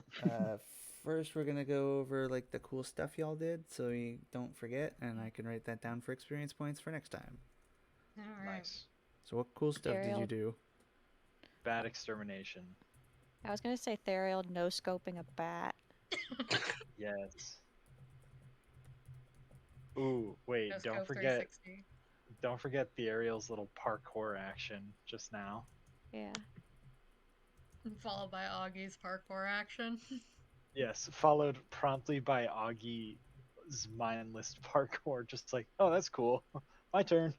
First, we're gonna go over like the cool stuff y'all did, so you don't forget, and I can write that down for experience points for next time. All right. Nice. So, what cool stuff did you Ariel. do? Bad extermination. I was gonna say Therial no scoping a bat. Yes. Ooh, wait, Just don't go forget 360. the Ariel's little parkour action just now. Yeah. Followed by Augie's parkour action. Yes, followed promptly by Augie's mindless parkour, just like, oh, that's cool. My turn.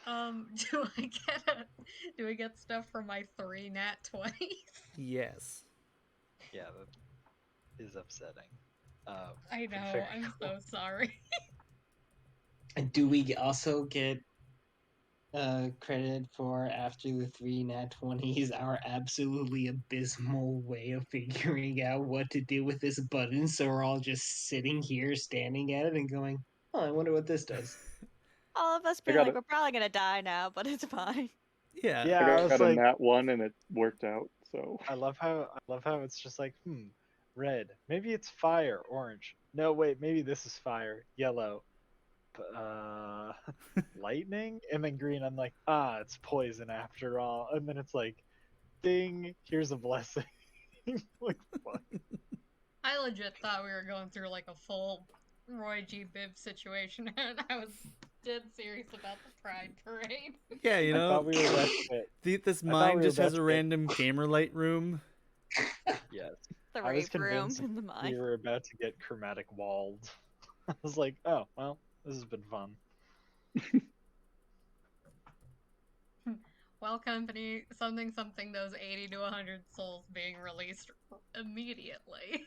Do I get stuff for my 3 nat 20s? Yes. Yeah, that is upsetting. I know, very I'm cool. so sorry. And do we also get credit for after the 3 nat 20s our absolutely abysmal way of figuring out what to do with this button? So we're all just sitting here staring at it and going, oh, I wonder what this does. All of us I being got like, it. we're probably gonna die now, but it's fine. Yeah. Yeah, I I got was a like, nat 1 and it worked out. So I love how it's just like, red. Maybe it's fire. Orange. No, wait, maybe this is fire. Yellow. Lightning, and then green. I'm like, it's poison after all. And then it's like, ding, here's a blessing. Like, fuck. I legit thought we were going through like a full Roy G. Bibb situation, and I was dead serious about the Pride Parade. Yeah, you I know, thought we were about to get. this I thought mine we were just has about a to get. random gamer light room. Yes. The I was rave room convinced in the we mine. were about to get chromatic walled. I was like, oh well, this has been fun. Well, company, something, those 80 to 100 souls being released immediately.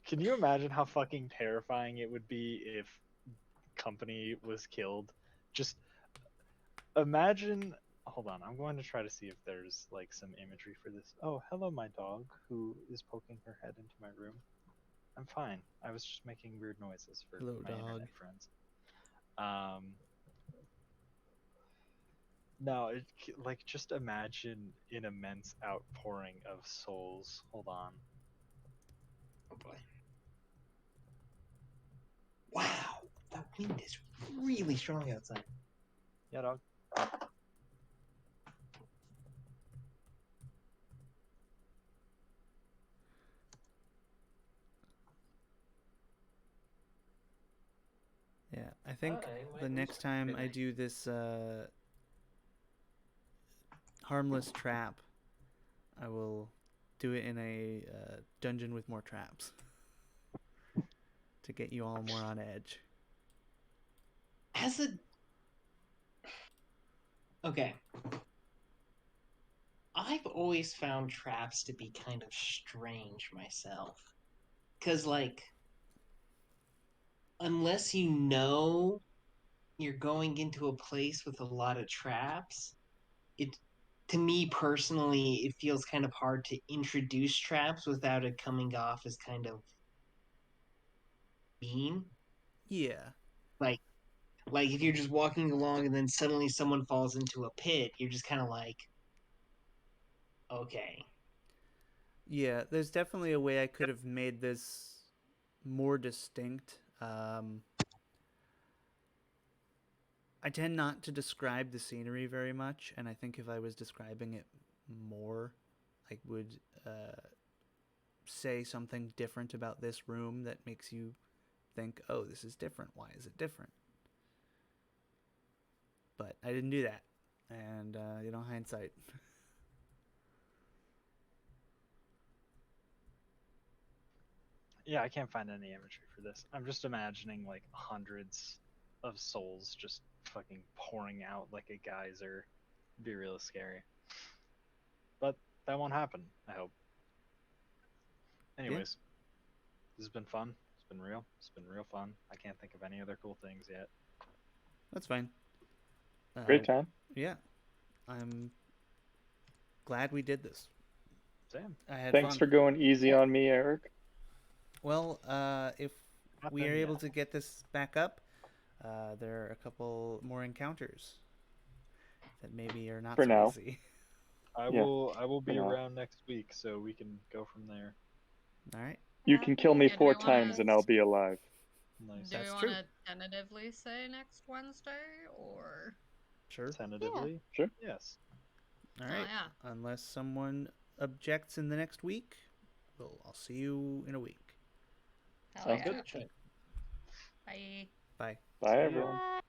Can you imagine how fucking terrifying it would be if company was killed? Just imagine. Hold on, I'm going to try to see if there's like some imagery for this. Oh, hello, my dog who is poking her head into my room. I'm fine. I was just making weird noises for Hello, my dog. internet friends. No, like just imagine an immense outpouring of souls. Hold on. Oh boy. Wow, the wind is really strong outside. Yeah, dog. Yeah, I think Alright, the next time I do this harmless trap, I will do it in a dungeon with more traps to get you all more on edge. As a okay, I've always found traps to be kind of strange myself, because like unless you know you're going into a place with a lot of traps, it to me personally it feels kind of hard to introduce traps without it coming off as kind of mean. Yeah. Like like if you're just walking along and then suddenly someone falls into a pit, you're just kind of like, okay. Yeah, there's definitely a way I could have made this more distinct. I tend not to describe the scenery very much, and I think if I was describing it more, I would say something different about this room that makes you think, oh, this is different. Why is it different? But I didn't do that. And, hindsight. Yeah, I can't find any imagery for this. I'm just imagining like hundreds of souls just fucking pouring out like a geyser. It'd be real scary. But that won't happen, I hope. Anyways, this has been fun. It's been real. It's been real fun. I can't think of any other cool things yet. That's fine. Great time. Yeah. I'm glad we did this. Sam. I had Thanks fun. for going easy on me, Eric. Well, if Not we done are able yet. to get this back up, there are a couple more encounters that maybe are not For so now. easy. I Yeah, will be for now. around next week, so we can go from there. All right. You can kill me Yeah, do we 4 times wanna and I'll be alive. Nice. do we That's want true. to tentatively say next Wednesday or? Sure. Tentatively? Sure. Yes. All Oh right. yeah. Unless someone objects in the next week, I'll see you in a week. Hell Sounds yeah. good. Bye. Bye. Bye, See ya. everyone. Bye.